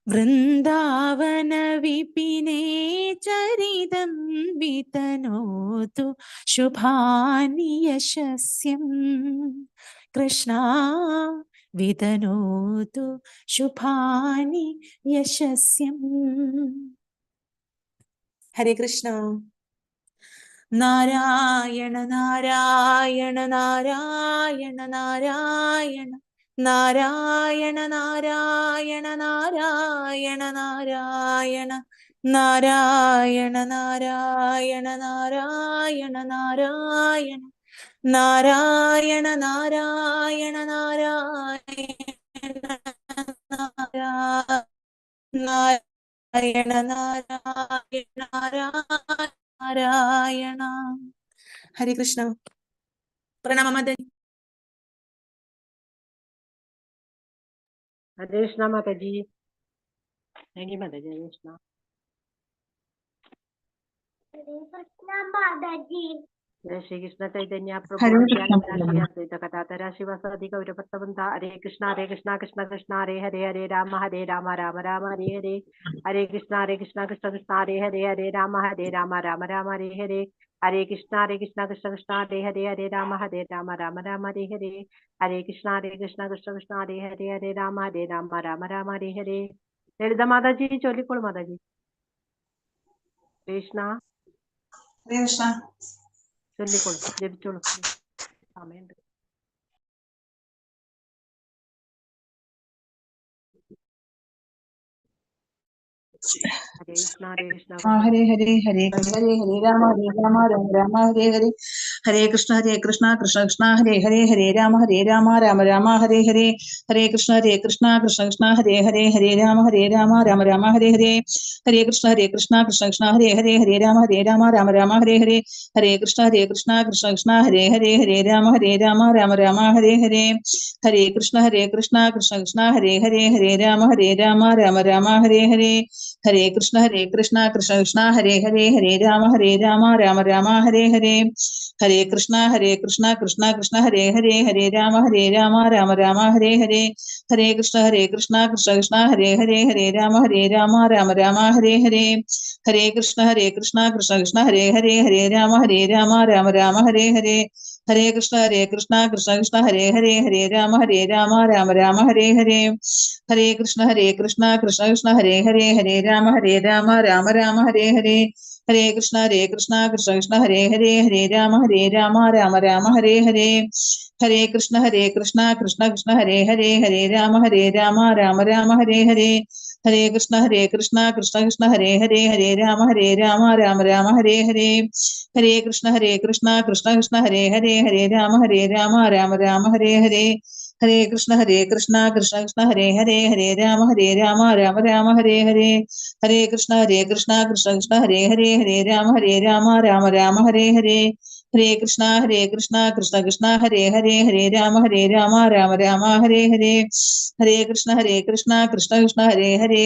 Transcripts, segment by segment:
വൃന്ദാവന വിപിനേ ചരിതം വിതനോതു ശുഭാനി യശസ്യം. കൃഷ്ണ വിതനോതു ശുഭാനി യശസ്യം. ഹരേ കൃഷ്ണ. നാരായണ നാരായണ നാരായണ നാരായണ നാരായണ നാരായണ നാരായണ നാരായണ നാരായണ നാരായണ നാരായണ നാരായണ നാരായണ നാരായണ നാരായണ നാരായണ നാരായണ. ഹരേ കൃഷ്ണ. പ്രണാമ മാതാജി. ഹരേ കൃഷ്ണ മാതാജി. Thank you Mataji. ഹരേ കൃഷ്ണ. ജയ ശ്രീകൃഷ്ണ ചൈതന്യ പ്രഭു നിത്യാനന്ദ കഥാധര ശിവസതി ഗൗരഭക്തവൃന്ദ. ഹരേ കൃഷ്ണ കൃഷ്ണ കൃഷ്ണ ഹരേ ഹരേ രാമ രാമ രാമ ഹരേ ഹരേ. ഹരേ കൃഷ്ണ കൃഷ്ണ കൃഷ്ണ ഹരേ ഹരേ രാമ രാമ രാമ ഹരേ ഹരേ. ഹരേ കൃഷ്ണ കൃഷ്ണ ഹരേ ഹരേ രാമ രാമ ഹരേ ഹരേ. ഹരേ കൃഷ്ണ കൃഷ്ണ ഹരേ ഹരേ രാമ രാമ ഹരേ ഹരേ. ലളിത മാതാജി ചൊല്ലിക്കോളൂ മാതാജി. കൃഷ്ണ കൃഷ്ണ ചൊല്ലിക്കോളൂ, ജപിച്ചോളൂ, സമയമുണ്ട്. ഹരേ ഹരേ ഹരേ കൃഷ്ണ ഹരേ ഹരേ രാമ രാമ രാമ ഹരേ ഹരേ. ഹരേ കൃഷ്ണ കൃഷ്ണ കൃഷ്ണ ഹരേ ഹരേ രാമ രാമ രാമ ഹരേ ഹരേ. ഹരേ കൃഷ്ണ കൃഷ്ണ കൃഷ്ണ ഹരേ ഹരേ രാമ രാമ ഹരേ ഹരേ. ഹരേ കൃഷ്ണ കൃഷ്ണ കൃഷ്ണ ഹരേ രാമ രാമ ഹരേ ഹരേ. ഹരേ കൃഷ്ണ കൃഷ്ണ കൃഷ്ണ ഹരേ രാമ രാമ ഹരേ ഹരേ. ഹരേ കൃഷ്ണ കൃഷ്ണ കൃഷ്ണ ഹരേ രാമ രാമ ഹരേ ഹരേ. ഹരേ കൃഷ്ണ കൃഷ്ണ ഹരേ രാമ രാമ ഹരേ ഹരേ. ഹരേ കൃഷ്ണ കൃഷ്ണ കൃഷ്ണ ഹരേ രാമ രാമ ഹരേ ഹരേ. ഹരേ കൃഷ്ണ കൃഷ്ണ കൃഷ്ണ ഹരേ രാമ രാമ ഹരേ ഹരേ. ഹരേ കൃഷ്ണ കൃഷ്ണ കൃഷ്ണ ഹരേ രാമ രാമ ഹരേ ഹരേ. ഹരേ കൃഷ്ണ കൃഷ്ണ കൃഷ്ണ ഹരേ രാമ രാമ ഹരേ ഹരേ. ഹരേ കൃഷ്ണ കൃഷ്ണ കൃഷ്ണ ഹരേ രാമ രാമ ഹരേ ഹരേ. ഹരേ കൃഷ്ണ കൃഷ്ണ കൃഷ്ണ ഹരേ രാമ രാമ ഹരേ ഹരേ. ഹരേ കൃഷ്ണ കൃഷ്ണ കൃഷ്ണ ഹരേ രാമ രാമ ഹരേ ഹരേ. ഹരേ കൃഷ്ണ കൃഷ്ണ കൃഷ്ണ ഹരേ രാമ രാമ ഹരേ ഹരേ. ഹരേ കൃഷ്ണ കൃഷ്ണ കൃഷ്ണ ഹരേ രാമ രാമ ഹരേ ഹരേ. ഹരേ കൃഷ്ണ കൃഷ്ണ കൃഷ്ണ ഹരേ രാമ രാമ ഹരേ ഹരേ. ഹരേ കൃഷ്ണ കൃഷ്ണ കൃഷ്ണ ഹരേ രാമ രാമ ഹരേ ഹരേ. ഹരേ കൃഷ്ണ കൃഷ്ണ കൃഷ്ണ ഹരേ രാമ രാമ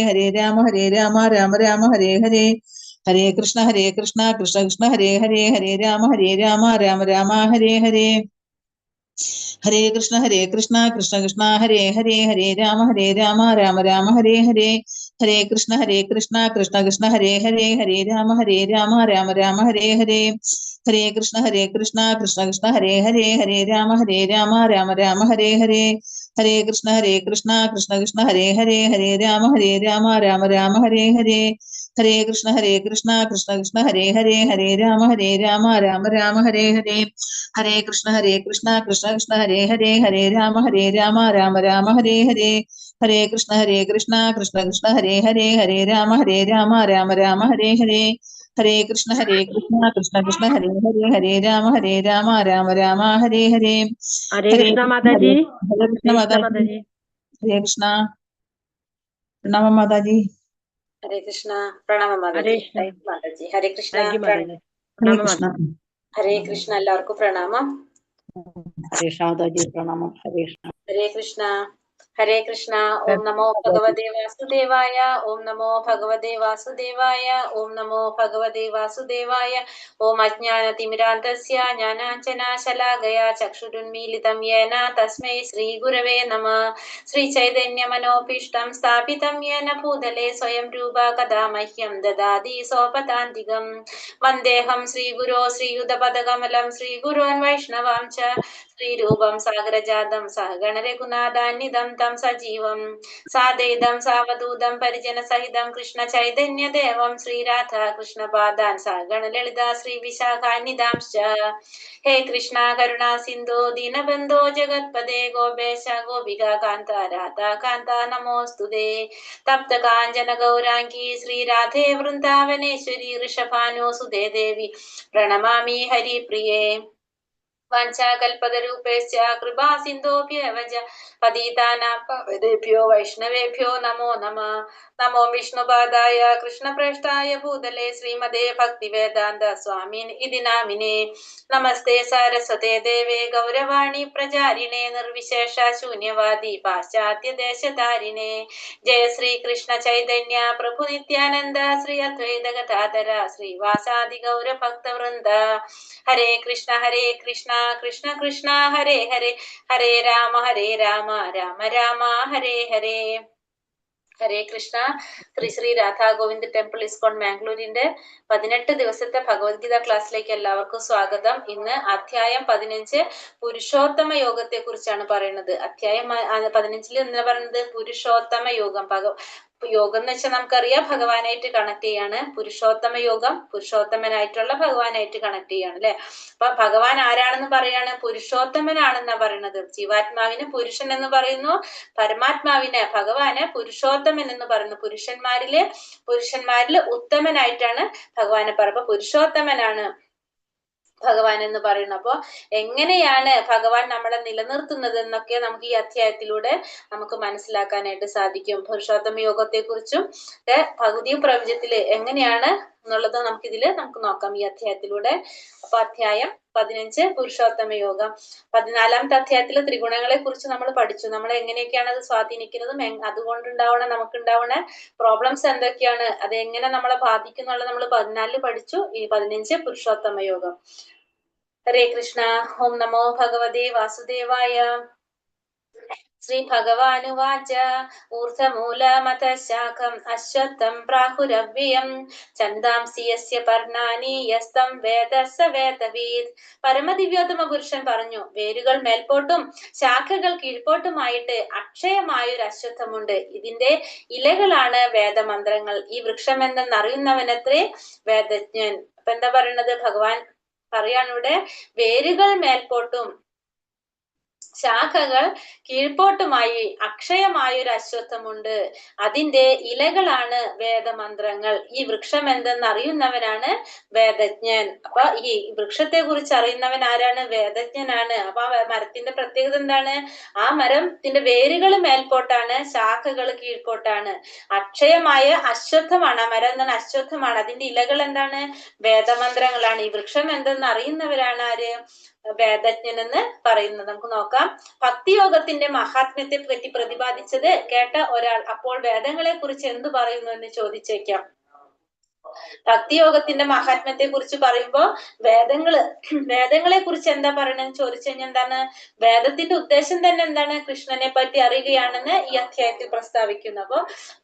ഹരേ ഹരേ. ഹരേ കൃഷ്ണ കൃഷ്ണ കൃഷ്ണ ഹരേ രാമ രാമ ഹരേ ഹരേ. ഹരേ കൃഷ്ണ കൃഷ്ണ കൃഷ്ണ ഹരേ രാമ രാമ ഹരേ ഹരേ. ഹരേ കൃഷ്ണ കൃഷ്ണ ഹരേ രാമ രാമ ഹരേ ഹരേ. ഹരേ കൃഷ്ണ കൃഷ്ണ കൃഷ്ണ ഹരേ രാമ രാമ ഹരേ ഹരേ. ഹരേ കൃഷ്ണ കൃഷ്ണ കൃഷ്ണ ഹരേ രാമ രാമ ഹരേ ഹരേ. ഹരേ കൃഷ്ണ കൃഷ്ണ കൃഷ്ണ ഹരേ രാമ രാമ ഹരേ ഹരേ. ഹരേ കൃഷ്ണ കൃഷ്ണ കൃഷ്ണ ഹരേ രാമ രാമ ഹരേ ഹരേ. ഹരേ കൃഷ്ണ കൃഷ്ണ കൃഷ്ണ ഹരേ രാമ രാമ ഹരേ ഹരേ. ഹരേ കൃഷ്ണ കൃഷ്ണ കൃഷ്ണ ഹരേ രാമ രാമ ഹരേ ഹരേ. ഹരേ കൃഷ്ണ കൃഷ്ണ കൃഷ്ണ ഹരേ രാമ രാമ ഹരേ ഹരേ. ഹരേ കൃഷ്ണ മാതാജി. ഹരേ കൃഷ്ണ മാതാജി. ഹരേ കൃഷ്ണ. പ്രണാമ മാതാജി. ഹരേ കൃഷ്ണ. പ്രണാമ മാതാജി. മാതാജി ഹരേ കൃഷ്ണ. ഹരേ കൃഷ്ണ. ഹരേ കൃഷ്ണ. എല്ലാവർക്കും പ്രണാമം. ഹരേ മാതാജി പ്രണാമം. ഹരേ കൃഷ്ണ. ഹരേ കൃഷ്ണ. ഹരേ കൃഷ്ണ. ഓം നമോ ഭഗവതേ വാസുദേവായ. ഓം നമോ ഭഗവതേ വാസുദേവായ. ഓം നമോ ഭഗവതേ വാസുദേവായ. ഓം അജ്ഞാനതിമിരാന്തസ്യ ജ്ഞാനാഞ്ജനാശലാകയാ ചക്ഷുരുന്മീലിതം യേന തസ്മൈ ശ്രീ ഗുരവേ നമഃ. ശ്രീ ചൈതന്യ മനോഭീഷ്ടം സ്ഥാപിതം യേന ഭൂതലേ സ്വയം രൂപ കഥാ മഹ്യം ദദാതി സോപതാന്തികം. വന്ദേഹം ശ്രീഗുരോ ശ്രീയുതപദകമലം ശ്രീഗുരോൻ വൈഷ്ണവാം ച ശ്രീരൂപം സാഗരജാതം സഹഗണ രഘുനാഥാന്വിതം തം സജീവം സാദൈതം സാവധൂതം പരിജന സഹിതം കൃഷ്ണ ചൈതന്യ ദേവം ശ്രീരാധ കൃഷ്ണപാദാൻ സഹഗണ ലളിത ശ്രീ വിശാഖാന്വിതാംശ്ച. ഹേ കൃഷ്ണ കരുണാ സിന്ധോ ദീനബന്ധോ ജഗത്പദേ ഗോപേശ ഗോപിക കാന്ത രാധാ കാന്ത നമോസ്തുതേ. തപ്ത കാഞ്ചന ഗൗരാംഗി ശ്രീരാധേ വൃന്ദാവനേശ്വരി ഋഷഭാനുസുതേ ദേവി പ്രണമാമി ഹരിപ്രിയേ. വാഞ്ചാകൽപതരൂപേശ്ച കൃപാ സിന്ധോഭ്യവ പതിതാനാം പാവനേഭ്യോ വൈഷ്ണവേഭ്യോ നമോ നമഃ. നമോ വിഷ്ണുപാദായ കൃഷ്ണപ്രേഷ്ഠായ ഭൂതലേ ശ്രീമതേ ഭക്തിവേദാന്ത സ്വാമിൻ ഇതി നാമിനേ. നമസ്തേ സാരസ്വതേ ദേവേ ഗൗരവാണി പ്രചാരിണേ നിർവിശേഷ ശൂന്യവാദി പാശ്ചാത്യ ദേശധാരിണേ. ജയ ശ്രീ കൃഷ്ണ ചൈതന്യ പ്രഭു നിത്യാനന്ദ ശ്രീ അദ്വൈത ഗദാധര ശ്രീവാസാദി ഗൗരഭക്തവൃന്ദ. ഹരേ കൃഷ്ണ കൃഷ്ണ കൃഷ്ണ ഹരേ ഹരേ ഹരേ രാമ രാമ രാമ ഹരേ ഹരേ. ഹരേ കൃഷ്ണ. ശ്രീ രാധാ ഗോവിന്ദ് ടെമ്പിൾ ഇസ്കോൺ മാംഗ്ലൂരിന്റെ 18 ദിവസത്തെ ഭഗവത്ഗീത ക്ലാസ്സിലേക്ക് എല്ലാവർക്കും സ്വാഗതം. ഇന്ന് അധ്യായം 15 പുരുഷോത്തമ യോഗത്തെ കുറിച്ചാണ് പറയുന്നത്. അധ്യായം 15 എന്താ പറയുന്നത്? പുരുഷോത്തമ യോഗം. യോഗം എന്ന് വെച്ചാൽ നമുക്കറിയാം ഭഗവാനായിട്ട് കണക്ട് ചെയ്യാണ്. പുരുഷോത്തമ യോഗം പുരുഷോത്തമനായിട്ടുള്ള ഭഗവാനായിട്ട് കണക്ട് ചെയ്യാണ് അല്ലെ. അപ്പൊ ഭഗവാൻ ആരാണെന്ന് പറയാണ്? പുരുഷോത്തമനാണെന്നാ പറയുന്നത്. ജീവാത്മാവിന് പുരുഷൻ എന്ന് പറയുന്നു, പരമാത്മാവിന് ഭഗവാന് പുരുഷോത്തമൻ എന്ന് പറയുന്നു. പുരുഷന്മാരില് ഉത്തമനായിട്ടാണ് ഭഗവാനെ പറയുമ്പോ പുരുഷോത്തമനാണ് ഭഗവാൻ എന്ന് പറയുന്നു. അപ്പൊ എങ്ങനെയാണ് ഭഗവാൻ നമ്മളെ നിലനിർത്തുന്നത് എന്നൊക്കെ നമുക്ക് ഈ അധ്യായത്തിലൂടെ നമുക്ക് മനസ്സിലാക്കാനായിട്ട് സാധിക്കും. പുരുഷോത്തമ യോഗത്തെ കുറിച്ചും ഭൗതിക പ്രപഞ്ചത്തില് എങ്ങനെയാണ് എന്നുള്ളത് നമുക്ക് നോക്കാം ഈ അധ്യായത്തിലൂടെ. അപ്പൊ അധ്യായം 15 പുരുഷോത്തമ യോഗം. 14ാമത്തെ അധ്യായത്തില് ത്രിഗുണങ്ങളെ കുറിച്ച് നമ്മൾ പഠിച്ചു. നമ്മൾ എങ്ങനെയൊക്കെയാണ് അത് സ്വാധീനിക്കുന്നതും അതുകൊണ്ടുണ്ടാവണ നമുക്കുണ്ടാവണ പ്രോബ്ലംസ് എന്തൊക്കെയാണ്, അത് എങ്ങനെ നമ്മളെ ബാധിക്കുന്നുള്ളത് നമ്മൾ 14 പഠിച്ചു. ഈ 15 പുരുഷോത്തമ യോഗം. ഹരേ കൃഷ്ണ. ഓം നമോ ഭഗവതേ വാസുദേവായ. ശ്രീ ഭഗവാനുവാച ഊർധ്വമൂലമതശാഖം അശ്വത്ഥം പ്രാഹുരവ്യയം ഛന്ദാംസി യസ്യ പർണാനി യസ്തം വേദ സ വേദവീത്. പരമദിവ്യോത്തമ പുരുഷൻ പറഞ്ഞു, വേരുകൾ മേൽപോട്ടും ശാഖകൾ കീഴ്പോട്ടുമായിട്ട് അക്ഷയമായൊരു അശ്വത്ഥമുണ്ട്. ഇതിന്റെ ഇലകളാണ് വേദമന്ത്രങ്ങൾ. ഈ വൃക്ഷം എന്തെന്നറിയുന്നവനത്രേ വേദജ്ഞൻ. അപ്പൊ എന്താ പറയുന്നത്? ഭഗവാൻ പറയാണ് ഇവിടെ, വേരുകൾ മേൽപോട്ടും ശാഖകൾ കീഴ്പോട്ടുമായി അക്ഷയമായൊരു അശ്വത്ഥമുണ്ട്. അതിന്റെ ഇലകളാണ് വേദമന്ത്രങ്ങൾ. ഈ വൃക്ഷം എന്തെന്ന് അറിയുന്നവനാണ് വേദജ്ഞൻ. അപ്പൊ ഈ വൃക്ഷത്തെ കുറിച്ച് അറിയുന്നവൻ ആരാണ്? വേദജ്ഞനാണ്. അപ്പൊ ആ മരത്തിന്റെ പ്രത്യേകത എന്താണ്? ആ മരത്തിന്റെ വേരുകൾ മേൽപോട്ടാണ്, ശാഖകൾ കീഴ്പോട്ടാണ്. അക്ഷയമായ അശ്വത്ഥമാണ് ആ മരം. എന്താണ്? അശ്വത്ഥമാണ്. അതിന്റെ ഇലകൾ എന്താണ്? വേദമന്ത്രങ്ങളാണ്. ഈ വൃക്ഷം എന്തെന്ന് അറിയുന്നവരാണ് ആര്? വേദജ്ഞൻ എന്ന് പറയുന്നത്. നമുക്ക് നോക്കാം. ഭക്തിയോഗത്തിന്റെ മഹാത്മ്യത്തെ പറ്റി പ്രതിപാദിച്ചത് കേട്ട ഒരാൾ അപ്പോൾ വേദങ്ങളെ കുറിച്ച് എന്തു പറയുന്നു എന്ന് ചോദിച്ചേക്കാം. ഭക്തിയോഗത്തിന്റെ മഹാത്മ്യത്തെ കുറിച്ച് പറയുമ്പോ വേദങ്ങളെ കുറിച്ച് എന്താ പറയണെന്ന് ചോദിച്ചു കഴിഞ്ഞാൽ എന്താണ്? വേദത്തിന്റെ ഉദ്ദേശം തന്നെ എന്താണ്? കൃഷ്ണനെ പറ്റി അറിയുകയാണെന്ന് ഈ അധ്യായത്തിൽ പ്രസ്താവിക്കുന്നു. അപ്പൊ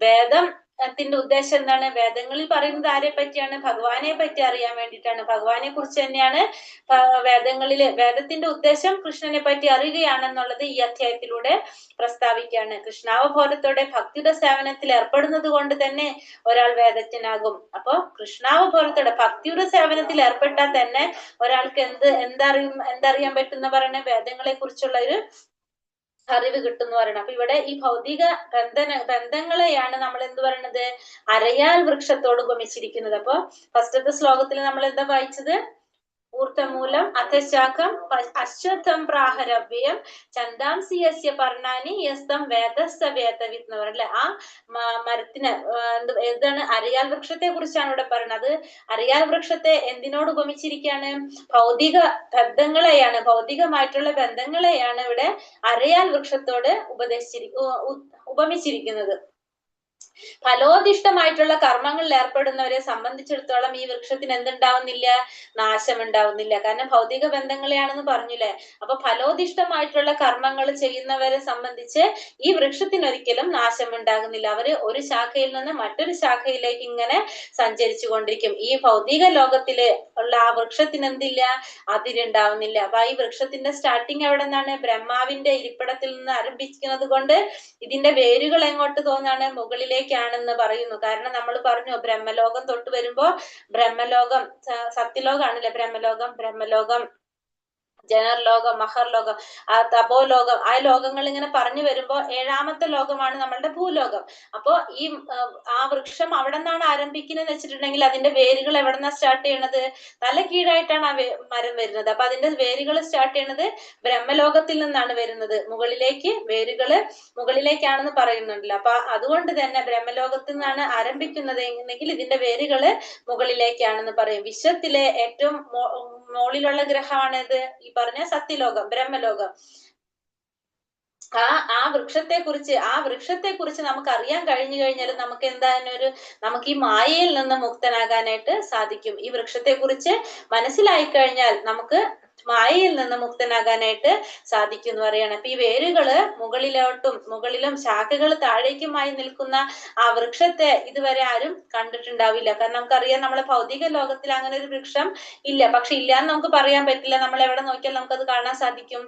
വേദത്തിന്റെ ഉദ്ദേശം എന്താണ്? വേദങ്ങളിൽ പറയുന്നത് ആരെ പറ്റിയാണ്? ഭഗവാനെ പറ്റി അറിയാൻ വേണ്ടിയിട്ടാണ്. ഭഗവാനെ കുറിച്ച് തന്നെയാണ് വേദത്തിന്റെ ഉദ്ദേശം കൃഷ്ണനെ പറ്റി അറിയുകയാണെന്നുള്ളത് ഈ അധ്യായത്തിലൂടെ പ്രസ്താവിക്കുകയാണ്. കൃഷ്ണാവബോധത്തോടെ ഭക്തിയുടെ സേവനത്തിൽ ഏർപ്പെടുന്നത് കൊണ്ട് തന്നെ ഒരാൾ വേദജ്ഞനാകും. അപ്പൊ കൃഷ്ണാവബോധത്തോടെ ഭക്തിയുടെ സേവനത്തിൽ ഏർപ്പെട്ടാൽ തന്നെ ഒരാൾക്ക് എന്തറിയാൻ പറ്റുന്ന പറയുന്ന വേദങ്ങളെ കുറിച്ചുള്ള ഒരു അറിവ് കിട്ടുന്നു പറയണം. അപ്പൊ ഇവിടെ ഈ ഭൗതിക ബന്ധങ്ങളെയാണ് നമ്മൾ എന്ത് പറയണത്? അരയാൽ വൃക്ഷത്തോട് ഉപമിച്ചിരിക്കുന്നത്. അപ്പൊ ഫസ്റ്റത്തെ ശ്ലോകത്തിൽ നമ്മൾ എന്താ വായിച്ചത്? ഊർത്തമൂലം അധശാഖം അശ്വത്ഥം പ്രാഹരവ്യം ചന്ദാംസി യസ്യ പർണാനി യസ്തം വേദസ്സ വേദവിത് എന്ന് പറയല്ലേ. ആ മരത്തിന് ഏതാണ്? അരയാൽ വൃക്ഷത്തെ കുറിച്ചാണ് ഇവിടെ പറയുന്നത്. അരയാൽ വൃക്ഷത്തെ എന്തിനോട് ഉപമിച്ചിരിക്കുകയാണ്? ഭൗതിക ബന്ധങ്ങളെയാണ്, ഭൗതികമായിട്ടുള്ള ബന്ധങ്ങളെയാണ് ഇവിടെ അരയാൽ വൃക്ഷത്തോട് ഉപമിച്ചിരിക്കുന്നത്. ഫലോദിഷ്ടമായിട്ടുള്ള കർമ്മങ്ങളിൽ ഏർപ്പെടുന്നവരെ സംബന്ധിച്ചിടത്തോളം ഈ വൃക്ഷത്തിന് എന്തുണ്ടാവുന്നില്ല? നാശം ഉണ്ടാവുന്നില്ല. കാരണം ഭൗതിക ബന്ധങ്ങളെയാണെന്ന് പറഞ്ഞില്ലേ. അപ്പൊ ഫലോദിഷ്ടമായിട്ടുള്ള കർമ്മങ്ങൾ ചെയ്യുന്നവരെ സംബന്ധിച്ച് ഈ വൃക്ഷത്തിന് ഒരിക്കലും നാശം ഉണ്ടാകുന്നില്ല. അവര് ഒരു ശാഖയിൽ നിന്ന് മറ്റൊരു ശാഖയിലേക്ക് ഇങ്ങനെ സഞ്ചരിച്ചു കൊണ്ടിരിക്കും. ഈ ഭൗതിക ലോകത്തില് ഉള്ള ആ വൃക്ഷത്തിന് എന്തില്ല? അതിരുണ്ടാവുന്നില്ല. അപ്പൊ ഈ വൃക്ഷത്തിന്റെ സ്റ്റാർട്ടിങ് എവിടെ നിന്നാണ്? ബ്രഹ്മാവിന്റെ ഇരിപ്പിടത്തിൽ നിന്ന് ആരംഭിക്കുന്നത് കൊണ്ട് ഇതിന്റെ വേരുകൾ എങ്ങോട്ട് തോന്നാണ്? മുകളിലേക്കാണെന്ന് പറയുന്നു. കാരണം നമ്മൾ പറഞ്ഞു ബ്രഹ്മലോകം തൊട്ട് വരുമ്പോ ബ്രഹ്മലോകം സത്യലോകാണല്ലേ ബ്രഹ്മലോകം ജനർലോകം, മഹർലോകം, ആ തപോലോകം, ആ ലോകങ്ങൾ ഇങ്ങനെ പറഞ്ഞു വരുമ്പോ 7ാമത്തെ ലോകമാണ് നമ്മളുടെ ഭൂലോകം. അപ്പോ ഈ ആ വൃക്ഷം അവിടെ നിന്നാണ് ആരംഭിക്കുന്നത് വെച്ചിട്ടുണ്ടെങ്കിൽ അതിന്റെ വേരുകൾ എവിടെ നിന്നാണ് സ്റ്റാർട്ട് ചെയ്യണത്? തല കീഴായിട്ടാണ് ആ മരം വരുന്നത്. അപ്പൊ അതിന്റെ വേരുകൾ സ്റ്റാർട്ട് ചെയ്യണത് ബ്രഹ്മലോകത്തിൽ നിന്നാണ് വരുന്നത്. മുകളിലേക്കാണെന്ന് പറയുന്നുണ്ടല്ലോ. അപ്പൊ അതുകൊണ്ട് തന്നെ ബ്രഹ്മലോകത്തിൽ നിന്നാണ് ആരംഭിക്കുന്നത് എങ്കിൽ ഇതിന്റെ വേരുകള് മുകളിലേക്കാണെന്ന് പറയും. വിശ്വത്തിലെ ഏറ്റവും മുകളിലുള്ള ഗ്രഹമാണിത്, ഈ പറഞ്ഞ സത്യലോകം, ബ്രഹ്മലോകം. ആ വൃക്ഷത്തെ കുറിച്ച് നമുക്ക് അറിയാൻ കഴിഞ്ഞു കഴിഞ്ഞാൽ നമുക്ക് എന്തായാലും നമുക്ക് ഈ മായയിൽ നിന്ന് മുക്തനാകാനായിട്ട് സാധിക്കും. ഈ വൃക്ഷത്തെ കുറിച്ച് മനസ്സിലായി കഴിഞ്ഞാൽ നമുക്ക് മായയിൽ നിന്ന് മുക്തനാകാനായിട്ട് സാധിക്കും എന്ന് പറയാണ്. അപ്പൊ ഈ വേരുകള് മുകളിലും ശാഖകൾ താഴേക്കുമായി നിൽക്കുന്ന ആ വൃക്ഷത്തെ ഇതുവരെ ആരും കണ്ടിട്ടുണ്ടാവില്ല. കാരണം നമുക്കറിയാം നമ്മളെ ഭൗതിക ലോകത്തിൽ അങ്ങനെ ഒരു വൃക്ഷം ഇല്ല. പക്ഷെ ഇല്ലാന്ന് നമുക്ക് പറയാൻ പറ്റില്ല. നമ്മൾ എവിടെ നോക്കിയാൽ നമുക്കത് കാണാൻ സാധിക്കും.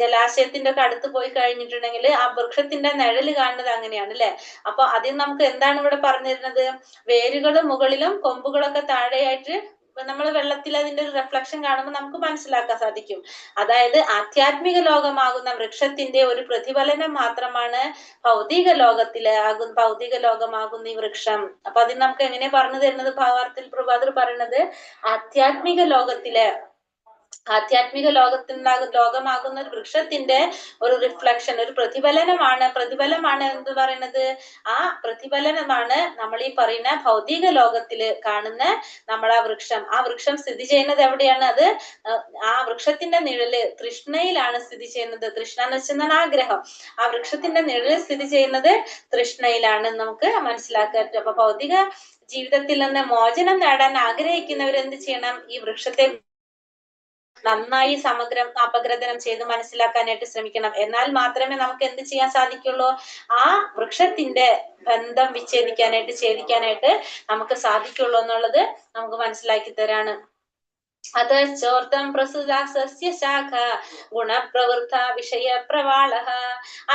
ജലാശയത്തിന്റെ ഒക്കെ അടുത്ത് പോയി കഴിഞ്ഞിട്ടുണ്ടെങ്കിൽ ആ വൃക്ഷത്തിന്റെ നിഴല് കാണുന്നത് അങ്ങനെയാണ് അല്ലെ. അപ്പൊ അതിൽ നമുക്ക് എന്താണ് ഇവിടെ പറഞ്ഞിരുന്നത്? വേരുകളും മുകളിലും കൊമ്പുകളൊക്കെ താഴെയായിട്ട് നമ്മൾ വെള്ളത്തിൽ അതിന്റെ ഒരു റിഫ്ലക്ഷൻ കാണുമ്പോൾ നമുക്ക് മനസ്സിലാക്കാൻ സാധിക്കും. അതായത് ആധ്യാത്മിക ലോകമാകുന്ന വൃക്ഷത്തിന്റെ ഒരു പ്രതിഫലനം മാത്രമാണ് ഭൗതിക ലോകമാകുന്ന ഈ വൃക്ഷം. അപ്പൊ അതിന് നമുക്ക് എങ്ങനെ പറഞ്ഞു തരുന്നത്? ഭാവാർത്ഥത്തിൽ പ്രഭാതർ പറയുന്നത് ആധ്യാത്മിക ലോകമാകുന്ന ഒരു വൃക്ഷത്തിന്റെ ഒരു റിഫ്ലക്ഷൻ, ഒരു പ്രതിഫലമാണ് എന്ത് പറയുന്നത്? ആ പ്രതിഫലനമാണ് നമ്മൾ ഈ പറയുന്ന ഭൗതിക ലോകത്തില് കാണുന്ന നമ്മൾ ആ വൃക്ഷം സ്ഥിതി ചെയ്യുന്നത് എവിടെയാണ്? അത് ആ വൃക്ഷത്തിന്റെ നിഴല് തൃഷ്ണയിലാണ് സ്ഥിതി ചെയ്യുന്നത്. തൃഷ്ണ എന്ന് വെച്ചാൽ ആഗ്രഹം. ആ വൃക്ഷത്തിന്റെ നിഴല് സ്ഥിതി ചെയ്യുന്നത് തൃഷ്ണയിലാണ് നമുക്ക് മനസ്സിലാക്കാൻ പറ്റും. അപ്പൊ ഭൗതിക ജീവിതത്തിൽ നിന്ന് മോചനം നേടാൻ ആഗ്രഹിക്കുന്നവർ എന്ത് ചെയ്യണം? ഈ വൃക്ഷത്തെ നന്നായി അപഗ്രഥനം ചെയ്ത് മനസ്സിലാക്കാനായിട്ട് ശ്രമിക്കണം. എന്നാൽ മാത്രമേ നമുക്ക് എന്ത് ചെയ്യാൻ സാധിക്കുള്ളൂ? ആ വൃക്ഷത്തിന്റെ ബന്ധം ഛേദിക്കാനായിട്ട് നമുക്ക് സാധിക്കുള്ളൂ എന്നുള്ളത് നമുക്ക് മനസ്സിലാക്കി തരാണ്. അധശ്ചോർത്തം പ്രസുതാ സസ്യശാഖ ഗുണപ്രവൃത്ത വിഷയപ്രവാളഃ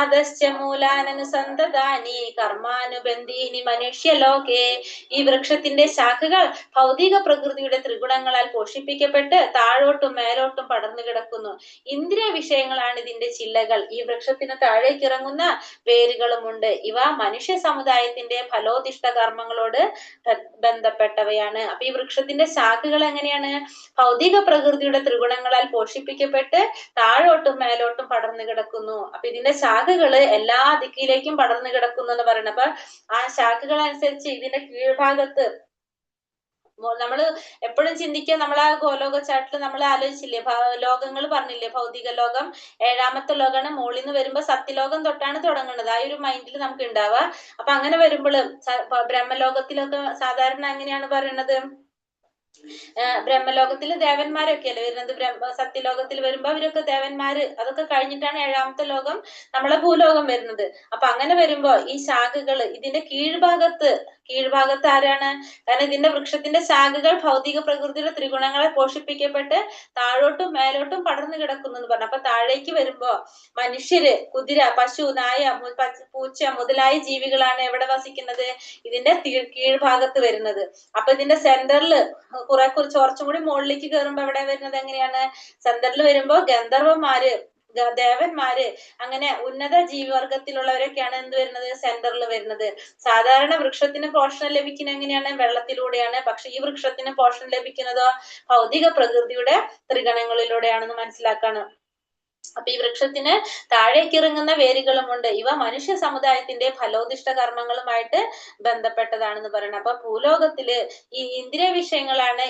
അധശ്ച മൂലാനനുസന്തതാനി കർമാനുബന്ധീനി മനുഷ്യലോകേ. ഈ വൃക്ഷത്തിന്റെ ശാഖകൾ ഭൗതിക പ്രകൃതിയുടെ ത്രിഗുണങ്ങളാൽ പോഷിപ്പിക്കപ്പെട്ട് താഴോട്ടും മേലോട്ടും പടർന്നു കിടക്കുന്നു. ഇന്ദ്രിയ വിഷയങ്ങളാണ് ഇതിന്റെ ചില്ലകൾ. ഈ വൃക്ഷത്തിന് താഴേക്ക് ഇറങ്ങുന്ന വേരുകളുമുണ്ട്. ഇവ മനുഷ്യ സമുദായത്തിന്റെ ഫലോദിഷ്ട കർമ്മങ്ങളോട് ബന്ധപ്പെട്ടവയാണ്. അപ്പൊ ഈ വൃക്ഷത്തിന്റെ ശാഖകൾ എങ്ങനെയാണ്? ഭൗതിക പ്രകൃതിയുടെ ത്രിഗുണങ്ങളാൽ പോഷിപ്പിക്കപ്പെട്ട് താഴോട്ടും മേലോട്ടും പടർന്നു കിടക്കുന്നു. അപ്പൊ ഇതിന്റെ ശാഖകള് എല്ലാ ദിക്കിലേക്കും പടർന്നു കിടക്കുന്നു എന്ന് പറയുന്നത്. അപ്പൊ ആ ശാഖകൾ അനുസരിച്ച് ഇതിന്റെ കീഴ്ഭാഗത്ത് നമ്മള് എപ്പോഴും ചിന്തിക്കുക, നമ്മളെ ഗോലോക ചാട്ടിൽ നമ്മൾ ആലോചിച്ചില്ലേ, ലോകങ്ങൾ പറഞ്ഞില്ലേ, ഭൗതിക ലോകം 7ാമത്തെ ലോകമാണ്. മുകളിൽ നിന്ന് വരുമ്പോ സത്യലോകം തൊട്ടാണ് തുടങ്ങുന്നത്. ആ ഒരു മൈൻഡിൽ നമുക്ക് ഉണ്ടാവുക. അപ്പൊ അങ്ങനെ വരുമ്പോൾ ബ്രഹ്മലോകത്തിലൊക്കെ സാധാരണ എങ്ങനെയാണ് പറയുന്നത്? ബ്രഹ്മലോകത്തില് ദേവന്മാരൊക്കെ അല്ലേ വരുന്നത്. സത്യലോകത്തിൽ വരുമ്പോ അവരൊക്കെ ദേവന്മാര്, അതൊക്കെ കഴിഞ്ഞിട്ടാണ് 7ാമത്തെ ലോകം നമ്മളെ ഭൂലോകം വരുന്നത്. അപ്പൊ അങ്ങനെ വരുമ്പോ ഈ ശാഖകൾ ഇതിന്റെ കീഴ്ഭാഗത്ത് ആരാണ്? കാരണം ഇതിന്റെ വൃക്ഷത്തിന്റെ ശാഖകൾ ഭൗതിക പ്രകൃതിയുടെ ത്രിഗുണങ്ങളെ പോഷിപ്പിക്കപ്പെട്ട് താഴോട്ടും മേലോട്ടും പടർന്നു കിടക്കുന്നു എന്ന് പറഞ്ഞു. അപ്പൊ താഴേക്ക് വരുമ്പോ മനുഷ്യര്, കുതിര, പശു, നായ, പൂച്ച മുതലായ ജീവികളാണ് എവിടെ വസിക്കുന്നത്? ഇതിന്റെ കീഴ്ഭാഗത്ത് വരുന്നത്. അപ്പൊ ഇതിന്റെ സെന്ററിൽ കുറച്ചും കൂടി മുകളിലേക്ക് കയറുമ്പോ എവിടെ വരുന്നത്? എങ്ങനെയാണ്? സെന്ററിൽ വരുമ്പോ ഗന്ധർവന്മാര് ദേവന്മാര് അങ്ങനെ ഉന്നത ജീവിവർഗത്തിലുള്ളവരൊക്കെയാണ് എന്ത് വരുന്നത്, സെന്ററിൽ വരുന്നത്. സാധാരണ വൃക്ഷത്തിന് പോഷണം ലഭിക്കുന്നത് എങ്ങനെയാണ്, വെള്ളത്തിലൂടെയാണ്. പക്ഷെ ഈ വൃക്ഷത്തിന് പോഷണം ലഭിക്കുന്നതോ ഭൗതിക പ്രകൃതിയുടെ ത്രികണങ്ങളിലൂടെയാണെന്ന് മനസ്സിലാക്കാണ്. അപ്പൊ ഈ വൃക്ഷത്തിന് താഴേക്ക് ഇറങ്ങുന്ന വേരുകളുമുണ്ട്. ഇവ മനുഷ്യ സമുദായത്തിന്റെ ഫലോദിഷ്ട കർമ്മങ്ങളുമായിട്ട് ബന്ധപ്പെട്ടതാണെന്ന് പറയുന്നത്. അപ്പൊ ഭൂലോകത്തില് ഈ ഇന്ദ്രിയ വിഷയങ്ങളാണ്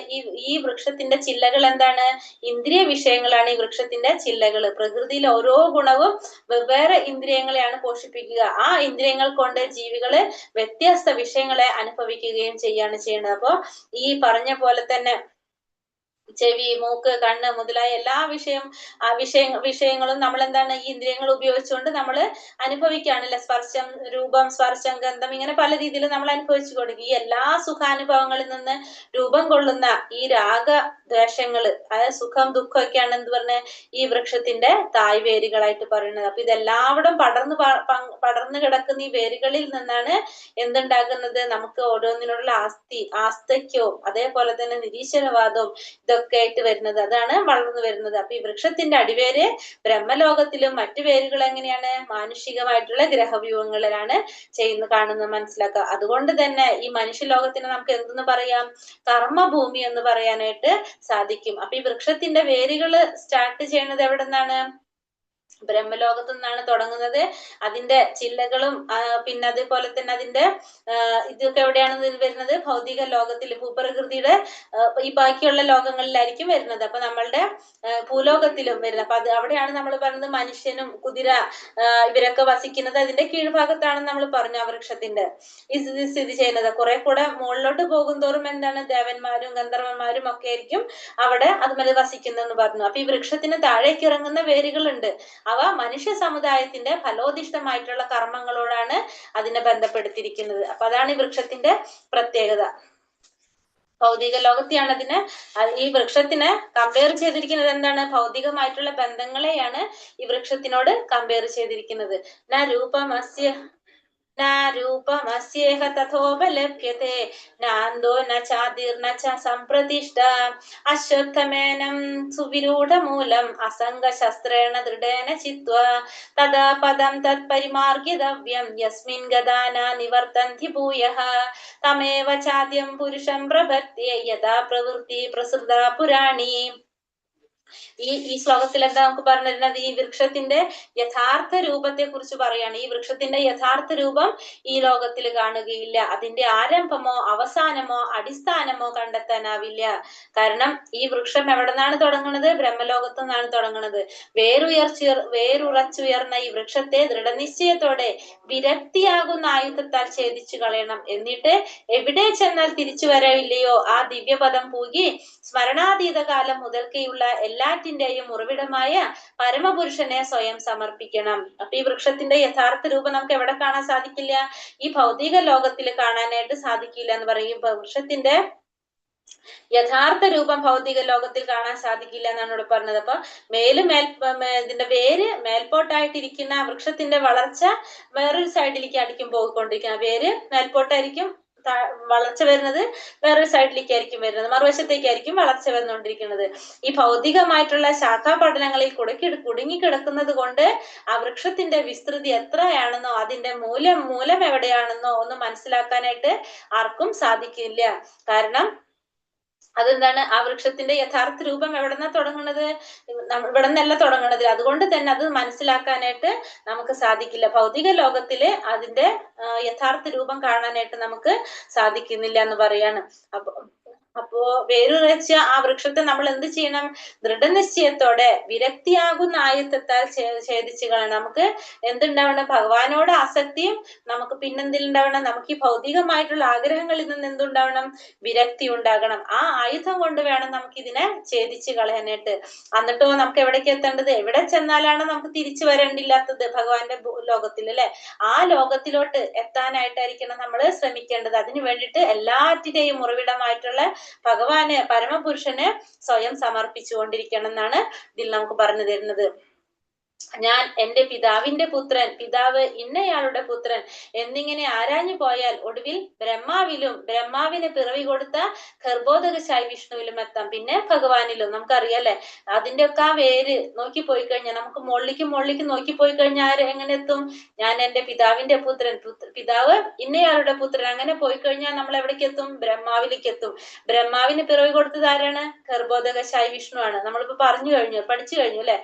ഈ വൃക്ഷത്തിന്റെ ചില്ലകൾ. എന്താണ്? ഇന്ദ്രിയ വിഷയങ്ങളാണ് ഈ വൃക്ഷത്തിന്റെ ചില്ലകള്. പ്രകൃതിയിൽ ഓരോ ഗുണവും വെവ്വേറെ ഇന്ദ്രിയങ്ങളെയാണ് പോഷിപ്പിക്കുക. ആ ഇന്ദ്രിയങ്ങൾ കൊണ്ട് ജീവികള് വ്യത്യസ്ത വിഷയങ്ങളെ അനുഭവിക്കുകയും ചെയ്യാണ് ചെയ്യുന്നത്. അപ്പൊ ഈ പറഞ്ഞ പോലെ തന്നെ ചെവി, മൂക്ക്, കണ്ണ് മുതലായ എല്ലാ വിഷയങ്ങളും നമ്മൾ എന്താണ്, ഈ ഇന്ദ്രിയങ്ങൾ ഉപയോഗിച്ചുകൊണ്ട് നമ്മൾ അനുഭവിക്കുകയാണല്ലേ. സ്പർശം, രൂപം, സ്പർശം, ഗന്ധം, ഇങ്ങനെ പല രീതിയിൽ നമ്മൾ അനുഭവിച്ചു കൊടുക്കും. ഈ എല്ലാ സുഖാനുഭവങ്ങളിൽ നിന്ന് രൂപം കൊള്ളുന്ന ഈ രാഗദ്വേഷങ്ങള്, അതായത് സുഖം ദുഃഖം ഒക്കെയാണ് എന്ത് പറഞ്ഞ ഈ വൃക്ഷത്തിന്റെ തായ് വേരുകളായിട്ട് പറയുന്നത്. അപ്പൊ ഇതെല്ലാവിടും പടർന്നു കിടക്കുന്ന ഈ വേരുകളിൽ നിന്നാണ് എന്തുണ്ടാകുന്നത്, നമുക്ക് ഓരോന്നിനോടുള്ള ആസ്തക്യവും അതേപോലെ തന്നെ നിരീശ്വരവാദവും ഇതൊക്കെ ആയിട്ട് വരുന്നത്. അതാണ് വളർന്നു വരുന്നത്. അപ്പൊ ഈ വൃക്ഷത്തിന്റെ അടിവേര് ബ്രഹ്മലോകത്തിലും മറ്റു വേരുകൾ എങ്ങനെയാണ്, മാനുഷികമായിട്ടുള്ള ഗ്രഹവ്യൂഹങ്ങളിലാണ് കാണുന്നത് മനസ്സിലാക്കുക. അതുകൊണ്ട് തന്നെ ഈ മനുഷ്യലോകത്തിന് നമുക്ക് എന്തെന്ന് പറയാം, കർമ്മഭൂമി എന്ന് പറയാനായിട്ട് സാധിക്കും. അപ്പൊ ഈ വൃക്ഷത്തിന്റെ വേരുകൾ സ്റ്റാർട്ട് ചെയ്യുന്നത് എവിടെ നിന്നാണ്, ബ്രഹ്മലോകത്തു നിന്നാണ് തുടങ്ങുന്നത്. അതിന്റെ ചില്ലകളും പിന്നെ അതേപോലെ തന്നെ അതിന്റെ ഇതൊക്കെ എവിടെയാണ് വരുന്നത്, ഭൗതിക ലോകത്തിൽ, ഭൂപ്രകൃതിയുടെ ഈ ബാക്കിയുള്ള ലോകങ്ങളിലായിരിക്കും വരുന്നത്. അപ്പൊ നമ്മളുടെ ഭൂലോകത്തിലും വരുന്നത്. അപ്പൊ അവിടെയാണ് നമ്മൾ പറയുന്നത് മനുഷ്യനും കുതിര ഇവരൊക്കെ വസിക്കുന്നത് അതിന്റെ കീഴ്ഭാഗത്താണെന്ന് നമ്മൾ പറഞ്ഞു. ആ വൃക്ഷത്തിന്റെ ഇത് സ്ഥിതി ചെയ്യുന്നത് കുറെ കൂടെ മുകളിലോട്ട് പോകും തോറും എന്താണ്, ദേവന്മാരും ഗന്ധർവന്മാരും ഒക്കെ ആയിരിക്കും അവിടെ അതുമല്ല വസിക്കുന്നെന്ന് പറഞ്ഞു. അപ്പൊ ഈ വൃക്ഷത്തിന് താഴേക്ക് ഇറങ്ങുന്ന വേരുകളുണ്ട്. അവ മനുഷ്യ സമുദായത്തിന്റെ ഫലോദിഷ്ടമായിട്ടുള്ള കർമ്മങ്ങളോടാണ് അതിനെ ബന്ധപ്പെടുത്തിയിരിക്കുന്നത്. അപ്പൊ അതാണ് ഈ വൃക്ഷത്തിന്റെ പ്രത്യേകത. ഭൗതിക ലോകത്തെയാണ് ഈ വൃക്ഷത്തിനെ കമ്പയർ ചെയ്തിരിക്കുന്നത്. എന്താണ്, ഭൗതികമായിട്ടുള്ള ബന്ധങ്ങളെയാണ് ഈ വൃക്ഷത്തിനോട് കമ്പയർ ചെയ്തിരിക്കുന്നത്. രൂപമസ്യേഹ തഥോപലഭ്യത്തെ നാന്തോ ന ചാതിർന ച സംപ്രതിഷ്ഠ അശ്വത്ഥമേനം സുവിരൂഢമൂലം അസംഗശസ്ത്രേണ ദൃഢേന ചിത്വാ തദാ പദം തത്പരിമാർഗിതവ്യം യസ്മിൻ ഗദാന നിവർത്തന്തി ഭൂയഃ തമേവ ചാദ്യം പുരുഷം പ്രപദ്യേ യഥാ പ്രവൃത്തി പ്രസൃത പുരാണി. ഈ ശ്ലോകത്തിൽ എന്താ നമുക്ക് പറഞ്ഞിരുന്നത്, ഈ വൃക്ഷത്തിന്റെ യഥാർത്ഥ രൂപത്തെ കുറിച്ച് പറയാണ്. ഈ വൃക്ഷത്തിന്റെ യഥാർത്ഥ രൂപം ഈ ലോകത്തിൽ കാണുകയില്ല. അതിന്റെ ആരംഭമോ അവസാനമോ അടിസ്ഥാനമോ കണ്ടെത്താനാവില്ല. കാരണം ഈ വൃക്ഷം എവിടെ നിന്നാണ് തുടങ്ങുന്നത്, ബ്രഹ്മലോകത്തു നിന്നാണ് തുടങ്ങുന്നത്. വേരുറച്ചുയർന്ന ഈ വൃക്ഷത്തെ ദൃഢനിശ്ചയത്തോടെ വിരക്തിയാകുന്ന ആയുധത്താൽ ഛേദിച്ചു കളയണം. എന്നിട്ട് എവിടെ ചെന്നാൽ തിരിച്ചു വരവില്ലയോ ആ ദിവ്യപദം പൂകി സ്മരണാതീത കാലം മുതൽക്കേയുള്ള എല്ലാറ്റിന്റെയും ഉറവിടമായ പരമപുരുഷനെ സ്വയം സമർപ്പിക്കണം. അപ്പൊ ഈ വൃക്ഷത്തിന്റെ യഥാർത്ഥ രൂപം നമുക്ക് എവിടെ കാണാൻ സാധിക്കില്ല, ഈ ഭൗതിക ലോകത്തിൽ കാണാനായിട്ട് സാധിക്കില്ല എന്ന് പറയും. വൃക്ഷത്തിന്റെ യഥാർത്ഥ രൂപം ഭൗതിക ലോകത്തിൽ കാണാൻ സാധിക്കില്ല എന്നാണ് ഇവിടെ പറഞ്ഞത്. അപ്പൊ ഇതിന്റെ വേര് മേൽപോട്ടായിട്ടിരിക്കുന്ന വൃക്ഷത്തിന്റെ വളർച്ച വേറൊരു സൈഡിലേക്ക് ആയിരിക്കും പോയിക്കൊണ്ടിരിക്കുന്നത്. വേര് മേൽപോട്ടായിരിക്കും വളർച്ച വരുന്നത്, വേറൊരു സൈഡിലേക്കായിരിക്കും വരുന്നത്, മറുവശത്തേക്കായിരിക്കും വളർച്ച വന്നുകൊണ്ടിരിക്കുന്നത്. ഈ ഭൗതികമായിട്ടുള്ള ശാഖാ പഠനങ്ങളിൽ കുടുങ്ങിക്കിടക്കുന്നത് കൊണ്ട് ആ വൃക്ഷത്തിന്റെ വിസ്തൃതി എത്രയാണെന്നോ അതിന്റെ മൂലം എവിടെയാണെന്നോ ഒന്നും മനസ്സിലാക്കാനായിട്ട് ആർക്കും സാധിക്കില്ല. കാരണം അതെന്താണ്, ആ വൃക്ഷത്തിന്റെ യഥാർത്ഥ രൂപം എവിടെന്നാ തുടങ്ങുന്നത്, ഇവിടെ നിന്നല്ല തുടങ്ങുന്നത്. അതുകൊണ്ട് തന്നെ അത് മനസ്സിലാക്കാനായിട്ട് നമുക്ക് സാധിക്കില്ല. ഭൗതിക ലോകത്തില് അതിന്റെ യഥാർത്ഥ രൂപം കാണാനായിട്ട് നമുക്ക് സാധിക്കുന്നില്ല എന്ന് പറയാണ്. അപ്പോ വേരുറച്ച ആ വൃക്ഷത്തെ നമ്മൾ എന്ത് ചെയ്യണം, ദൃഢനിശ്ചയത്തോടെ വിരക്തിയാകുന്ന ആയുധത്താൽ ഛേദിച്ചു കളയണം. നമുക്ക് എന്തുണ്ടാവണം, ഭഗവാനോട് ആസക്തിയും നമുക്ക് പിന്നെന്തിലുണ്ടാവണം, നമുക്ക് ഈ ഭൗതികമായിട്ടുള്ള ആഗ്രഹങ്ങളിൽ നിന്ന് എന്തുണ്ടാവണം, വിരക്തി ഉണ്ടാകണം. ആ ആയുധം കൊണ്ട് വേണം നമുക്ക് ഇതിനെ ഛേദിച്ചു കളയാനായിട്ട്. എന്നിട്ടോ നമുക്ക് എവിടേക്ക് എത്തേണ്ടത്, എവിടെ ചെന്നാലാണ് നമുക്ക് തിരിച്ചു വരേണ്ടില്ലാത്തത്, ഭഗവാന്റെ ലോകത്തിൽ അല്ലെ, ആ ലോകത്തിലോട്ട് എത്താനായിട്ടായിരിക്കണം നമ്മൾ ശ്രമിക്കേണ്ടത്. അതിനു വേണ്ടിയിട്ട് എല്ലാറ്റിന്റെയും ഉറവിടമായിട്ടുള്ള ഭഗവാന് പരമപുരുഷന് സ്വയം സമർപ്പിച്ചുകൊണ്ടിരിക്കണം എന്നാണ് ഇതിൽ നമുക്ക് പറഞ്ഞു തരുന്നത്. ഞാൻ എന്റെ പിതാവിന്റെ പുത്രൻ, പിതാവ് ഇന്നയാളുടെ പുത്രൻ എന്നിങ്ങനെ ആരാഞ്ഞു പോയാൽ ഒടുവിൽ ബ്രഹ്മാവിന് പിറവി കൊടുത്ത ഗർഭോദകശായി വിഷ്ണുവിലും എത്താം, പിന്നെ ഭഗവാനിലും. നമുക്കറിയാലേ അതിന്റെ ഒക്കെ ആ വേര് നോക്കിപ്പോയി കഴിഞ്ഞാൽ, നമുക്ക് മുകളിലേക്ക് നോക്കിപ്പോയി കഴിഞ്ഞാൽ എങ്ങനെ എത്തും? ഞാൻ എന്റെ പിതാവിന്റെ പുത്രൻ, പിതാവ് ഇന്നയാളുടെ പുത്രൻ, അങ്ങനെ പോയി കഴിഞ്ഞാൽ നമ്മൾ എവിടേക്ക് എത്തും? ബ്രഹ്മാവിലേക്ക് എത്തും. ബ്രഹ്മാവിന് പിറവി കൊടുത്തത് ആരാണ്? ഗർഭോദകശായി വിഷ്ണു ആണ്. നമ്മളിപ്പോ പഠിച്ചു കഴിഞ്ഞു അല്ലെ?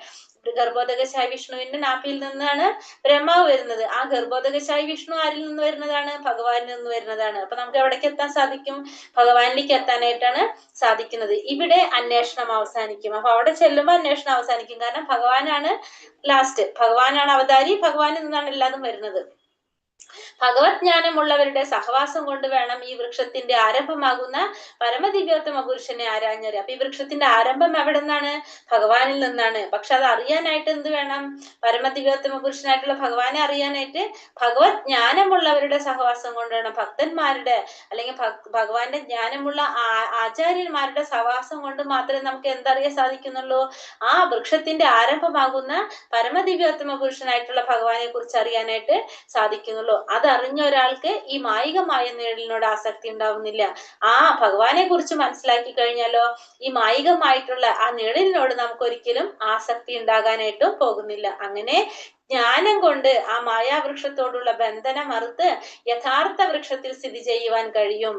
ഗർഭോദകശായി വിഷ്ണുവിന്റെ നാഭിയിൽ നിന്നാണ് ബ്രഹ്മാവ് വരുന്നത്. ആ ഗർഭോദകശായി വിഷ്ണു ആരിൽ നിന്ന് വരുന്നതാണ്? ഭഗവാനിൽ നിന്ന് വരുന്നതാണ്. അപ്പൊ നമുക്ക് എവിടേക്ക് എത്താൻ സാധിക്കും? ഭഗവാനിലേക്ക് എത്താനായിട്ടാണ് സാധിക്കുന്നത്. ഇവിടെ അന്വേഷണം അവസാനിക്കും. അപ്പൊ അവിടെ ചെല്ലുമ്പോൾ അന്വേഷണം അവസാനിക്കും. കാരണം ഭഗവാനാണ് ലാസ്റ്റ്, ഭഗവാനാണ് അവതാരി, ഭഗവാനിൽ നിന്നാണ് എല്ലാതും വരുന്നത്. ഭഗവത് ജ്ഞാനമുള്ളവരുടെ സഹവാസം കൊണ്ട് വേണം ഈ വൃക്ഷത്തിന്റെ ആരംഭമാകുന്ന പരമദിവ്യോത്തമ പുരുഷനെ ആരാഞ്ഞറിയാം. അപ്പൊ ഈ വൃക്ഷത്തിന്റെ ആരംഭം എവിടെ നിന്നാണ്? ഭഗവാനിൽ നിന്നാണ്. പക്ഷെ അത് അറിയാനായിട്ട് എന്ത് വേണം? പരമദിവ്യോത്തമ പുരുഷനായിട്ടുള്ള ഭഗവാനെ അറിയാനായിട്ട് ഭഗവത് ജ്ഞാനമുള്ളവരുടെ സഹവാസം കൊണ്ട് വേണം. ഭക്തന്മാരുടെ അല്ലെങ്കിൽ ഭഗവാന്റെ ജ്ഞാനമുള്ള ആചാര്യന്മാരുടെ സഹവാസം കൊണ്ട് മാത്രമേ നമുക്ക് എന്തറിയാൻ സാധിക്കുന്നുള്ളൂ? ആ വൃക്ഷത്തിന്റെ ആരംഭമാകുന്ന പരമദിവ്യോത്തമ പുരുഷനായിട്ടുള്ള ഭഗവാനെ കുറിച്ച് അറിയാനായിട്ട് സാധിക്കുന്നുള്ളൂ. അതറിഞ്ഞ ഒരാൾക്ക് ഈ മായികമായ നിഴലിനോട് ആസക്തി ഉണ്ടാവുന്നില്ല. ആ ഭഗവാനെ കുറിച്ച് മനസ്സിലാക്കി കഴിഞ്ഞാലോ ഈ മായികമായിട്ടുള്ള ആ നിഴലിനോട് നമുക്ക് ഒരിക്കലും ആസക്തി ഉണ്ടാകാനായിട്ടും പോകുന്നില്ല. അങ്ങനെ ജ്ഞാനം കൊണ്ട് ആ മായാവൃക്ഷത്തോടുള്ള ബന്ധനം മറുത്ത് യഥാർത്ഥ വൃക്ഷത്തിൽ സ്ഥിതി ചെയ്യുവാൻ കഴിയും.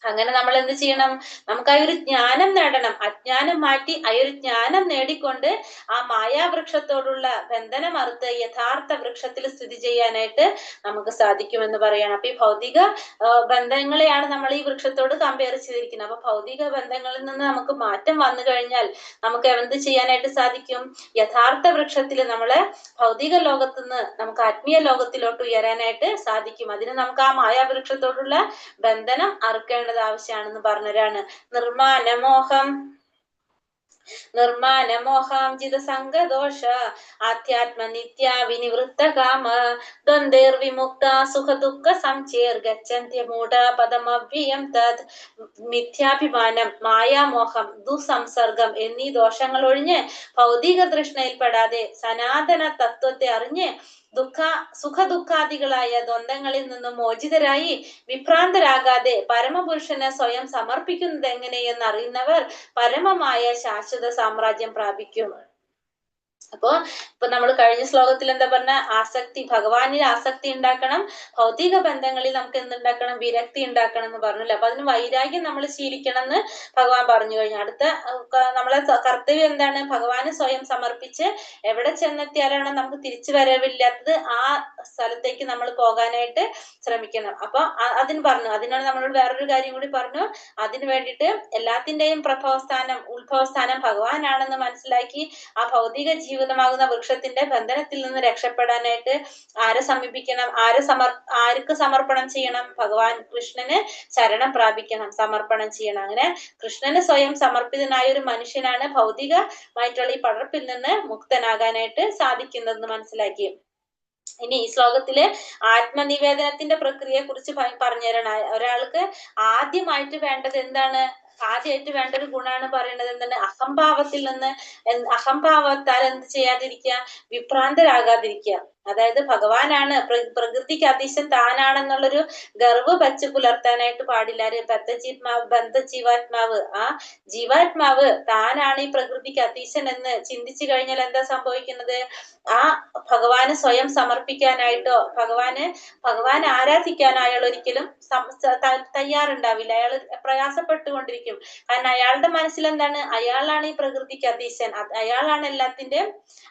അങ്ങനെ നമ്മൾ എന്ത് ചെയ്യണം? നമുക്ക് ആ ഒരു ജ്ഞാനം നേടണം. അജ്ഞാനം മാറ്റി ആ ഒരു ജ്ഞാനം നേടിക്കൊണ്ട് ആ മായാവൃക്ഷത്തോടുള്ള ബന്ധനം അറുത്ത് യഥാർത്ഥ വൃക്ഷത്തിൽ സ്ഥിതി ചെയ്യാനായിട്ട് നമുക്ക് സാധിക്കുമെന്ന് പറയണം. അപ്പൊ ഈ ഭൗതിക ബന്ധങ്ങളെയാണ് നമ്മൾ ഈ വൃക്ഷത്തോട് കമ്പയർ ചെയ്തിരിക്കുന്നത്. അപ്പൊ ഭൗതിക ബന്ധങ്ങളിൽ നിന്ന് നമുക്ക് മാറ്റം വന്നു കഴിഞ്ഞാൽ നമുക്ക് എന്ത് ചെയ്യാനായിട്ട് സാധിക്കും? യഥാർത്ഥ വൃക്ഷത്തിൽ നമ്മളെ ഭൗതിക ലോകത്തുനിന്ന് നമുക്ക് ആത്മീയ ലോകത്തിലോട്ട് ഉയരാനായിട്ട് സാധിക്കും. അതിന് നമുക്ക് ആ മായാവൃക്ഷത്തോടുള്ള ബന്ധനം അറുക്കേണ്ടത് ആവശ്യമാണെന്ന് പറഞ്ഞവരാണ്. നിർമാനമോഹാംജിത സംഗദോഷ ആധ്യാത്മ നിത്യ വിനിവൃത്ത കാമ ദ്വന്ദ്വിമുക്ത സുഖ ദുഃഖ സംചേർ ഗച്ഛന്ത്യമൂഢ പദമവ്യയം തത് മിഥ്യാഭിമാനം, മായാമോഹം, ദുസംസർഗം എന്നീ ദോഷങ്ങൾ ഒഴിഞ്ഞ് ഭൗതിക തൃഷ്ണയിൽപ്പെടാതെ സനാതന തത്വത്തെ അറിഞ്ഞ് സുഖദുഃഖാദികളായ ദ്വന്ദ്ങ്ങളിൽ നിന്നും മോചിതരായി വിഭ്രാന്തരാകാതെ പരമപുരുഷന് സ്വയം സമർപ്പിക്കുന്നത് എങ്ങനെയെന്ന് അറിയുന്നവർ പരമമായ ശാശ്വത സാമ്രാജ്യം പ്രാപിക്കും. ഇപ്പൊ നമ്മൾ കഴിഞ്ഞ ശ്ലോകത്തിൽ എന്താ പറഞ്ഞ? ആസക്തി, ഭഗവാനിൽ ആസക്തി ഉണ്ടാക്കണം, ഭൗതിക ബന്ധങ്ങളിൽ നമുക്ക് എന്തുണ്ടാക്കണം? വിരക്തി ഉണ്ടാക്കണം എന്ന് പറഞ്ഞല്ലോ. അപ്പൊ അതിന് വൈരാഗ്യം നമ്മൾ ശീലിക്കണം എന്ന് ഭഗവാൻ പറഞ്ഞു കഴിഞ്ഞു. അടുത്ത നമ്മളെ കർത്തവ്യം എന്താണ്? ഭഗവാന് സ്വയം സമർപ്പിച്ച് എവിടെ ചെന്നെത്തിയാലാണ് നമുക്ക് തിരിച്ചു വരവില്ലാത്തത് ആ സ്ഥലത്തേക്ക് നമ്മൾ പോകാനായിട്ട് ശ്രമിക്കണം. അപ്പൊ അതിന് പറഞ്ഞു, അതിനാണ് നമ്മളോട് വേറൊരു കാര്യം കൂടി പറഞ്ഞു. അതിനു വേണ്ടിയിട്ട് എല്ലാത്തിന്റെയും ഉത്ഭവസ്ഥാനം ഭഗവാനാണെന്ന് മനസ്സിലാക്കി ആ ഭൗതിക ജീവിതമാകുന്ന വൃക്ഷത്തിന്റെ ബന്ധനത്തിൽ നിന്ന് രക്ഷപ്പെടാനായിട്ട് ആരെ സമീപിക്കണം? ആർക്ക് സമർപ്പണം ചെയ്യണം? ഭഗവാൻ കൃഷ്ണന് ശരണം പ്രാപിക്കണം, സമർപ്പണം ചെയ്യണം. അങ്ങനെ കൃഷ്ണന് സ്വയം സമർപ്പിതനായ ഒരു മനുഷ്യനാണ് ഭൗതികമായിട്ടുള്ള ഈ പടർപ്പിൽ നിന്ന് മുക്തനാകാനായിട്ട് സാധിക്കുന്നതെന്ന് മനസ്സിലാക്കി. ഇനി ഈ ശ്ലോകത്തില് ആത്മനിവേദനത്തിന്റെ പ്രക്രിയയെ കുറിച്ച് പറഞ്ഞു തരണം. ഒരാൾക്ക് ആദ്യമായിട്ട് വേണ്ടത് എന്താണ്? ആദ്യമായിട്ട് വേണ്ട ഒരു ഗുണമാണ് പറയുന്നത് എന്താണ്? അഹംഭാവത്താൽ എന്ത് ചെയ്യാതിരിക്കുക? വിഭ്രാന്തരാകാതിരിക്കുക. അതായത് ഭഗവാനാണ്, പ്രകൃതിക്ക് അതീശൻ താനാണെന്നുള്ളൊരു ഗർവ് വച്ച് പുലർത്താനായിട്ട് പാടില്ല. ബന്ധജീവാത്മാവ്, ആ ജീവാത്മാവ് താനാണ് ഈ പ്രകൃതിക്ക് അതീശൻ എന്ന് ചിന്തിച്ചു കഴിഞ്ഞാൽ എന്താ സംഭവിക്കുന്നത്? ആ ഭഗവാന് സ്വയം സമർപ്പിക്കാനായിട്ടോ ഭഗവാനെ ആരാധിക്കാനോ അയാൾ ഒരിക്കലും തയ്യാറുണ്ടാവില്ല. അയാൾ പ്രയാസപ്പെട്ടുകൊണ്ടിരിക്കും. കാരണം അയാളുടെ മനസ്സിൽ എന്താണ്? അയാളാണ് ഈ പ്രകൃതിക്ക് അതീശൻ, അയാളാണ് എല്ലാത്തിന്റെയും,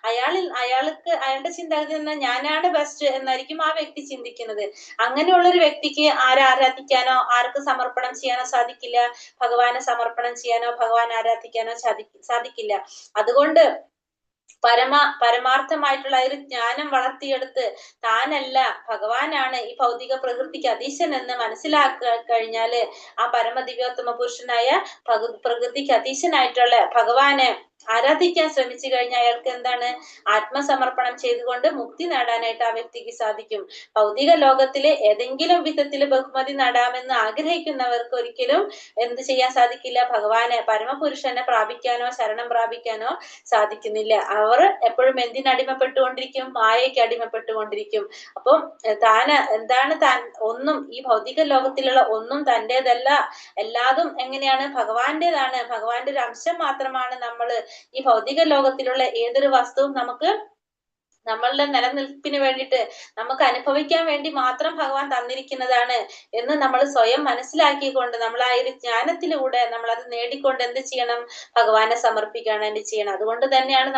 അയാളുടെ ചിന്താഗതി എന്നാൽ ഞാനാണ് ബെസ്റ്റ് എന്നായിരിക്കും ആ വ്യക്തി ചിന്തിക്കുന്നത്. അങ്ങനെയുള്ള ഒരു വ്യക്തിക്ക് ആരാധിക്കാനോ ആർക്ക് സമർപ്പണം ചെയ്യാനോ സാധിക്കില്ല? ഭഗവാനെ സമർപ്പണം ചെയ്യാനോ ഭഗവാനെ ആരാധിക്കാനോ സാധിക്കില്ല. അതുകൊണ്ട് പരമാർത്ഥമായിട്ടുള്ള ഒരു ജ്ഞാനം വളർത്തിയെടുത്ത് താനല്ല, ഭഗവാനാണ് ഈ ഭൗതിക പ്രകൃതിക്ക് അതീശൻ എന്ന് മനസ്സിലാക്കി കഴിഞ്ഞാല് ആ പരമദിവ്യോത്തമ പുരുഷനായ പ്രകൃതിക്ക് അതീശനായിട്ടുള്ള ഭഗവാനെ ആരാധിക്കാൻ ശ്രമിച്ചു കഴിഞ്ഞാൽ അയാൾക്ക് എന്താണ് ആത്മസമർപ്പണം ചെയ്തുകൊണ്ട് മുക്തി നേടാനായിട്ട് ആ വ്യക്തിക്ക് സാധിക്കും. ഭൗതിക ലോകത്തിലെ ഏതെങ്കിലും വിധത്തിൽ ബഹുമതി നേടാമെന്ന് ആഗ്രഹിക്കുന്നവർക്ക് ഒരിക്കലും എന്ത് ചെയ്യാൻ സാധിക്കില്ല, ഭഗവാനെ പരമപുരുഷനെ പ്രാപിക്കാനോ ശരണം പ്രാപിക്കാനോ സാധിക്കുന്നില്ല. അവർ എപ്പോഴും എന്തിനടിമപ്പെട്ടുകൊണ്ടിരിക്കും, മായയ്ക്ക് അടിമപ്പെട്ടുകൊണ്ടിരിക്കും. അപ്പം എന്താണ് താൻ ഒന്നും ഈ ഭൗതിക ലോകത്തിലുള്ള ഒന്നും തൻ്റെതല്ല, എല്ലാതും എങ്ങനെയാണ് ഭഗവാന്റേതാണ്, ഭഗവാന്റെ ഒരു അംശം മാത്രമാണ് നമ്മള്. ഈ ഭൗതിക ലോകത്തിലുള്ള ഏതൊരു വസ്തുവും നമുക്ക് നമ്മളുടെ നിലനിൽപ്പിന് വേണ്ടിയിട്ട് നമുക്ക് അനുഭവിക്കാൻ വേണ്ടി മാത്രം ഭഗവാൻ തന്നിരിക്കുന്നതാണ് എന്ന് നമ്മൾ സ്വയം മനസ്സിലാക്കിക്കൊണ്ട് നമ്മൾ ആ ഒരു ജ്ഞാനത്തിലൂടെ നമ്മൾ അത് നേടിക്കൊണ്ട് എന്ത് ചെയ്യണം, ഭഗവാനെ സമർപ്പിക്കുകയാണ് എന്ത് ചെയ്യണം. അതുകൊണ്ട് തന്നെയാണ്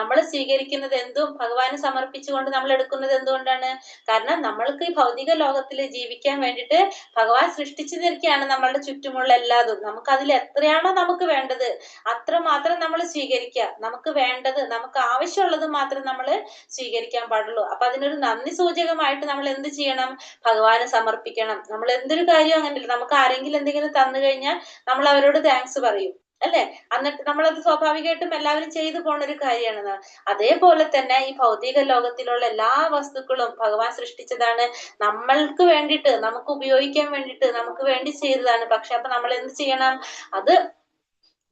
നമ്മൾ സ്വീകരിക്കുന്നത് എന്തും ഭഗവാന് സമർപ്പിച്ചുകൊണ്ട് നമ്മൾ എടുക്കുന്നത്. എന്തുകൊണ്ടാണ്? കാരണം നമ്മൾക്ക് ഈ ഭൗതിക ലോകത്തിൽ ജീവിക്കാൻ വേണ്ടിയിട്ട് ഭഗവാൻ സൃഷ്ടിച്ചു തീർക്കുകയാണ് നമ്മളുടെ ചുറ്റുമുള്ള എല്ലാതും. നമുക്ക് അതിൽ എത്രയാണോ നമുക്ക് വേണ്ടത് അത്ര മാത്രം നമ്മൾ സ്വീകരിക്കുക. നമുക്ക് വേണ്ടത്, നമുക്ക് ആവശ്യമുള്ളത് മാത്രം നമ്മൾ സ്വീകരിക്കാൻ പാടുള്ളൂ. അപ്പൊ അതിനൊരു നന്ദി സൂചകമായിട്ട് നമ്മൾ എന്ത് ചെയ്യണം, ഭഗവാന് സമർപ്പിക്കണം. നമ്മൾ എന്തൊരു കാര്യം അങ്ങനെയല്ല, നമുക്ക് ആരെങ്കിലും എന്തെങ്കിലും തന്നു കഴിഞ്ഞാൽ നമ്മൾ അവരോട് താങ്ക്സ് പറയും അല്ലെ, എന്നിട്ട് നമ്മളത് സ്വാഭാവികമായിട്ടും എല്ലാവരും ചെയ്തു പോണ ഒരു കാര്യമാണ്. അതേപോലെ തന്നെ ഈ ഭൗതിക ലോകത്തിലുള്ള എല്ലാ വസ്തുക്കളും ഭഗവാൻ സൃഷ്ടിച്ചതാണ് നമ്മൾക്ക് വേണ്ടിയിട്ട്, നമുക്ക് ഉപയോഗിക്കാൻ വേണ്ടിയിട്ട്, നമുക്ക് വേണ്ടി ചെയ്തതാണ്. പക്ഷെ അപ്പൊ നമ്മൾ എന്ത് ചെയ്യണം, അത്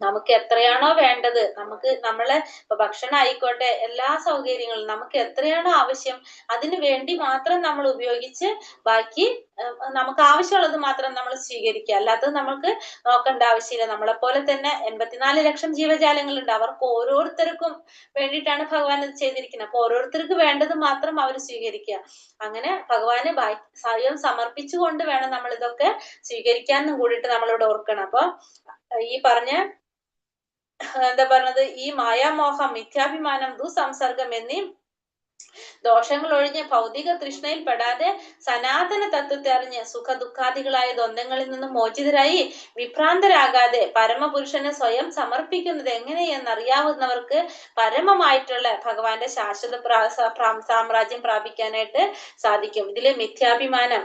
നമുക്ക് എത്രയാണോ വേണ്ടത്, നമ്മളെ ഇപ്പൊ ഭക്ഷണം ആയിക്കോട്ടെ, എല്ലാ സൗകര്യങ്ങളും നമുക്ക് എത്രയാണോ ആവശ്യം അതിന് വേണ്ടി മാത്രം നമ്മൾ ഉപയോഗിച്ച് ബാക്കി നമുക്ക് ആവശ്യമുള്ളത് മാത്രം നമ്മൾ സ്വീകരിക്കുക. അല്ലാത്തത് നമുക്ക് നോക്കേണ്ട ആവശ്യമില്ല. നമ്മളെ പോലെ തന്നെ 84 ലക്ഷം ജീവജാലങ്ങളുണ്ട്. അവർക്ക് ഓരോരുത്തർക്കും വേണ്ടിയിട്ടാണ് ഭഗവാൻ ഇത് ചെയ്തിരിക്കുന്നത്. അപ്പൊ ഓരോരുത്തർക്ക് വേണ്ടത് മാത്രം അവർ സ്വീകരിക്കുക. അങ്ങനെ ഭഗവാന് സ്വയം സമർപ്പിച്ചുകൊണ്ട് വേണം നമ്മൾ ഇതൊക്കെ സ്വീകരിക്കാനും കൂടിയിട്ട് നമ്മളിവിടെ ഓർക്കണം. അപ്പൊ ഈ പറഞ്ഞ എന്താ പറഞ്ഞത്, ഈ മായാമോഹം, മിഥ്യാഭിമാനം, ദുസംസർഗം എന്നീ ദോഷങ്ങൾ ഒഴിഞ്ഞ് ഭൗതിക തൃഷ്ണയിൽ പെടാതെ സനാതന തത്വത്തെ അറിഞ്ഞ് സുഖ ദുഃഖാദികളായ ദ്വന്ദ്ങ്ങളിൽ നിന്നും മോചിതരായി വിഭ്രാന്തരാകാതെ പരമപുരുഷനെ സ്വയം സമർപ്പിക്കുന്നത് എങ്ങനെയെന്നറിയാവുന്നവർക്ക് പരമമായിട്ടുള്ള ഭഗവാന്റെ ശാശ്വത സാമ്രാജ്യം പ്രാപിക്കാനായിട്ട് സാധിക്കും. ഇതില് മിഥ്യാഭിമാനം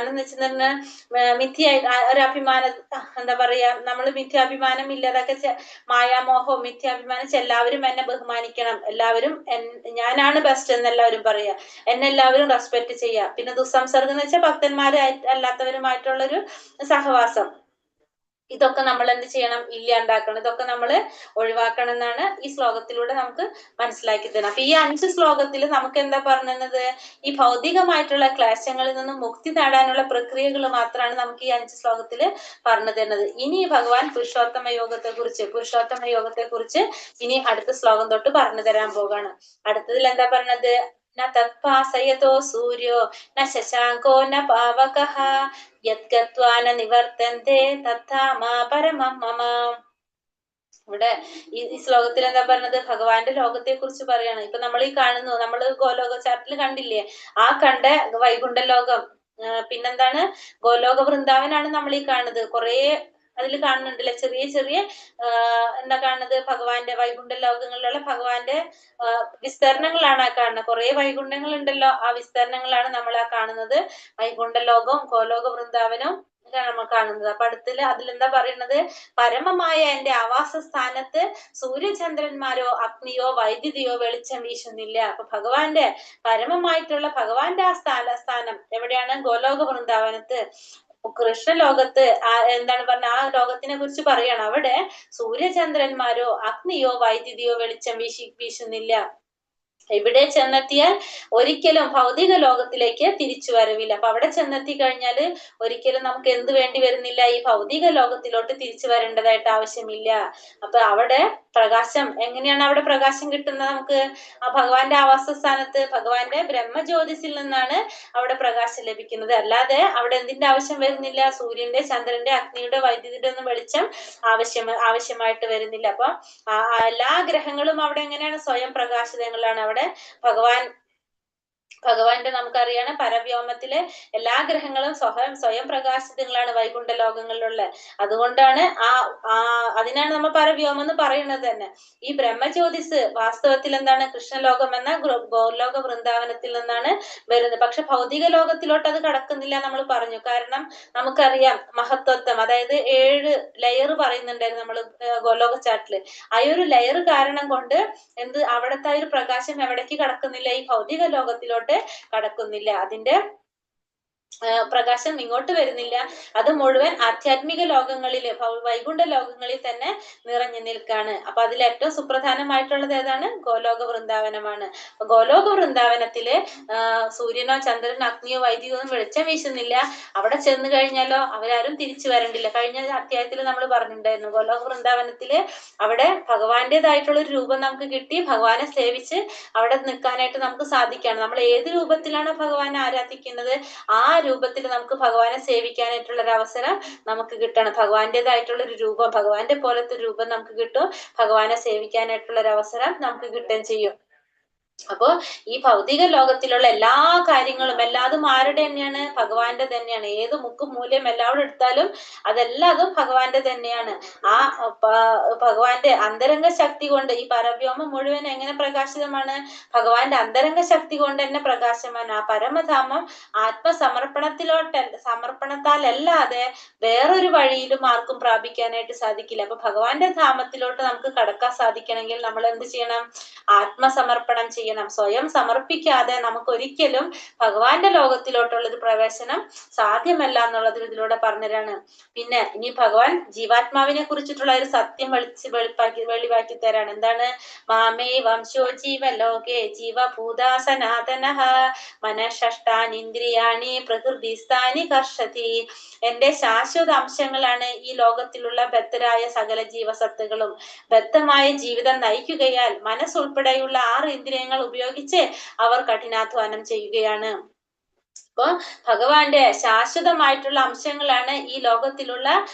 എന്ന് വെച്ചിട്ടുണ്ടെങ്കിൽ മിഥ്യായി ഒരു അഭിമാനം, എന്താ പറയാ, നമ്മൾ മിഥ്യാഭിമാനം ഇല്ലാതൊക്കെ മായാമോഹവും മിഥ്യാഭിമാനം, എല്ലാവരും എന്നെ ബഹുമാനിക്കണം, എല്ലാവരും ഞാനാണ് ബെസ്റ്റ് എന്നെല്ലാവരും പറയാ, എന്നെ എല്ലാവരും റെസ്പെക്ട് ചെയ്യാ. പിന്നെ ദുസ്സംസർഗം എന്ന് വെച്ചാൽ അല്ലാത്തവരുമായിട്ടുള്ളൊരു സഹവാസം. ഇതൊക്കെ നമ്മൾ എന്ത് ചെയ്യണം, ഇല്ലാണ്ടാക്കണം. ഇതൊക്കെ നമ്മൾ ഒഴിവാക്കണം എന്നാണ് ഈ ശ്ലോകത്തിലൂടെ നമുക്ക് മനസ്സിലാക്കി തരുന്നത്. അപ്പൊ ഈ 5 ശ്ലോകത്തിൽ നമുക്ക് എന്താ പറഞ്ഞത്, ഈ ഭൗതികമായിട്ടുള്ള ക്ലേശങ്ങളിൽ നിന്നും മുക്തി നേടാനുള്ള പ്രക്രിയകൾ മാത്രമാണ് നമുക്ക് ഈ 5 ശ്ലോകത്തിൽ പറഞ്ഞു തരുന്നത്. ഇനി ഭഗവാൻ പുരുഷോത്തമ യോഗത്തെ കുറിച്ച് ഇനി അടുത്ത ശ്ലോകം തൊട്ട് പറഞ്ഞു തരാൻ പോകാണ്. അടുത്തതിൽ എന്താ പറഞ്ഞത്, ന തത്പാസയതോ സൂര്യോ ന ശശാങ്കോ ന പാവകഃ യദ്ഗത്വാ ന നിവർത്തന്തെ തഥാമാ പരമം മമ. ഇവിടെ ഈ ശ്ലോകത്തിൽ എന്താ പറഞ്ഞത്, ഭഗവാന്റെ ലോകത്തെ കുറിച്ച് പറയാണ്. ഇപ്പൊ നമ്മൾ ഈ കാണുന്നു, നമ്മൾ ഗോലോക ചാപ്റ്ററിൽ കണ്ടില്ലേ, ആ കണ്ട വൈകുണ്ഠ ലോകം, പിന്നെന്താണ് ഗോലോക വൃന്ദാവനാണ് നമ്മൾ ഈ കാണുന്നത്. കുറെ അതിൽ കാണുന്നുണ്ടല്ലേ, ചെറിയ ചെറിയ എന്താ കാണുന്നത്, ഭഗവാന്റെ വൈകുണ്ഠ ലോകങ്ങളിലുള്ള ഭഗവാന്റെ വിസ്തരണങ്ങളാണ് ആ കാണുന്നത്. കുറെ വൈകുണ്ഠങ്ങൾ ഉണ്ടല്ലോ, ആ വിസ്തരണങ്ങളാണ് നമ്മൾ ആ കാണുന്നത്. വൈകുണ്ഠ ലോകവും ഗോലോക വൃന്ദാവനവും നമ്മൾ കാണുന്നത്. അപ്പൊ അതിലെന്താ പറയുന്നത്, പരമമായ എന്റെ ആവാസ സ്ഥാനത്ത് സൂര്യചന്ദ്രന്മാരോ അഗ്നിയോ വൈദ്യുതിയോ വെളിച്ചം വീശുന്നില്ല. അപ്പൊ പരമമായിട്ടുള്ള ഭഗവാന്റെ ആ സ്ഥാനം എവിടെയാണ്, ഗോലോക വൃന്ദാവനത്ത്. കൃഷ്ണലോകത്ത് എന്താണ് പറഞ്ഞ, ആ ലോകത്തിനെ കുറിച്ച് പറയാണ്. അവിടെ സൂര്യചന്ദ്രന്മാരോ അഗ്നിയോ വൈദ്യുതിയോ വെളിച്ചം വീശുന്നില്ല. ഇവിടെ ചെന്നെത്തിയാൽ ഒരിക്കലും ഭൗതിക ലോകത്തിലേക്ക് തിരിച്ചു വരവില്ല. അപ്പൊ അവിടെ ചെന്നെത്തി കഴിഞ്ഞാല് ഒരിക്കലും നമുക്ക് എന്ത് വേണ്ടി വരുന്നില്ല, ഈ ഭൗതിക ലോകത്തിലോട്ട് തിരിച്ചു വരേണ്ടതായിട്ട് ആവശ്യമില്ല. അപ്പൊ അവിടെ പ്രകാശം, എങ്ങനെയാണ് അവിടെ പ്രകാശം കിട്ടുന്നത് നമുക്ക്, ആ ഭഗവാന്റെ ആവാസ സ്ഥാനത്ത് ഭഗവാന്റെ ബ്രഹ്മജ്യോതിസിൽ നിന്നാണ് അവിടെ പ്രകാശം ലഭിക്കുന്നത്. അല്ലാതെ അവിടെ എന്തിന്റെ ആവശ്യം വരുന്നില്ല, സൂര്യന്റെ ചന്ദ്രന്റെ അഗ്നിയുടെ വൈദ്യുതിയുടെ ഒന്നും വെളിച്ചം ആവശ്യമായിട്ട് വരുന്നില്ല. അപ്പൊ എല്ലാ ഗ്രഹങ്ങളും അവിടെ എങ്ങനെയാണ്, സ്വയം പ്രകാശിതങ്ങളാണ്. അവിടെ ഭഗവാൻ ഭഗവാന്റെ നമുക്കറിയണം പരവ്യോമത്തിലെ എല്ലാ ഗ്രഹങ്ങളും സ്വയം പ്രകാശിതങ്ങളാണ് വൈകുണ്ഠ ലോകങ്ങളിലുള്ള. അതുകൊണ്ടാണ് അതിനാണ് നമ്മൾ പരവ്യോമം എന്ന് പറയുന്നത് തന്നെ. ഈ ബ്രഹ്മജ്യോതിസ് വാസ്തവത്തിൽ എന്താണ് കൃഷ്ണലോകം എന്ന ഗോലോക വൃന്ദാവനത്തിൽ നിന്നാണ് വരുന്നത്. പക്ഷെ ഭൗതിക ലോകത്തിലോട്ട് അത് കടക്കുന്നില്ല നമ്മൾ പറഞ്ഞു. കാരണം നമുക്കറിയാം മഹത്വത്വം, അതായത് 7 ലെയർ പറയുന്നുണ്ടായിരുന്നു നമ്മൾ ഗോലോക ചാട്ടില്. ആ ഒരു ലെയർ കാരണം കൊണ്ട് അവിടുത്തെ ഒരു പ്രകാശം എവിടേക്ക് കടക്കുന്നില്ല, ഈ ഭൗതിക ലോകത്തിലോട്ട് കടക്കുന്നില്ല. അതിന്റെ പ്രകാശം ഇങ്ങോട്ട് വരുന്നില്ല. അത് മുഴുവൻ ആധ്യാത്മിക ലോകങ്ങളില് വൈകുണ്ഠ ലോകങ്ങളിൽ തന്നെ നിറഞ്ഞു നിൽക്കാണ്. അപ്പൊ അതിൽ ഏറ്റവും സുപ്രധാനമായിട്ടുള്ളത് ഏതാണ്? ഗോലോക വൃന്ദാവനമാണ്. ഗോലോക വൃന്ദാവനത്തില് സൂര്യനോ ചന്ദ്രനോ അഗ്നിയോ വൈദ്യുതോ ഒന്നും വെളിച്ചം വീശുന്നില്ല. അവിടെ ചെന്ന് കഴിഞ്ഞാലോ അവരാരും തിരിച്ചു വരണ്ടില്ല. കഴിഞ്ഞ അധ്യായത്തിൽ നമ്മൾ പറഞ്ഞിട്ടുണ്ടായിരുന്നു ഗോലോക വൃന്ദാവനത്തില് അവിടെ ഭഗവാന്റേതായിട്ടുള്ള ഒരു രൂപം നമുക്ക് കിട്ടി. ഭഗവാനെ സേവിച്ച് അവിടെ നിൽക്കാനായിട്ട് നമുക്ക് സാധിക്കുകയാണ്. നമ്മൾ ഏത് രൂപത്തിലാണോ ഭഗവാനെ ആരാധിക്കുന്നത് ആ രൂപത്തിൽ നമുക്ക് ഭഗവാനെ സേവിക്കാനായിട്ടുള്ള ഒരു അവസരം നമുക്ക് കിട്ടണം. ഭഗവാന്റേതായിട്ടുള്ള ഒരു രൂപം, ഭഗവാന്റെ പോലത്തെ രൂപം നമുക്ക് കിട്ടും. ഭഗവാനെ സേവിക്കാനായിട്ടുള്ള ഒരു അവസരം നമുക്ക് കിട്ടുകയും ചെയ്യും. അപ്പോ ഈ ഭൗതിക ലോകത്തിലുള്ള എല്ലാ കാര്യങ്ങളും എല്ലാതും ആരുടെ തന്നെയാണ്? ഭഗവാന്റെ തന്നെയാണ്. ഏത് മുക്കും മൂലയും എല്ലാവരും എടുത്താലും അതെല്ലാതും ഭഗവാന്റെ തന്നെയാണ്. ആ ഭഗവാന്റെ അന്തരംഗ ശക്തി കൊണ്ട് ഈ പരവ്യോമം മുഴുവൻ എങ്ങനെ പ്രകാശിതമാണ്? ഭഗവാന്റെ അന്തരംഗ ശക്തി കൊണ്ട് തന്നെ പ്രകാശമാണ്. ആ പരമധാമം സമർപ്പണത്താലല്ലാതെ വേറൊരു വഴിയിലും ആർക്കും പ്രാപിക്കാനായിട്ട് സാധിക്കില്ല. അപ്പൊ ഭഗവാന്റെ ധാമത്തിലോട്ട് നമുക്ക് കടക്കാൻ സാധിക്കണമെങ്കിൽ നമ്മൾ എന്ത് ചെയ്യണം? ആത്മസമർപ്പണം ചെയ്യണം. സ്വയം സമർപ്പിക്കാതെ നമുക്ക് ഒരിക്കലും ഭഗവാന്റെ ലോകത്തിലോട്ടുള്ള ഒരു പ്രവേശനം സാധ്യമല്ല എന്നുള്ളത് ഇതിലൂടെ പറഞ്ഞതാണ്. പിന്നെ ഇനി ഭഗവാൻ ജീവാത്മാവിനെ കുറിച്ചിട്ടുള്ള ഒരു സത്യം വെളിവാക്കി തരാണ്. എന്താണ്? മാമേ വംശോ ജീവലോകേ ജീവഭൂതാ സനാതനഃ മനഃഷ്ടാനീന്ദ്രിയാണി പ്രകൃതിസ്ഥാനി കർഷതി. എന്റെ ശാശ്വത അംശങ്ങളാണ് ഈ ലോകത്തിലുള്ള ബദ്ധരായ സകല ജീവസത്തുകളും. ബദ്ധമായ ജീവിതം നയിക്കുകയാൽ മനസ്സുൾപ്പെടെയുള്ള 6 ഇന്ദ്രിയങ്ങൾ ഉപയോഗിച്ച് അവർ കഠിനാധ്വാനം ചെയ്യുകയാണ്. അപ്പൊ ഭഗവാന്റെ ശാശ്വതമായിട്ടുള്ള അംശങ്ങളാണ് ഈ ലോകത്തിലുള്ള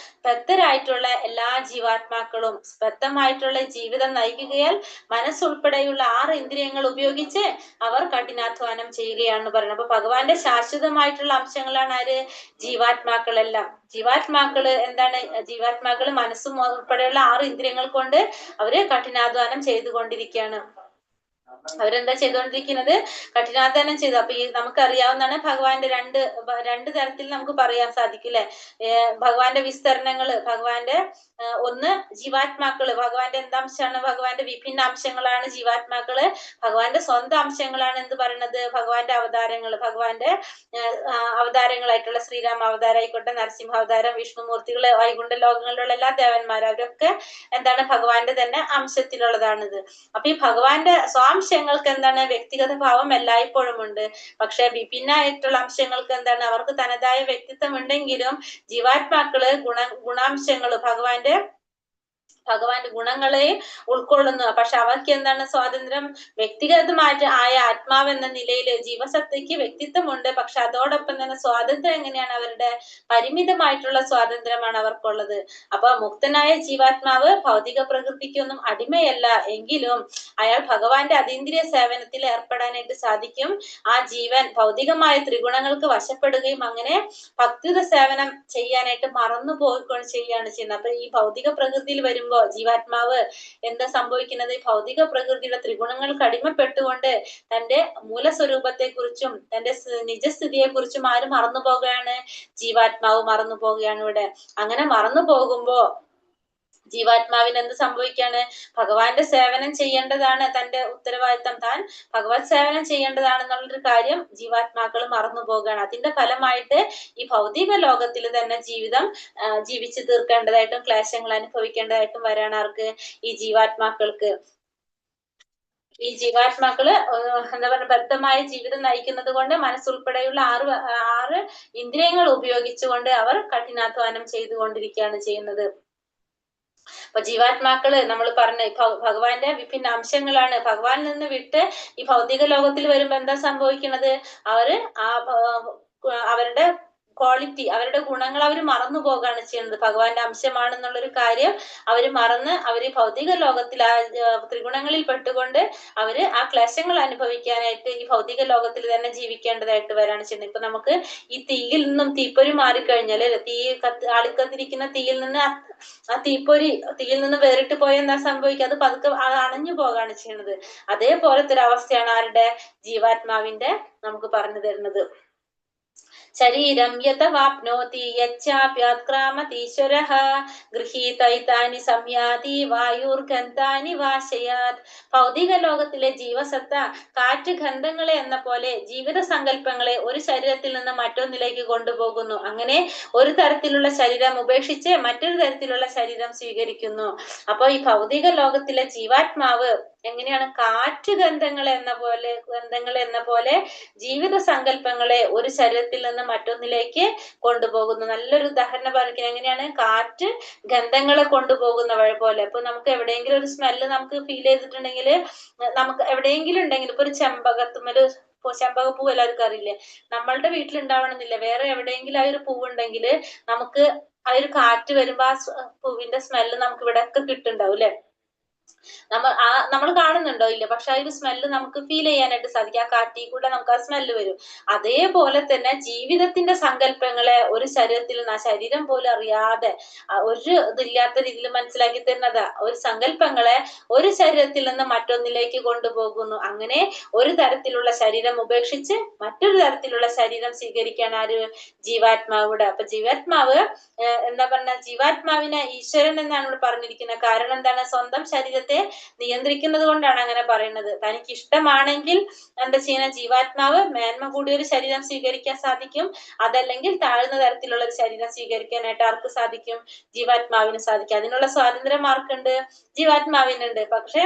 ബദ്ധരായിട്ടുള്ള എല്ലാ ജീവാത്മാക്കളും. ബദ്ധമായിട്ടുള്ള ജീവിതം നയിക്കുകയാൽ മനസ്സുൾപ്പെടെയുള്ള 6 ഇന്ദ്രിയങ്ങൾ ഉപയോഗിച്ച് അവർ കഠിനാധ്വാനം ചെയ്യുകയാണെന്ന് പറയുന്നത്. അപ്പൊ ഭഗവാന്റെ ശാശ്വതമായിട്ടുള്ള അംശങ്ങളാണ് ആര്? ജീവാത്മാക്കളെല്ലാം. ജീവാത്മാക്കള് എന്താണ്? ജീവാത്മാക്കള് മനസ്സും ഉൾപ്പെടെയുള്ള 6 ഇന്ദ്രിയങ്ങൾ കൊണ്ട് അവര് കഠിനാധ്വാനം ചെയ്തുകൊണ്ടിരിക്കുകയാണ്. അവരെന്താ ചെയ്തുകൊണ്ടിരിക്കുന്നത്? കഠിനാധ്വാനം ചെയ്തു. അപ്പൊ ഈ നമുക്കറിയാവുന്നതാണ് ഭഗവാന്റെ രണ്ട് തരത്തിൽ നമുക്ക് പറയാൻ സാധിക്കും അല്ലെ? ഭഗവാന്റെ വിസ്തരണങ്ങള്, ഭഗവാന്റെ ഒന്ന് ജീവാത്മാക്കള്. ഭഗവാന്റെ എന്താംശമാണ്? ഭഗവാന്റെ വിഭിന്ന അംശങ്ങളാണ് ജീവാത്മാക്കള്. ഭഗവാന്റെ സ്വന്തം അംശങ്ങളാണ് എന്ത് പറയുന്നത്? ഭഗവാന്റെ അവതാരങ്ങള്. ഭഗവാന്റെ അവതാരങ്ങളായിട്ടുള്ള ശ്രീരാമ അവതാരം ആയിക്കോട്ടെ, നരസിംഹ അവതാരം, വിഷ്ണുമൂർത്തികള്, വൈകുണ്ഠ ലോകങ്ങളിലുള്ള എല്ലാ ദേവന്മാരും അവരൊക്കെ എന്താണ്? ഭഗവാന്റെ തന്നെ അംശത്തിലുള്ളതാണിത്. അപ്പൊ ഈ ഭഗവാന്റെ സ്വാംശങ്ങൾക്ക് എന്താണ്? വ്യക്തിഗത ഭാവം എല്ലായ്പ്പോഴും ഉണ്ട്. പക്ഷെ വിഭിന്നമായിട്ടുള്ള അംശങ്ങൾക്ക് എന്താണ്? അവർക്ക് തനതായ വ്യക്തിത്വം ഉണ്ടെങ്കിലും ജീവാത്മാക്കള് ഗുണാംശങ്ങള് ഭഗവാന്റെ ഗുണങ്ങളെ ഉൾക്കൊള്ളുന്നു. പക്ഷെ അവർക്ക് എന്താണ്? സ്വാതന്ത്ര്യം. വ്യക്തിഗതമായിട്ട് ആയ ആത്മാവ് എന്ന നിലയിൽ ജീവസത്തയ്ക്ക് വ്യക്തിത്വമുണ്ട്. പക്ഷെ അതോടൊപ്പം തന്നെ സ്വാതന്ത്ര്യം എങ്ങനെയാണ്? അവരുടെ പരിമിതമായിട്ടുള്ള സ്വാതന്ത്ര്യമാണ് അവർക്കുള്ളത്. അപ്പൊ മുക്തനായ ജീവാത്മാവ് ഭൗതിക പ്രകൃതിക്കൊന്നും അടിമയല്ല. എങ്കിലും അയാൾ ഭഗവാന്റെ അതീന്ദ്രിയ സേവനത്തിൽ ഏർപ്പെടാനായിട്ട് സാധിക്കും. ആ ജീവൻ ഭൗതികമായ ത്രിഗുണങ്ങൾക്ക് വശപ്പെടുകയും അങ്ങനെ ഭക്തിയുത സേവനം ചെയ്യാനായിട്ട് മറന്നു പോയിക്കൊണ്ട് ചെയ്യുകയാണ് ചെയ്യുന്നത്. അപ്പൊ ഈ ഭൗതിക പ്രകൃതിയിൽ വരുമ്പോ ജീവാത്മാവ് എന്താ സംഭവിക്കുന്നത്? ഭൗതിക പ്രകൃതിയുടെ ത്രിഗുണങ്ങൾക്ക് അടിമപ്പെട്ടുകൊണ്ട് തന്റെ മൂലസ്വരൂപത്തെ കുറിച്ചും തന്റെ നിജസ്ഥിതിയെ കുറിച്ചും ആര് മറന്നു പോകുകയാണ്? ജീവാത്മാവ് മറന്നു പോവുകയാണ് ഇവിടെ. അങ്ങനെ മറന്നു പോകുമ്പോ ജീവാത്മാവിന് എന്ത് സംഭവിക്കാണ്? ഭഗവാന്റെ സേവനം ചെയ്യേണ്ടതാണ് തന്റെ ഉത്തരവാദിത്തം. താൻ ഭഗവത് സേവനം ചെയ്യേണ്ടതാണെന്നുള്ളൊരു കാര്യം ജീവാത്മാക്കൾ മറന്നു പോകുകയാണ്. അതിന്റെ ഫലമായിട്ട് ഈ ഭൗതിക ലോകത്തിൽ തന്നെ ജീവിച്ചു തീർക്കേണ്ടതായിട്ടും ക്ലേശങ്ങൾ അനുഭവിക്കേണ്ടതായിട്ടും വരാണ് ആർക്ക്? ഈ ജീവാത്മാക്കൾക്ക്. ഈ ജീവാത്മാക്കള് എന്താ പറയുക, ബദ്ധമായ ജീവിതം നയിക്കുന്നത് കൊണ്ട് മനസ്സുൾപ്പെടെയുള്ള 6 ഇന്ദ്രിയങ്ങൾ ഉപയോഗിച്ചുകൊണ്ട് അവർ കഠിനാധ്വാനം ചെയ്തുകൊണ്ടിരിക്കുകയാണ് ചെയ്യുന്നത്. അപ്പൊ ജീവാത്മാക്കള് നമ്മൾ പറഞ്ഞ ഭഗവാന്റെ വിഭിന്ന അംശങ്ങളാണ്. ഭഗവാനിൽ നിന്ന് വിട്ട് ഈ ഭൗതിക ലോകത്തിൽ വരുമ്പോ എന്താ സംഭവിക്കുന്നത്? അവരുടെ ക്വാളിറ്റി, അവരുടെ ഗുണങ്ങൾ അവർ മറന്നു പോവുകയാണ് ചെയ്യുന്നത്. ഭഗവാന്റെ അംശമാണെന്നുള്ളൊരു കാര്യം അവര് മറന്ന് അവര് ഭൗതിക ലോകത്തിൽ ആ ത്രിഗുണങ്ങളിൽ പെട്ടുകൊണ്ട് അവര് ആ ക്ലേശങ്ങൾ അനുഭവിക്കാനായിട്ട് ഈ ഭൗതിക ലോകത്തിൽ തന്നെ ജീവിക്കേണ്ടതായിട്ട് വരാണ് ചെയ്യുന്നത്. ഇപ്പൊ നമുക്ക് ഈ തീയിൽ നിന്നും തീപ്പൊരി മാറിക്കഴിഞ്ഞാൽ, തീ ആളിക്കത്തിരിക്കുന്ന തീയിൽ നിന്ന് ആ തീയിൽ നിന്ന് വേറിട്ട് പോയ എന്താ സംഭവിക്കുക? അത് പതുക്കെ അണഞ്ഞു പോകാണ് ചെയ്യുന്നത്. അതേപോലത്തെ ഒരു അവസ്ഥയാണ് ആരുടെ? ജീവാത്മാവിന്റെ നമുക്ക് പറഞ്ഞു തരുന്നത്. ശരീരം യതവാപ്നോതി യച്ഛാപ്യാത്ക്രാമതീശ്വരഃ ഗൃഹീതൈതാനി സംയാതി വായുർഗന്ധാനി വാശയാത്. ഭൗതിക ലോകത്തിലെ ജീവസത്ത കാറ്റ് ഗന്ധങ്ങളെ എന്ന പോലെ ജീവിത സങ്കല്പങ്ങളെ ഒരു ശരീരത്തിൽ നിന്ന് മറ്റൊന്നിലേക്ക് കൊണ്ടുപോകുന്നു. അങ്ങനെ ഒരു തരത്തിലുള്ള ശരീരം ഉപേക്ഷിച്ച് മറ്റൊരു തരത്തിലുള്ള ശരീരം സ്വീകരിക്കുന്നു. അപ്പൊ ഈ ഭൗതിക ലോകത്തിലെ ജീവാത്മാവ് എങ്ങനെയാണ്? കാറ്റ് ഗന്ധങ്ങൾ എന്ന പോലെ ജീവിത സങ്കല്പങ്ങളെ ഒരു ശരീരത്തിൽ നിന്ന് മറ്റൊന്നിലേക്ക് കൊണ്ടുപോകുന്നു. നല്ലൊരു ഉദാഹരണം പറഞ്ഞിരിക്കുന്നത് എങ്ങനെയാണ്? കാറ്റ് ഗന്ധങ്ങളെ കൊണ്ടുപോകുന്ന വഴി പോലെ. അപ്പൊ നമുക്ക് എവിടെയെങ്കിലും ഒരു സ്മെല്ല് നമുക്ക് ഫീൽ ചെയ്തിട്ടുണ്ടെങ്കിൽ, നമുക്ക് എവിടെയെങ്കിലും ഉണ്ടെങ്കിൽ, ഇപ്പൊ ഒരു ചെമ്പകപ്പൂ എല്ലാവർക്കും അറിയില്ലേ? നമ്മളുടെ വീട്ടിലുണ്ടാവണമെന്നില്ല, വേറെ എവിടെയെങ്കിലും ആ ഒരു പൂവുണ്ടെങ്കിൽ നമുക്ക് ആ ഒരു കാറ്റ് വരുമ്പോ ആ പൂവിന്റെ സ്മെല്ല് നമുക്ക് ഇവിടെ ഒക്കെ കിട്ടുന്നുണ്ടാവും അല്ലെ? നമ്മൾ കാണുന്നുണ്ടോ? ഇല്ല. പക്ഷെ ആ ഒരു സ്മെല്ല് നമുക്ക് ഫീൽ ചെയ്യാനായിട്ട് സാധിക്കും. ആ കാറ്റിൽ കൂടെ നമുക്ക് ആ സ്മെല്ല് വരും. അതേപോലെ തന്നെ ജീവിതത്തിന്റെ സങ്കല്പങ്ങളെ ഒരു ശരീരത്തിൽ നിന്ന്, ആ ശരീരം പോലും അറിയാതെ ഒരു ഇതില്ലാത്ത രീതിയിൽ മനസ്സിലാക്കി തരുന്നതാ. ഒരു സങ്കല്പങ്ങളെ ഒരു ശരീരത്തിൽ നിന്ന് മറ്റൊന്നിലേക്ക് കൊണ്ടുപോകുന്നു. അങ്ങനെ ഒരു തരത്തിലുള്ള ശരീരം ഉപേക്ഷിച്ച് മറ്റൊരു തരത്തിലുള്ള ശരീരം സ്വീകരിക്കാൻ ആര്? ജീവാത്മാവിടെ. അപ്പൊ ജീവാത്മാവ് എന്താ പറഞ്ഞ? ജീവാത്മാവിനെ ഈശ്വരൻ എന്നാണ് പറഞ്ഞിരിക്കുന്നത്. കാരണം എന്താണ്? സ്വന്തം ശരീരത്തെ നിയന്ത്രിക്കുന്നത് കൊണ്ടാണ് അങ്ങനെ പറയുന്നത്. തനിക്ക് ഇഷ്ടമാണെങ്കിൽ എന്താ ചെയ്യുന്ന? ജീവാത്മാവ് മേന്മ കൂടിയ ഒരു ശരീരം സ്വീകരിക്കാൻ സാധിക്കും. അതല്ലെങ്കിൽ താഴ്ന്ന തരത്തിലുള്ള ഒരു ശരീരം സ്വീകരിക്കാനായിട്ട് ആർക്ക് സാധിക്കും? ജീവാത്മാവിന് സാധിക്കും. അതിനുള്ള സ്വാതന്ത്ര്യം ആർക്കുണ്ട്? ജീവാത്മാവിനുണ്ട്. പക്ഷെ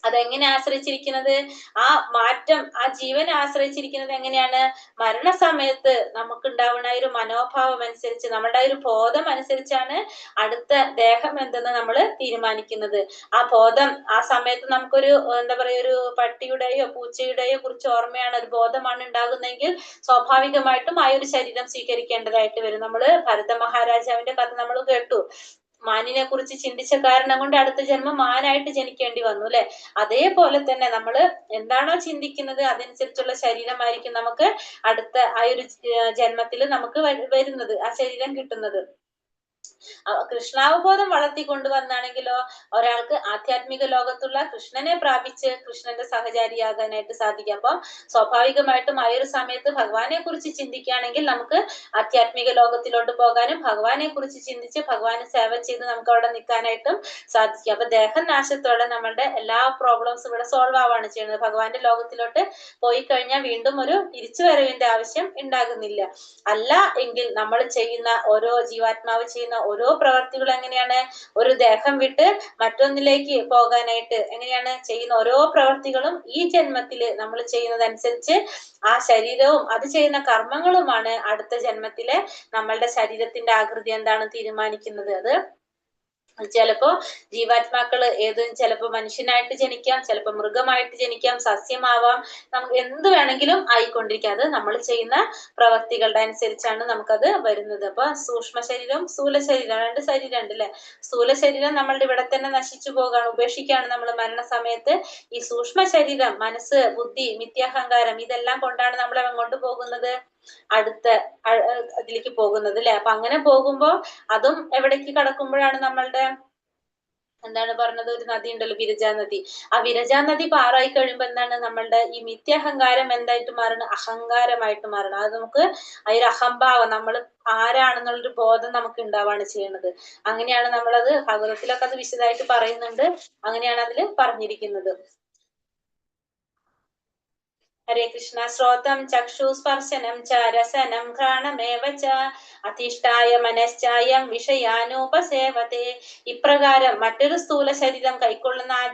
അതെങ്ങനെ ആശ്രയിച്ചിരിക്കുന്നത്? ആ മാറ്റം, ആ ജീവനെ ആശ്രയിച്ചിരിക്കുന്നത് എങ്ങനെയാണ്? മരണസമയത്ത് നമുക്കുണ്ടാവുന്ന ഒരു മനോഭാവം അനുസരിച്ച്, നമ്മുടെ ഒരു ബോധം അനുസരിച്ചാണ് അടുത്ത ദേഹം എന്തെന്ന് നമ്മൾ തീരുമാനിക്കുന്നത്. ആ ബോധം ആ സമയത്ത് നമുക്കൊരു എന്താ പറയാ, ഒരു പട്ടിയുടെയോ പൂച്ചയുടെയോ കുറിച്ച് ഓർമ്മയാണ്, ഒരു ബോധമാണ് ഉണ്ടാകുന്നതെങ്കിൽ സ്വാഭാവികമായിട്ടും ആ ഒരു ശരീരം സ്വീകരിക്കേണ്ടതായിട്ട് വരും. നമ്മള് ഭരത മഹാരാജാവിന്റെ കഥ നമ്മൾ കേട്ടു. മാനിനെ കുറിച്ച് ചിന്തിച്ച കാരണം കൊണ്ട് അടുത്ത ജന്മം മാനായിട്ട് ജനിക്കേണ്ടി വന്നു അല്ലെ? അതേപോലെ തന്നെ നമ്മള് എന്താണോ ചിന്തിക്കുന്നത് അതനുസരിച്ചുള്ള ശരീരമായിരിക്കും നമുക്ക് അടുത്ത ആ ഒരു ജന്മത്തിൽ നമുക്ക് വരുന്നത്, ആ ശരീരം കിട്ടുന്നത്. കൃഷ്ണാവബോധം വളർത്തിക്കൊണ്ടുവന്നാണെങ്കിലോ ഒരാൾക്ക് ആധ്യാത്മിക ലോകത്തുള്ള കൃഷ്ണനെ പ്രാപിച്ച് കൃഷ്ണന്റെ സഹചാരിയാകാനായിട്ട് സാധിക്കും. അപ്പൊ സ്വാഭാവികമായിട്ടും ആ ഒരു സമയത്ത് ഭഗവാനെ കുറിച്ച് ചിന്തിക്കുകയാണെങ്കിൽ നമുക്ക് ആധ്യാത്മിക ലോകത്തിലോട്ട് പോകാനും ഭഗവാനെ കുറിച്ച് ചിന്തിച്ച് ഭഗവാന് സേവ ചെയ്ത് നമുക്ക് അവിടെ നിൽക്കാനായിട്ടും സാധിക്കും. അപ്പൊ ദേഹനാശത്തോടെ നമ്മളുടെ എല്ലാ പ്രോബ്ലംസും ഇവിടെ സോൾവ് ആവാണ് ചെയ്യുന്നത്. ഭഗവാന്റെ ലോകത്തിലോട്ട് പോയി കഴിഞ്ഞാൽ വീണ്ടും ഒരു തിരിച്ചുവരവിന്റെ ആവശ്യം ഉണ്ടാകുന്നില്ല. അല്ല എങ്കിൽ നമ്മൾ ചെയ്യുന്ന ഓരോ ജീവാത്മാവ് ചെയ്യുന്ന ഓരോ പ്രവർത്തികൾ എങ്ങനെയാണ്? ഒരു ദേഹം വിട്ട് മറ്റൊന്നിലേക്ക് പോകാനായിട്ട് എങ്ങനെയാണ് ചെയ്യുന്ന ഓരോ പ്രവർത്തികളും ഈ ജന്മത്തില് നമ്മൾ ചെയ്യുന്നതനുസരിച്ച് ആ ശരീരവും അത് ചെയ്യുന്ന കർമ്മങ്ങളുമാണ് അടുത്ത ജന്മത്തിലെ നമ്മളുടെ ശരീരത്തിന്റെ ആകൃതി എന്താണ് തീരുമാനിക്കുന്നത്. അത് ചിലപ്പോ ജീവാത്മാക്കള് ചിലപ്പോ മനുഷ്യനായിട്ട് ജനിക്കാം, ചിലപ്പോ മൃഗമായിട്ട് ജനിക്കാം, സസ്യമാവാം, നമുക്ക് എന്ത് വേണമെങ്കിലും ആയിക്കൊണ്ടിരിക്കാം. അത് നമ്മൾ ചെയ്യുന്ന പ്രവർത്തികളുടെ അനുസരിച്ചാണ് നമുക്കത് വരുന്നത്. അപ്പൊ സൂക്ഷ്മ ശരീരം സ്ഥൂല ശരീരം, രണ്ട് ശരീരം ഉണ്ട് അല്ലെ? സ്ഥൂല ശരീരം നമ്മളുടെ ഇവിടെ തന്നെ നശിച്ചു പോകാണ്, ഉപേക്ഷിക്കുകയാണ് നമ്മൾ മരണസമയത്ത്. ഈ സൂക്ഷ്മ ശരീരം, മനസ്സ്, ബുദ്ധി, മിഥ്യാഹങ്കാരം, ഇതെല്ലാം കൊണ്ടാണ് നമ്മൾ എങ്ങോട്ട് പോകുന്നത്? അടുത്ത അതിലേക്ക് പോകുന്നത് അല്ലെ? അപ്പൊ അങ്ങനെ പോകുമ്പോ അതും എവിടേക്ക് കടക്കുമ്പോഴാണ് നമ്മളുടെ എന്താണ് പറഞ്ഞത്? ഒരു നദി ഉണ്ടല്ലോ, വിരജാ നദി. ആ വിരജാ നദി പാറായി കഴിയുമ്പോ എന്താണ് നമ്മളുടെ ഈ മിഥ്യാഹങ്കാരം എന്തായിട്ട് മാറണം? അഹങ്കാരമായിട്ട് മാറണം. അത് നമുക്ക് ആ ഒരു അഹംഭാവം, നമ്മൾ ആരാണെന്നുള്ളൊരു ബോധം നമുക്ക് ഉണ്ടാവാണ് ചെയ്യുന്നത്. അങ്ങനെയാണ് നമ്മളത് ഭഗവതത്തിലൊക്കെ അത് വിശദമായിട്ട് പറയുന്നുണ്ട്. അങ്ങനെയാണ് അതിൽ പറഞ്ഞിരിക്കുന്നത്. ഹരേ കൃഷ്ണ. ശ്രോതം ചക്ഷു സ്പർശനം ച രസനം ഘ്രാണമേവ ച അധിഷ്ഠായ മനശ്ചായം വിഷയാനുപസേവത്തെ. ഇപ്രകാരം മറ്റൊരു സ്ഥൂല ശരീരം കൈക്കൊള്ളുന്ന ആ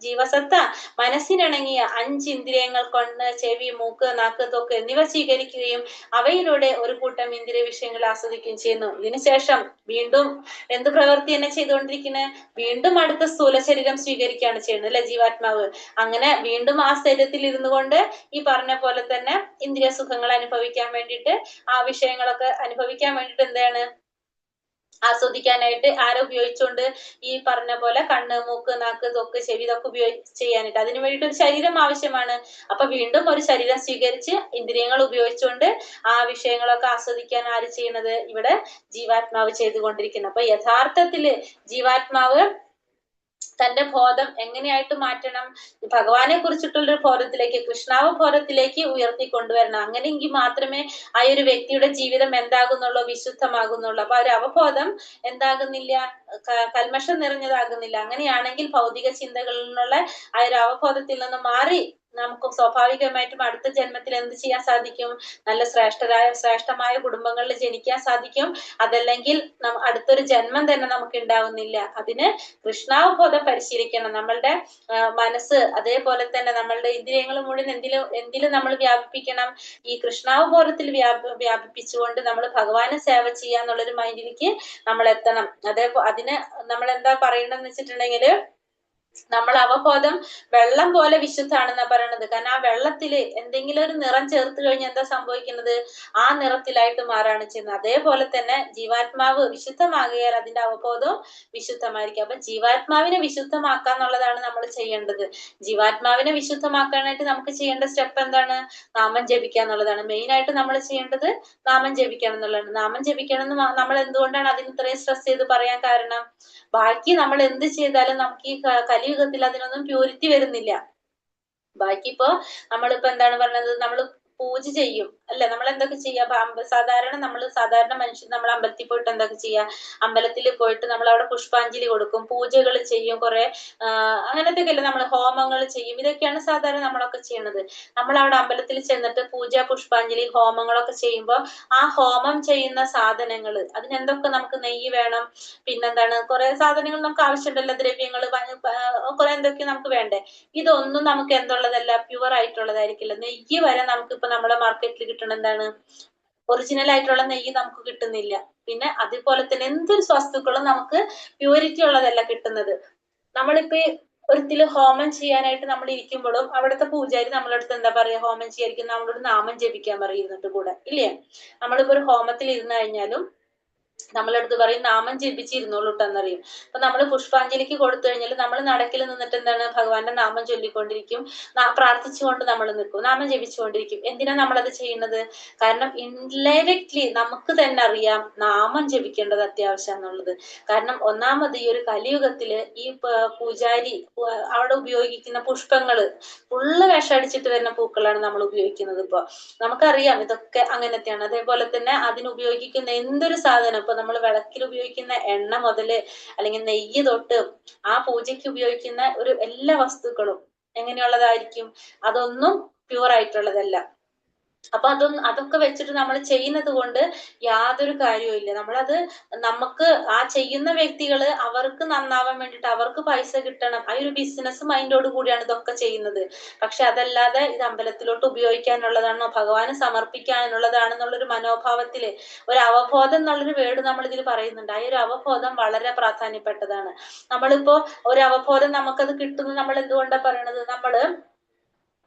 ജീവസത്ത മനസ്സിനിണങ്ങിയ 5 ഇന്ദ്രിയങ്ങൾ കൊണ്ട് ചെവി, മൂക്ക്, നാക്ക്, ത്വക്ക് എന്നിവ സ്വീകരിക്കുകയും അവയിലൂടെ ഒരു കൂട്ടം ഇന്ദ്രിയ വിഷയങ്ങൾ ആസ്വദിക്കുകയും ചെയ്യുന്നു. ഇതിനുശേഷം വീണ്ടും എന്ത് പ്രവൃത്തി തന്നെ ചെയ്തുകൊണ്ടിരിക്കുന്നത്? വീണ്ടും അടുത്ത സ്ഥൂല ശരീരം സ്വീകരിക്കുകയാണ് ചെയ്യുന്നത് അല്ലെ ജീവാത്മാവ്. അങ്ങനെ വീണ്ടും ആ ശരീരത്തിൽ ഇരുന്നു കൊണ്ട് ഈ പറഞ്ഞ പോലെ തന്നെ ഇന്ദ്രിയ സുഖങ്ങൾ അനുഭവിക്കാൻ വേണ്ടിയിട്ട്, ആ വിഷയങ്ങളൊക്കെ അനുഭവിക്കാൻ വേണ്ടിയിട്ട് എന്താണ് ആസ്വദിക്കാനായിട്ട് ആരെ ഉപയോഗിച്ചുകൊണ്ട്? ഈ പറഞ്ഞ പോലെ കണ്ണ്, മൂക്ക്, നാക്ക്, ത്വക്ക്, ചെവി ഇതൊക്കെ ചെയ്യാനായിട്ട് അതിനു വേണ്ടിയിട്ട് ഒരു ശരീരം ആവശ്യമാണ്. അപ്പൊ വീണ്ടും ഒരു ശരീരം സ്വീകരിച്ച് ഇന്ദ്രിയങ്ങൾ ഉപയോഗിച്ചുകൊണ്ട് ആ വിഷയങ്ങളൊക്കെ ആസ്വദിക്കാൻ ആര് ചെയ്യുന്നത്? ഇവിടെ ജീവാത്മാവ് ചെയ്തുകൊണ്ടിരിക്കുന്നത്. അപ്പൊ യഥാർത്ഥത്തില് ജീവാത്മാവ് തന്റെ ബോധം എങ്ങനെയായിട്ട് മാറ്റണം? ഭഗവാനെ കുറിച്ചിട്ടുള്ള ഒരു ബോധത്തിലേക്ക്, കൃഷ്ണാവബോധത്തിലേക്ക് ഉയർത്തിക്കൊണ്ടുവരണം. അങ്ങനെയെങ്കിൽ മാത്രമേ ആ ഒരു വ്യക്തിയുടെ ജീവിതം എന്താകുന്നുള്ളൂ? വിശുദ്ധമാകുന്നുള്ളൂ. അപ്പൊ ആ ഒരു അവബോധം എന്താകുന്നില്ല? കൽമഷം നിറഞ്ഞതാകുന്നില്ല. അങ്ങനെയാണെങ്കിൽ ഭൗതിക ചിന്തകളിൽ നിന്നുള്ള ആ ഒരു അവബോധത്തിൽ നിന്ന് മാറി നമുക്ക് സ്വാഭാവികമായിട്ടും അടുത്ത ജന്മത്തിൽ എന്ത് ചെയ്യാൻ സാധിക്കും? നല്ല ശ്രേഷ്ഠമായ കുടുംബങ്ങളിൽ ജനിക്കാൻ സാധിക്കും. അതല്ലെങ്കിൽ അടുത്തൊരു ജന്മം തന്നെ നമുക്ക് ഉണ്ടാവുന്നില്ല. അതിന് കൃഷ്ണാവബോധം പരിശീലിക്കണം. നമ്മളുടെ മനസ്സ്, അതേപോലെ തന്നെ നമ്മളുടെ ഇന്ദ്രിയങ്ങൾ മുഴുവൻ എന്തിലും നമ്മൾ വ്യാപിപ്പിക്കണം? ഈ കൃഷ്ണാവബോധത്തിൽ വ്യാപിപ്പിച്ചുകൊണ്ട് നമ്മൾ ഭഗവാനെ സേവ ചെയ്യാന്നുള്ളൊരു മൈൻഡിലേക്ക് നമ്മൾ എത്തണം. അതിന് നമ്മൾ എന്താ പറയണ്ടെന്ന് വെച്ചിട്ടുണ്ടെങ്കിൽ, നമ്മൾ അവബോധം വെള്ളം പോലെ വിശുദ്ധാണെന്നാ പറയണത്. കാരണം ആ വെള്ളത്തില് എന്തെങ്കിലും ഒരു നിറം ചേർത്ത് കഴിഞ്ഞാൽ എന്താ സംഭവിക്കുന്നത്? ആ നിറത്തിലായിട്ട് മാറാണ് ചെയ്യുന്നത്. അതേപോലെ തന്നെ ജീവാത്മാവ് വിശുദ്ധമാകിയാൽ അതിന്റെ അവബോധവും വിശുദ്ധമായിരിക്കും. അപ്പൊ ജീവാത്മാവിനെ വിശുദ്ധമാക്കാന്നുള്ളതാണ് നമ്മൾ ചെയ്യേണ്ടത്. ജീവാത്മാവിനെ വിശുദ്ധമാക്കാനായിട്ട് നമുക്ക് ചെയ്യേണ്ട സ്റ്റെപ്പ് എന്താണ്? നാമം ജപിക്കുക എന്നുള്ളതാണ്. മെയിൻ ആയിട്ട് നമ്മൾ ചെയ്യേണ്ടത് നാമം ജപിക്കണം എന്നുള്ളതാണ്. നാമം ജപിക്കണം എന്ന് നമ്മൾ എന്തുകൊണ്ടാണ് അതിന് ഇത്രയും സ്ട്രെസ് ചെയ്ത് പറയാൻ കാരണം? ബാക്കി നമ്മൾ എന്ത് ചെയ്താലും നമുക്ക് ഈ കലിയുഗത്തിൽ അതിനൊന്നും പ്യൂരിറ്റി വരുന്നില്ല. ബാക്കി ഇപ്പോ നമ്മളിപ്പോ എന്താണ് പറഞ്ഞത്? നമ്മൾ പൂജ ചെയ്യും അല്ലെ? നമ്മൾ എന്തൊക്കെ ചെയ്യാ? സാധാരണ മനുഷ്യർ നമ്മൾ അമ്പലത്തിൽ പോയിട്ട് എന്തൊക്കെ ചെയ്യാ? അമ്പലത്തിൽ പോയിട്ട് നമ്മൾ അവിടെ പുഷ്പാഞ്ജലി കൊടുക്കും, പൂജകൾ ചെയ്യും, കുറെ അങ്ങനത്തെ ഒക്കെ അല്ലേ? നമ്മൾ ഹോമങ്ങൾ ചെയ്യും. ഇതൊക്കെയാണ് സാധാരണ നമ്മളൊക്കെ ചെയ്യുന്നത്. നമ്മൾ അവിടെ അമ്പലത്തിൽ ചെന്നിട്ട് പൂജ, പുഷ്പാഞ്ജലി, ഹോമങ്ങളൊക്കെ ചെയ്യുമ്പോൾ ആ ഹോമം ചെയ്യുന്ന സാധനങ്ങൾ, അതിനെന്തൊക്കെ നമുക്ക് നെയ്യ് വേണം, പിന്നെന്താണ് കുറെ സാധനങ്ങൾ നമുക്ക് ആവശ്യമുണ്ടല്ലോ, ദ്രവ്യങ്ങൾ, കുറെ എന്തൊക്കെ നമുക്ക് വേണ്ടേ? ഇതൊന്നും നമുക്ക് എന്തുള്ളതല്ല? പ്യുവർ ആയിട്ടുള്ളതായിരിക്കില്ല. നെയ്യ് വരെ നമുക്കിപ്പോ നമ്മുടെ മാർക്കറ്റിൽ കിട്ടണ എന്താണ്? ഒറിജിനൽ ആയിട്ടുള്ള നെയ്യ് നമുക്ക് കിട്ടുന്നില്ല. പിന്നെ അതുപോലെ തന്നെ എന്തൊരു വസ്തുക്കളും നമുക്ക് പ്യൂരിറ്റി ഉള്ളതല്ല കിട്ടുന്നത്. നമ്മളിപ്പോ ഒരിക്കലും ഹോമം ചെയ്യാനായിട്ട് നമ്മൾ ഇരിക്കുമ്പോഴും അവിടുത്തെ പൂജാരി നമ്മളടുത്ത് എന്താ പറയാ? ഹോമം ചെയ്യാതിരിക്കും നമ്മളോട് നാമം ജപിക്കാൻ പറയുന്നുണ്ട് കൂടെ, ഇല്ലേ? നമ്മളിപ്പോ ഒരു ഹോമത്തിൽ ഇരുന്ന് കഴിഞ്ഞാലും നമ്മളടുത്ത് പറയും നാമം ജപിച്ചിരുന്നോളൂ എന്നറിയും. അപ്പൊ നമ്മൾ പുഷ്പാഞ്ജലിക്ക് കൊടുത്തു കഴിഞ്ഞാൽ നമ്മൾ നടക്കിൽ നിന്നിട്ട് എന്താണ്? ഭഗവാന്റെ നാമം ചൊല്ലിക്കൊണ്ടിരിക്കും, പ്രാർത്ഥിച്ചുകൊണ്ട് നമ്മൾ നിൽക്കും, നാമം ജപിച്ചുകൊണ്ടിരിക്കും. എന്തിനാ നമ്മളത് ചെയ്യുന്നത്? കാരണം ഇൻഡയറക്ട്ലി നമുക്ക് തന്നെ അറിയാം നാമം ജപിക്കേണ്ടത് അത്യാവശ്യം എന്നുള്ളത്. കാരണം ഒന്നാമത് ഈ ഒരു കലിയുഗത്തില് ഈ പൂജാരി അവിടെ ഉപയോഗിക്കുന്ന പുഷ്പങ്ങള് ഫുള്ള് വിഷമടിച്ചിട്ട് വരുന്ന പൂക്കളാണ് നമ്മൾ ഉപയോഗിക്കുന്നത്. ഇപ്പൊ നമുക്കറിയാം ഇതൊക്കെ അങ്ങനത്തെയാണ്. അതേപോലെ തന്നെ അതിനുപയോഗിക്കുന്ന എന്തൊരു സാധനം, ഇപ്പൊ നമ്മൾ വിളക്കിൽ ഉപയോഗിക്കുന്ന എണ്ണ മുതല് അല്ലെങ്കിൽ നെയ്യ് തൊട്ട് ആ പൂജയ്ക്ക് ഉപയോഗിക്കുന്ന ഒരു എല്ലാ വസ്തുക്കളും എങ്ങനെയുള്ളതായിരിക്കും? അതൊന്നും പ്യൂർ ആയിട്ടുള്ളതല്ല. അപ്പൊ അതൊക്കെ വെച്ചിട്ട് നമ്മൾ ചെയ്യുന്നത് കൊണ്ട് യാതൊരു കാര്യവും ഇല്ല. നമ്മളത് നമുക്ക് ആ ചെയ്യുന്ന വ്യക്തികള് അവർക്ക് നന്നാവാൻ വേണ്ടിയിട്ട്, അവർക്ക് പൈസ കിട്ടണം, ആ ഒരു ബിസിനസ് മൈൻഡോട് കൂടിയാണ് ഇതൊക്കെ ചെയ്യുന്നത്. പക്ഷെ അതല്ലാതെ ഇത് അമ്പലത്തിലോട്ട് ഉപയോഗിക്കാനുള്ളതാണോ, ഭഗവാന് സമർപ്പിക്കാനുള്ളതാണെന്നുള്ളൊരു മനോഭാവത്തില് ഒരു അവബോധം എന്നുള്ളൊരു വേർഡ് നമ്മൾ ഇതിൽ പറയുന്നുണ്ട്. ആ ഒരു അവബോധം വളരെ പ്രാധാന്യപ്പെട്ടതാണ്. നമ്മളിപ്പോ ഒരു അവബോധം നമുക്കത് കിട്ടുന്നു നമ്മൾ എന്തുകൊണ്ടാ പറയണത്? നമ്മള്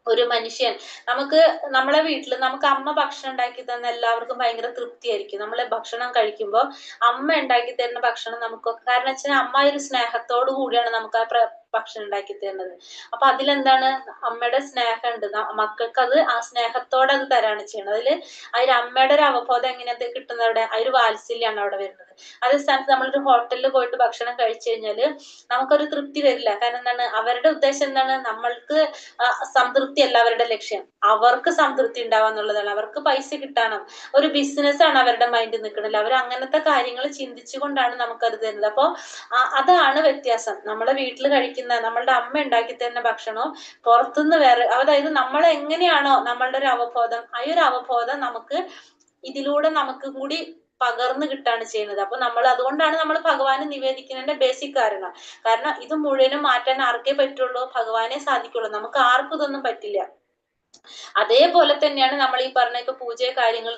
ഒരു മനുഷ്യൻ, നമുക്ക് നമ്മളെ വീട്ടില് നമുക്ക് അമ്മ ഭക്ഷണം ഉണ്ടാക്കി തന്ന എല്ലാവർക്കും ഭയങ്കര തൃപ്തിയായിരിക്കും. നമ്മള് ഭക്ഷണം കഴിക്കുമ്പോൾ അമ്മ ഉണ്ടാക്കി തരുന്ന ഭക്ഷണം നമുക്കൊക്കെ, കാരണം വെച്ചാൽ അമ്മ ഒരു സ്നേഹത്തോടു കൂടിയാണ് നമുക്ക് ആ ഭക്ഷണം ഉണ്ടാക്കി തരുന്നത്. അപ്പൊ അതിലെന്താണ്? അമ്മയുടെ സ്നേഹമുണ്ട്, മക്കൾക്ക് അത് ആ സ്നേഹത്തോടെ അത് തരാണ് ചെയ്യുന്നത്. അതില് ആ ഒരു അമ്മയുടെ ഒരു അവബോധം എങ്ങനെയാ കിട്ടുന്നത്? അവിടെ ആ ഒരു വാത്സല്യാണ് അവിടെ വരുന്നത്. അതേ സ്ഥാനത്ത് നമ്മളൊരു ഹോട്ടലിൽ പോയിട്ട് ഭക്ഷണം കഴിച്ചു കഴിഞ്ഞാല് നമുക്കൊരു തൃപ്തി വരില്ല. കാരണം എന്താണ്? അവരുടെ ഉദ്ദേശം എന്താണ്? നമ്മൾക്ക് സംതൃപ്തി അല്ല അവരുടെ ലക്ഷ്യം, അവർക്ക് സംതൃപ്തി ഉണ്ടാവാന്നുള്ളതാണ്, അവർക്ക് പൈസ കിട്ടണം, ഒരു ബിസിനസ് ആണ് അവരുടെ മൈൻഡിൽ നിൽക്കണില്ല. അവർ അങ്ങനത്തെ കാര്യങ്ങൾ ചിന്തിച്ചുകൊണ്ടാണ് നമുക്കത് തരുന്നത്. അപ്പൊ അതാണ് വ്യത്യാസം. നമ്മുടെ വീട്ടിൽ കഴിക്കുന്ന, നമ്മളുടെ അമ്മ ഉണ്ടാക്കി തരുന്ന ഭക്ഷണവും പുറത്തുനിന്ന് വേറെ, അതായത് നമ്മൾ എങ്ങനെയാണോ നമ്മളുടെ ഒരു അവബോധം, ആ ഒരു അവബോധം നമുക്ക് ഇതിലൂടെ നമുക്ക് കൂടി പകർന്നു കിട്ടാണ് ചെയ്യുന്നത്. അപ്പൊ നമ്മൾ അതുകൊണ്ടാണ് നമ്മൾ ഭഗവാന് നിവേദിക്കുന്നതിന്റെ ബേസിക് കാരണം. കാരണം ഇത് മുഴുവനും മാറ്റാൻ ആർക്കേ പറ്റുള്ളൂ? ഭഗവാനെ സാധിക്കുള്ളൂ. നമുക്ക് ആർക്കും ഇതൊന്നും പറ്റില്ല. അതേപോലെ തന്നെയാണ് നമ്മൾ ഈ പറഞ്ഞ ഇപ്പൊ പൂജ കാര്യങ്ങൾ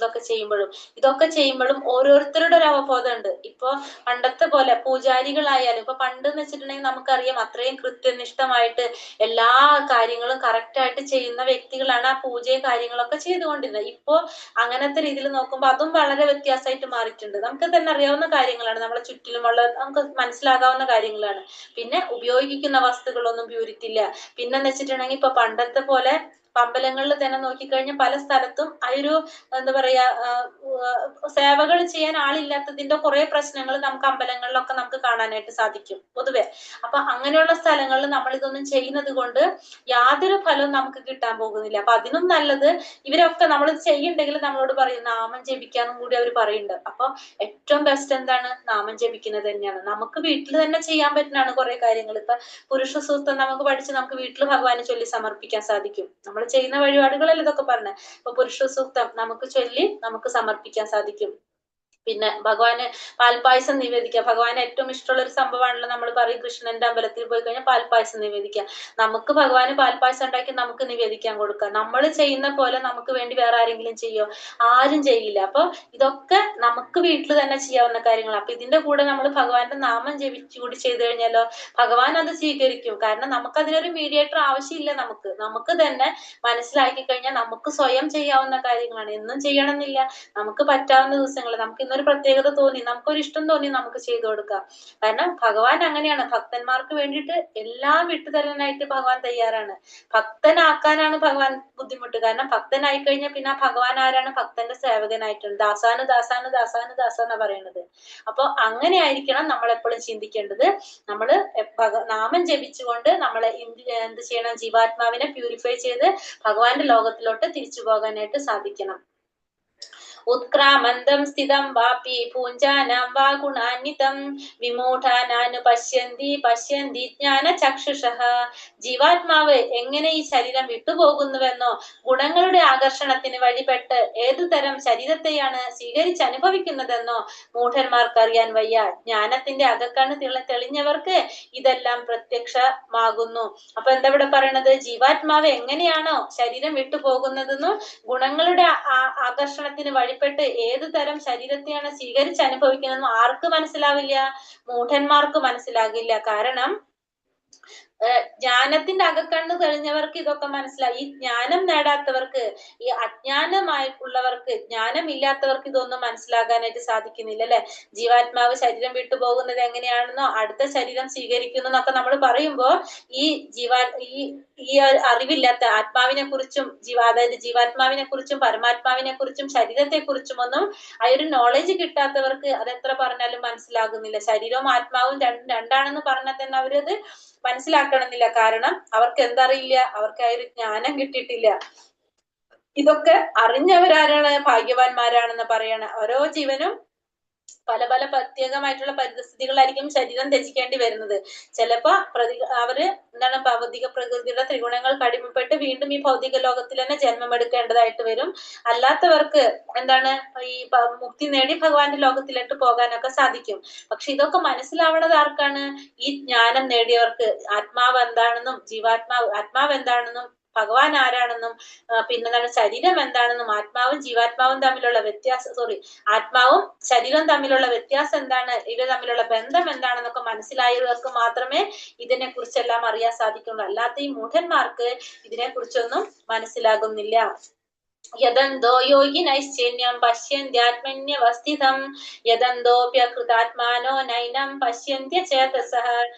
ഇതൊക്കെ ചെയ്യുമ്പോഴും ഓരോരുത്തരുടെ ഒരു അവബോധം ഉണ്ട്. ഇപ്പൊ പണ്ടത്തെ പോലെ പൂജാരികളായാലും ഇപ്പൊ പണ്ട് എന്ന് വെച്ചിട്ടുണ്ടെങ്കിൽ നമുക്കറിയാം അത്രയും കൃത്യനിഷ്ഠമായിട്ട് എല്ലാ കാര്യങ്ങളും കറക്റ്റ് ആയിട്ട് ചെയ്യുന്ന വ്യക്തികളാണ് ആ പൂജയും കാര്യങ്ങളൊക്കെ ചെയ്തുകൊണ്ടിരുന്നത്. ഇപ്പോ അങ്ങനത്തെ രീതിയിൽ നോക്കുമ്പോൾ അതും വളരെ വ്യത്യാസമായിട്ട് മാറിയിട്ടുണ്ട്. നമുക്ക് തന്നെ അറിയാവുന്ന കാര്യങ്ങളാണ്, നമ്മളെ ചുറ്റിലുമുള്ള നമുക്ക് മനസ്സിലാകാവുന്ന കാര്യങ്ങളാണ്. പിന്നെ ഉപയോഗിക്കുന്ന വസ്തുക്കളൊന്നും പ്യൂരിറ്റി ഇല്ല. പിന്നെന്ന് വെച്ചിട്ടുണ്ടെങ്കിൽ ഇപ്പൊ പണ്ടത്തെ പോലെ അമ്പലങ്ങളിൽ തന്നെ നോക്കിക്കഴിഞ്ഞാൽ പല സ്ഥലത്തും ആ ഒരു എന്താ പറയാ സേവകൾ ചെയ്യാൻ ആളില്ലാത്തതിന്റെ കുറെ പ്രശ്നങ്ങൾ നമുക്ക് അമ്പലങ്ങളിലൊക്കെ നമുക്ക് കാണാനായിട്ട് സാധിക്കും പൊതുവെ. അപ്പൊ അങ്ങനെയുള്ള സ്ഥലങ്ങളിൽ നമ്മൾ ഇതൊന്നും ചെയ്യുന്നത് കൊണ്ട് യാതൊരു ഫലവും നമുക്ക് കിട്ടാൻ പോകുന്നില്ല. അപ്പൊ അതിനും നല്ലത് ഇവരൊക്കെ നമ്മൾ ചെയ്യുന്നുണ്ടെങ്കിൽ നമ്മളോട് പറയും നാമം ജപിക്കാനും കൂടി അവർ പറയുന്നുണ്ട്. അപ്പൊ ഏറ്റവും ബെസ്റ്റ് എന്താണ്? നാമം ജപിക്കുന്നത് തന്നെയാണ്. നമുക്ക് വീട്ടിൽ തന്നെ ചെയ്യാൻ പറ്റുന്നതാണ് കുറെ കാര്യങ്ങൾ. ഇപ്പൊ പുരുഷ സൂക്തം നമുക്ക് പഠിച്ച് നമുക്ക് വീട്ടിൽ ഭഗവാനെ ചൊല്ലി സമർപ്പിക്കാൻ സാധിക്കും. നമ്മൾ ചെയ്യുന്ന വഴിപാടുകളല്ല ഇതൊക്കെ പറഞ്ഞ. ഇപ്പൊ പുരുഷ സൂക്തം നമുക്ക് ചൊല്ലി നമുക്ക് സമർപ്പിക്കാൻ സാധിക്കും. പിന്നെ ഭഗവാന് പാൽപ്പായസം നിവേദിക്കുക. ഭഗവാന് ഏറ്റവും ഇഷ്ടമുള്ള ഒരു സംഭവമാണല്ലോ. നമ്മൾ പറയും കൃഷ്ണന്റെ അമ്പലത്തിൽ പോയി കഴിഞ്ഞാൽ പാൽപ്പായസം നിവേദിക്കുക. നമുക്ക് ഭഗവാന് പാൽപ്പായസം ഉണ്ടാക്കി നമുക്ക് നിവേദിക്കാൻ കൊടുക്കുക. നമ്മൾ ചെയ്യുന്ന പോലെ നമുക്ക് വേണ്ടി വേറെ ആരെങ്കിലും ചെയ്യോ? ആരും ചെയ്യില്ല. അപ്പൊ ഇതൊക്കെ നമുക്ക് വീട്ടിൽ തന്നെ ചെയ്യാവുന്ന കാര്യങ്ങൾ. അപ്പൊ ഇതിന്റെ കൂടെ നമ്മൾ ഭഗവാന്റെ നാമം ജപിച്ചു കൂടി ചെയ്തു കഴിഞ്ഞാലോ ഭഗവാൻ അത് സ്വീകരിക്കും. കാരണം നമുക്ക് അതിനൊരു മീഡിയേറ്റർ ആവശ്യമില്ല. നമുക്ക് തന്നെ മനസ്സിലാക്കി കഴിഞ്ഞാൽ നമുക്ക് സ്വയം ചെയ്യാവുന്ന കാര്യങ്ങളാണ്. എന്നും ചെയ്യണമെന്നില്ല. നമുക്ക് പറ്റാവുന്ന ദിവസങ്ങൾ നമുക്ക് ഇന്നൊരു പ്രത്യേകത തോന്നി, നമുക്കൊരു ഇഷ്ടം തോന്നി നമുക്ക് ചെയ്തു കൊടുക്കാം. കാരണം ഭഗവാൻ അങ്ങനെയാണ്. ഭക്തന്മാർക്ക് വേണ്ടിയിട്ട് എല്ലാം വിട്ടുതരാനായിട്ട് ഭഗവാൻ തയ്യാറാണ്. ഭക്തനാക്കാനാണ് ഭഗവാൻ ബുദ്ധിമുട്ട്. കാരണം ഭക്തനായി കഴിഞ്ഞാൽ പിന്നെ ആ ഭഗവാൻ ആരാണ്? ഭക്തന്റെ സേവകനായിട്ടുണ്ട്. ദാസാന് ദാസാന് ദാസാന് ദാസാന്നാ പറയുന്നത്. അപ്പൊ അങ്ങനെ ആയിരിക്കണം നമ്മൾ എപ്പോഴും ചിന്തിക്കേണ്ടത്. നമ്മള് നാമം ജപിച്ചുകൊണ്ട് നമ്മളെ എന്ത് ചെയ്യണം? ജീവാത്മാവിനെ പ്യൂരിഫൈ ചെയ്ത് ഭഗവാന്റെ ലോകത്തിലോട്ട് തിരിച്ചു പോകാനായിട്ട് സാധിക്കണം. ഉത്ക്രാമന്തം സ്ഥിതം വാപി പൂഞ്ചാനാം വാ ഗുണാന്വിതം വിമൂഢാനാനു പശ്യന്തി ജ്ഞാന ചക്ഷുഷഃ. ജീവാത്മാവ് എങ്ങനെ ഈ ശരീരം വിട്ടുപോകുന്നുവെന്നോ ഗുണങ്ങളുടെ ആകർഷണത്തിന് വഴിപ്പെട്ട് ഏതുതരം ശരീരത്തെയാണ് സ്വീകരിച്ച് അനുഭവിക്കുന്നതെന്നോ മൂഢന്മാർക്ക് അറിയാൻ വയ്യ. ജ്ഞാനത്തിന്റെ അകക്കണ്ണ് തെളിഞ്ഞവർക്ക് ഇതെല്ലാം പ്രത്യക്ഷമാകുന്നു. അപ്പൊ എന്താ ഇവിടെ പറയണത്? ജീവാത്മാവ് എങ്ങനെയാണോ ശരീരം വിട്ടുപോകുന്നതെന്നും ഗുണങ്ങളുടെ ആകർഷണത്തിന് വഴിപ്പെട്ട് ഏതു തരം ശരീരത്തെയാണ് സ്വീകരിച്ച് അനുഭവിക്കുന്നതെന്നും ആർക്ക് മനസ്സിലാവില്ല? മൂഢന്മാർക്ക് മനസ്സിലാകില്ല. കാരണം ജ്ഞാനത്തിന്റെ അകക്കണ്ണ് തെളിഞ്ഞവർക്ക് ഇതൊക്കെ മനസ്സിലായി. ഈ ജ്ഞാനം നേടാത്തവർക്ക്, ഈ അജ്ഞാനമായിട്ടുള്ളവർക്ക്, ജ്ഞാനമില്ലാത്തവർക്ക് ഇതൊന്നും മനസ്സിലാകാനായിട്ട് സാധിക്കുന്നില്ല അല്ലെ. ജീവാത്മാവ് ശരീരം വിട്ടുപോകുന്നത് എങ്ങനെയാണെന്നോ അടുത്ത ശരീരം സ്വീകരിക്കുന്നു എന്നൊക്കെ നമ്മൾ പറയുമ്പോ ഈ അറിവില്ലാത്ത ആത്മാവിനെ കുറിച്ചും അതായത് ജീവാത്മാവിനെ കുറിച്ചും പരമാത്മാവിനെ കുറിച്ചും ശരീരത്തെ കുറിച്ചും ഒന്നും ആ ഒരു നോളജ് കിട്ടാത്തവർക്ക് അത് എത്ര പറഞ്ഞാലും മനസ്സിലാകുന്നില്ല. ശരീരവും ആത്മാവും രണ്ടാണെന്ന് പറഞ്ഞാൽ തന്നെ അവരത് മനസ്സിലാക്കണമെന്നില്ല. കാരണം അവർക്ക് എന്തറിയില്ല? അവർക്ക് ആ ഒരു ജ്ഞാനം കിട്ടിയിട്ടില്ല. ഇതൊക്കെ അറിഞ്ഞവരാരാണ്? ഭാഗ്യവാന്മാരാണെന്ന് പറയണ. ഓരോ ജീവനും പല പല പ്രത്യേകമായിട്ടുള്ള പരിസ്ഥിതികളായിരിക്കും ശരീരം ത്യജിക്കേണ്ടി വരുന്നത്. ചിലപ്പോ അവര് എന്താണ് ഭൗതിക പ്രകൃതിയുടെ ത്രിഗുണങ്ങൾ കടിമപ്പെട്ട് വീണ്ടും ഈ ഭൗതിക ലോകത്തിൽ തന്നെ ജന്മമെടുക്കേണ്ടതായിട്ട് വരും. അല്ലാത്തവർക്ക് എന്താണ് ഈ മുക്തി നേടി ഭഗവാന്റെ ലോകത്തിലോട്ട് പോകാനൊക്കെ സാധിക്കും. പക്ഷെ ഇതൊക്കെ മനസ്സിലാവണത് ആർക്കാണ്? ഈ ജ്ഞാനം നേടിയവർക്ക്. ആത്മാവ് എന്താണെന്നും ആത്മാവ് എന്താണെന്നും ഭഗവാൻ ആരാണെന്നും പിന്നെ ശരീരം എന്താണെന്നും ആത്മാവും ജീവാത്മാവും തമ്മിലുള്ള ആത്മാവും ശരീരവും തമ്മിലുള്ള വ്യത്യാസം എന്താണ്, ഇവർ തമ്മിലുള്ള ബന്ധം എന്താണെന്നൊക്കെ മനസ്സിലായവർക്ക് മാത്രമേ ഇതിനെ കുറിച്ചെല്ലാം അറിയാൻ സാധിക്കുള്ളൂ. അല്ലാത്ത ഈ മൂഢന്മാർക്ക് ഇതിനെ കുറിച്ചൊന്നും മനസ്സിലാകുന്നില്ല. യദന്തോ യോഗിനൈശ്ചന്യം പശ്യന്ത്യാത്മന്യവസ്ഥിതം യദന്തോപ്യകൃതാത്മാനോ നൈനം പശ്യന്ത്യചേതസഃ.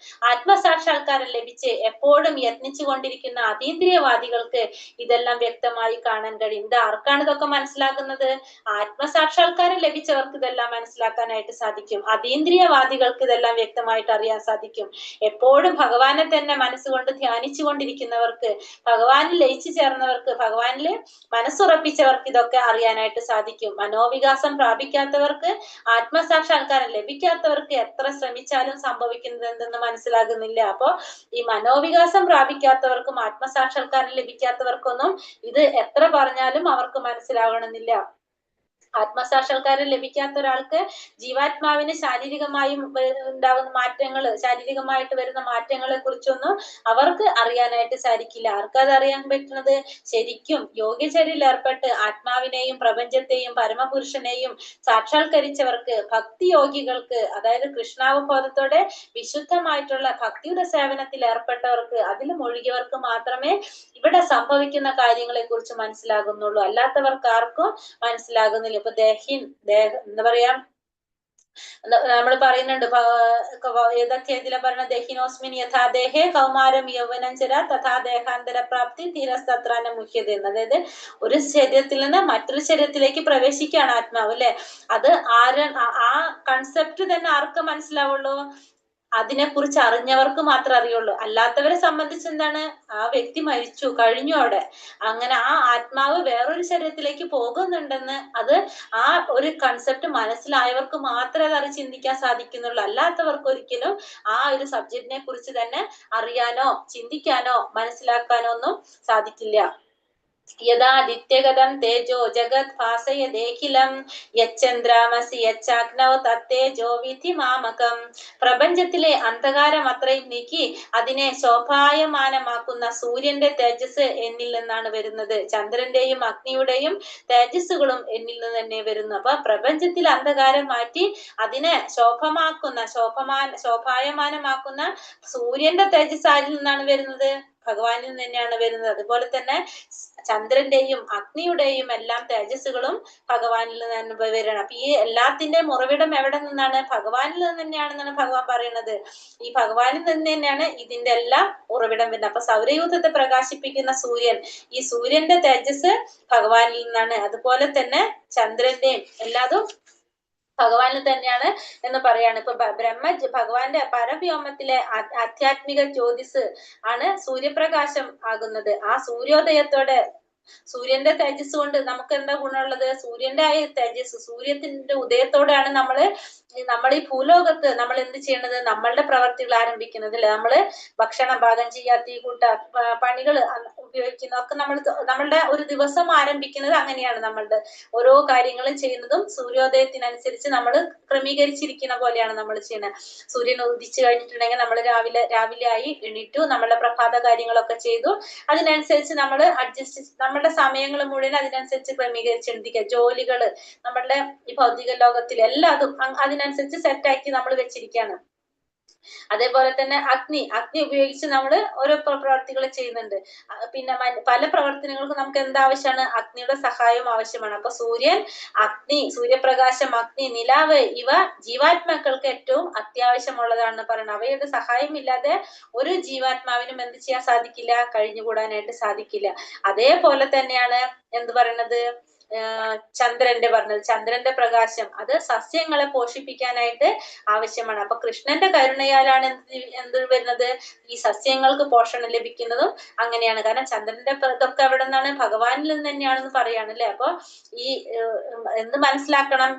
ആത്മസാക്ഷാത്കാരം ലഭിച്ച് എപ്പോഴും യത്നിച്ചു കൊണ്ടിരിക്കുന്ന അതീന്ദ്രിയവാദികൾക്ക് ഇതെല്ലാം വ്യക്തമായി കാണാൻ കഴിയും. ഇത് ആർക്കാണ് ഇതൊക്കെ മനസ്സിലാകുന്നത്? ആത്മസാക്ഷാത്കാരം ലഭിച്ചവർക്ക് ഇതെല്ലാം മനസ്സിലാക്കാനായിട്ട് സാധിക്കും. അതീന്ദ്രിയവാദികൾക്ക് ഇതെല്ലാം വ്യക്തമായിട്ട് അറിയാൻ സാധിക്കും. എപ്പോഴും ഭഗവാനെ തന്നെ മനസ്സുകൊണ്ട് ധ്യാനിച്ചു കൊണ്ടിരിക്കുന്നവർക്ക്, ഭഗവാനിൽ ലയിച്ചു ചേർന്നവർക്ക്, ഭഗവാനിൽ മനസ്സുറപ്പിച്ചവർക്ക് ഇതൊക്കെ അറിയാനായിട്ട് സാധിക്കും. മനോവികാസം പ്രാപിക്കാത്തവർക്ക്, ആത്മസാക്ഷാത്കാരം ലഭിക്കാത്തവർക്ക് എത്ര ശ്രമിച്ചാലും സംഭവിക്കുന്നത് എന്തെന്ന് മനസ്സിലാകുന്നില്ല. അപ്പോ ഈ മനോവികാസം പ്രാപിക്കാത്തവർക്കും ആത്മസാക്ഷാത്കാരം ലഭിക്കാത്തവർക്കൊന്നും ഇത് എത്ര പറഞ്ഞാലും അവർക്ക് മനസ്സിലാകണമെന്നില്ല. ആത്മസാക്ഷാത്കാരം ലഭിക്കാത്ത ഒരാൾക്ക് ജീവാത്മാവിന് ശാരീരികമായും ഉണ്ടാകുന്ന മാറ്റങ്ങൾ, ശാരീരികമായിട്ട് വരുന്ന മാറ്റങ്ങളെ കുറിച്ചൊന്നും അവർക്ക് അറിയാനായിട്ട് സാധിക്കില്ല. ആർക്കത് അറിയാൻ പറ്റുന്നത്? ശരിക്കും യോഗ്യചര്യയിൽ ഏർപ്പെട്ട് ആത്മാവിനെയും പ്രപഞ്ചത്തെയും പരമപുരുഷനെയും സാക്ഷാത്കരിച്ചവർക്ക്, ഭക്തി യോഗികൾക്ക്, അതായത് കൃഷ്ണാവബോധത്തോടെ വിശുദ്ധമായിട്ടുള്ള ഭക്തിയുടെ സേവനത്തിൽ ഏർപ്പെട്ടവർക്ക്, അതിൽ മുഴുകിയവർക്ക് മാത്രമേ ഇവിടെ സംഭവിക്കുന്ന കാര്യങ്ങളെ കുറിച്ച് മനസ്സിലാകുന്നുള്ളൂ. അല്ലാത്തവർക്ക് ആർക്കും മനസ്സിലാകുന്നില്ല. ഇപ്പൊ എന്താ പറയാ, നമ്മൾ പറയുന്നുണ്ട് ഏതൊക്കെ ഇതിലെ പറഞ്ഞ ദേഹിനോസ്മിൻ യഥാദേഹേ കൗമാരം യൗവനഞ്ചര തഥാ ദേഹാന്തര പ്രാപ്തി തീരസ്തത്രാന മുഖ്യത എന്ന്. അതായത് ഒരു ശരീരത്തിൽ നിന്ന് മറ്റൊരു ശരീരത്തിലേക്ക് പ്രവേശിക്കുകയാണ് ആത്മാവ്, അല്ലെ? അത് ആ കൺസെപ്റ്റ് തന്നെ ആർക്ക് മനസ്സിലാവുള്ളൂ? അതിനെക്കുറിച്ച് അറിഞ്ഞവർക്ക് മാത്രമേ അറിയുള്ളൂ. അല്ലാത്തവരെ സംബന്ധിച്ച് എന്താണ്? ആ വ്യക്തി മരിച്ചു കഴിഞ്ഞു അവിടെ. അങ്ങനെ ആ ആത്മാവ് വേറൊരു ശരീരത്തിലേക്ക് പോകുന്നുണ്ടെന്ന് അത് ആ ഒരു കൺസെപ്റ്റ് മനസ്സിലായവർക്ക് മാത്രമേ അത് ചിന്തിക്കാൻ സാധിക്കുന്നുള്ളൂ. അല്ലാത്തവർക്ക് ഒരിക്കലും ആ ഒരു സബ്ജക്റ്റിനെ കുറിച്ച് തന്നെ അറിയാനോ ചിന്തിക്കാനോ മനസ്സിലാക്കാനോ ഒന്നും സാധിക്കില്ല. യഥാദിത്യഗതം തേജോ ജഗത് ഭാസയദേഖിലം യച്ചന്ദ്രാമസി യച്ചാഗ്നൗ തത്തേജോ വിധി മാമകം. പ്രപഞ്ചത്തിലെ അന്ധകാരം അത്രയും നീക്കി അതിനെ ശോഭായമാനമാക്കുന്ന സൂര്യന്റെ തേജസ് എന്നിൽ നിന്നാണ് വരുന്നത്. ചന്ദ്രന്റെയും അഗ്നിയുടെയും തേജസ്സുകളും എന്നിൽ നിന്ന് തന്നെ വരുന്നു. അപ്പൊ പ്രപഞ്ചത്തിൽ അന്ധകാരം മാറ്റി അതിനെ ശോഭായമാനമാക്കുന്ന സൂര്യന്റെ തേജസ് ആരിൽ നിന്നാണ് വരുന്നത്? ഭഗവാനിൽ തന്നെയാണ് വരുന്നത്. അതുപോലെ തന്നെ ചന്ദ്രന്റെയും അഗ്നിയുടെയും എല്ലാം തേജസ്സുകളും ഭഗവാനിൽ നിന്ന് വരണം. അപ്പൊ ഈ എല്ലാത്തിന്റെയും ഉറവിടം എവിടെ നിന്നാണ്? ഭഗവാനിൽ നിന്ന് തന്നെയാണെന്നാണ് ഭഗവാൻ പറയുന്നത്. ഈ ഭഗവാനിൽ നിന്ന് തന്നെയാണ് ഇതിന്റെ എല്ലാം ഉറവിടം വരുന്നത്. അപ്പൊ സൗരയൂഥത്തെ പ്രകാശിപ്പിക്കുന്ന സൂര്യൻ, ഈ സൂര്യന്റെ തേജസ് ഭഗവാനിൽ നിന്നാണ്. അതുപോലെ തന്നെ ചന്ദ്രന്റെയും എല്ലാതും ഭഗവാനിൽ തന്നെയാണ് എന്ന് പറയാണ്. ഇപ്പൊ ഭഗവാന്റെ പരവ്യോമത്തിലെ ആധ്യാത്മിക ജ്യോതിസ് ആണ് സൂര്യപ്രകാശം ആകുന്നത്. ആ സൂര്യോദയത്തോടെ സൂര്യന്റെ തേജസ് കൊണ്ട് നമുക്ക് എന്താ ഗുണമുള്ളത്? സൂര്യന്റെ ആ തേജസ്, സൂര്യത്തിന്റെ ഉദയത്തോടെയാണ് നമ്മൾ ഈ ഭൂലോകത്ത് നമ്മൾ എന്ത് ചെയ്യണത്? നമ്മളുടെ പ്രവർത്തികൾ ആരംഭിക്കുന്നത്, അല്ലെ? നമ്മള് ഭക്ഷണം പാകം ചെയ്യുക, തീ കൂട്ടുക, പണികൾ ഉപയോഗിക്കുന്ന ഒക്കെ നമ്മളുടെ ഒരു ദിവസം ആരംഭിക്കുന്നത് അങ്ങനെയാണ്. നമ്മളുടെ ഓരോ കാര്യങ്ങളും ചെയ്യുന്നതും സൂര്യോദയത്തിനനുസരിച്ച് നമ്മൾ ക്രമീകരിച്ചിരിക്കുന്ന പോലെയാണ് നമ്മൾ ചെയ്യുന്നത്. സൂര്യൻ ഉദിച്ചു കഴിഞ്ഞിട്ടുണ്ടെങ്കിൽ നമ്മൾ രാവിലെ ആയി എണീറ്റു, നമ്മളുടെ പ്രഭാത കാര്യങ്ങളൊക്കെ ചെയ്തു, അതിനനുസരിച്ച് നമ്മൾ അഡ്ജസ്റ്റ്, നമ്മളുടെ സമയങ്ങൾ മുഴുവൻ അതിനനുസരിച്ച് ക്രമീകരിച്ചിരിക്കുക. ജോലികള് നമ്മളുടെ ഈ ഭൗതിക ലോകത്തിൽ എല്ലാതും അതിനനുസരിച്ച് സെറ്റാക്കി നമ്മൾ വെച്ചിരിക്കുകയാണ്. അതേപോലെ തന്നെ അഗ്നി ഉപയോഗിച്ച് നമ്മൾ ഓരോ പ്രവർത്തികൾ ചെയ്യുന്നുണ്ട്. പിന്നെ പല പ്രവർത്തനങ്ങൾക്കും നമുക്ക് എന്താവശ്യമാണ്? അഗ്നിയുടെ സഹായം ആവശ്യമാണ്. അപ്പൊ സൂര്യൻ, അഗ്നി, സൂര്യപ്രകാശം, അഗ്നി, നിലാവ് ഇവ ജീവാത്മാക്കൾക്ക് ഏറ്റവും അത്യാവശ്യമുള്ളതാണെന്ന് പറയുന്നത്. അവയുടെ സഹായം ഇല്ലാതെ ഒരു ജീവാത്മാവിനും എന്ത് ചെയ്യാൻ സാധിക്കില്ല? കഴിഞ്ഞുകൂടാനായിട്ട് സാധിക്കില്ല. അതേപോലെ തന്നെയാണ് എന്ത് പറയുന്നത്? ചന്ദ്രന്റെ പ്രകാശം അത് സസ്യങ്ങളെ പോഷിപ്പിക്കാനായിട്ട് ആവശ്യമാണ്. അപ്പൊ കൃഷ്ണന്റെ കരുണയാലാണ് എന്ത് വരുന്നത്? ഈ സസ്യങ്ങൾക്ക് പോഷണം ലഭിക്കുന്നതും അങ്ങനെയാണ്. കാരണം ചന്ദ്രന്റെ ഇതൊക്കെ എവിടെ നിന്നാണ്? ഭഗവാനിൽ നിന്ന് തന്നെയാണെന്ന് പറയാണ്, അല്ലെ? അപ്പൊ ഈ എന്ത് മനസ്സിലാക്കണം?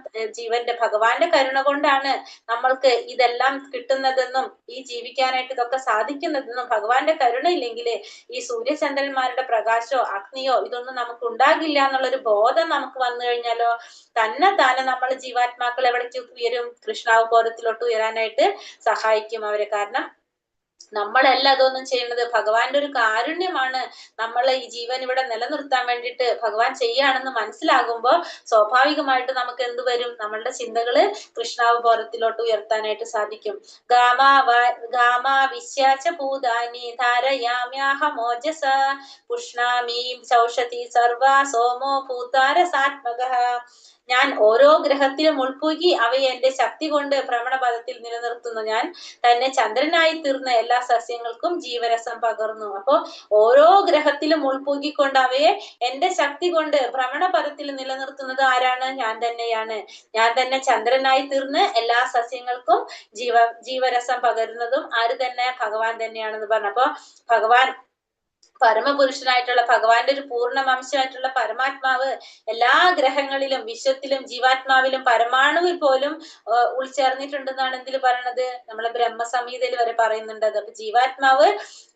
ഭഗവാന്റെ കരുണ കൊണ്ടാണ് നമ്മൾക്ക് ഇതെല്ലാം കിട്ടുന്നതെന്നും ഈ ജീവിക്കാനായിട്ട് ഇതൊക്കെ സാധിക്കുന്നതെന്നും, ഭഗവാന്റെ കരുണ ഇല്ലെങ്കിൽ ഈ സൂര്യചന്ദ്രന്മാരുടെ പ്രകാശമോ അഗ്നിയോ ഇതൊന്നും നമുക്ക് ഉണ്ടാകില്ല എന്നുള്ളൊരു ബോധം നമുക്ക് വന്നു കഴിഞ്ഞാലോ തന്നെ നമ്മൾ ജീവാത്മാക്കൾ എവിടേക്ക് ഉയരും? കൃഷ്ണാവബോധത്തിലോട്ട് ഉയരാനായിട്ട് സഹായിക്കും അവരെ. കാരണം നമ്മളല്ല അതൊന്നും ചെയ്യുന്നത്, ഭഗവാന്റെ ഒരു കാരുണ്യമാണ് നമ്മളെ ഈ ജീവൻ ഇവിടെ നിലനിർത്താൻ വേണ്ടിയിട്ട് ഭഗവാൻ ചെയ്യാണെന്ന് മനസ്സിലാകുമ്പോൾ സ്വാഭാവികമായിട്ട് നമുക്ക് എന്ത് വരും? നമ്മളുടെ ചിന്തകള് കൃഷ്ണാവബോധത്തിലോട്ട് ഉയർത്താനായിട്ട് സാധിക്കും. ഗാമാ വിശ്യാച ഭൂതാനി ധാരയാമ്യാഹമോജസ പുഷ്ണാമീം ചൗഷതി സർവാ സോമോ ഭൂതാരസാത്മകഃ. ഞാൻ ഓരോ ഗ്രഹത്തിലും ഉൾപ്പുകി അവയെ എന്റെ ശക്തി കൊണ്ട് ഭ്രമണപഥത്തിൽ നിലനിർത്തുന്നു. ഞാൻ തന്നെ ചന്ദ്രനായി തീർന്ന എല്ലാ സസ്യങ്ങൾക്കും ജീവരസം പകർന്നു. അപ്പൊ ഓരോ ഗ്രഹത്തിലും ഉൾപ്പുകിക്കൊണ്ട് അവയെ എന്റെ ശക്തി കൊണ്ട് ഭ്രമണപഥത്തിൽ നിലനിർത്തുന്നത് ആരാണ്? ഞാൻ തന്നെയാണ്. ഞാൻ തന്നെ ചന്ദ്രനായി തീർന്ന് എല്ലാ സസ്യങ്ങൾക്കും ജീവരസം പകരുന്നതും ആര് തന്നെ? ഭഗവാൻ തന്നെയാണെന്ന് പറഞ്ഞു. അപ്പൊ ഭഗവാൻ പരമപുരുഷനായിട്ടുള്ള ഭഗവാന്റെ ഒരു പൂർണ്ണ വംശമായിട്ടുള്ള പരമാത്മാവ് എല്ലാ ഗ്രഹങ്ങളിലും വിശ്വത്തിലും ജീവാത്മാവിലും പരമാണുവിൽ പോലും ഉൾച്ചേർന്നിട്ടുണ്ടെന്നാണ് എന്തിൽ പറയണത്, നമ്മളെ ബ്രഹ്മസംഹിതയിൽ വരെ പറയുന്നുണ്ട്. അപ്പൊ ജീവാത്മാവ്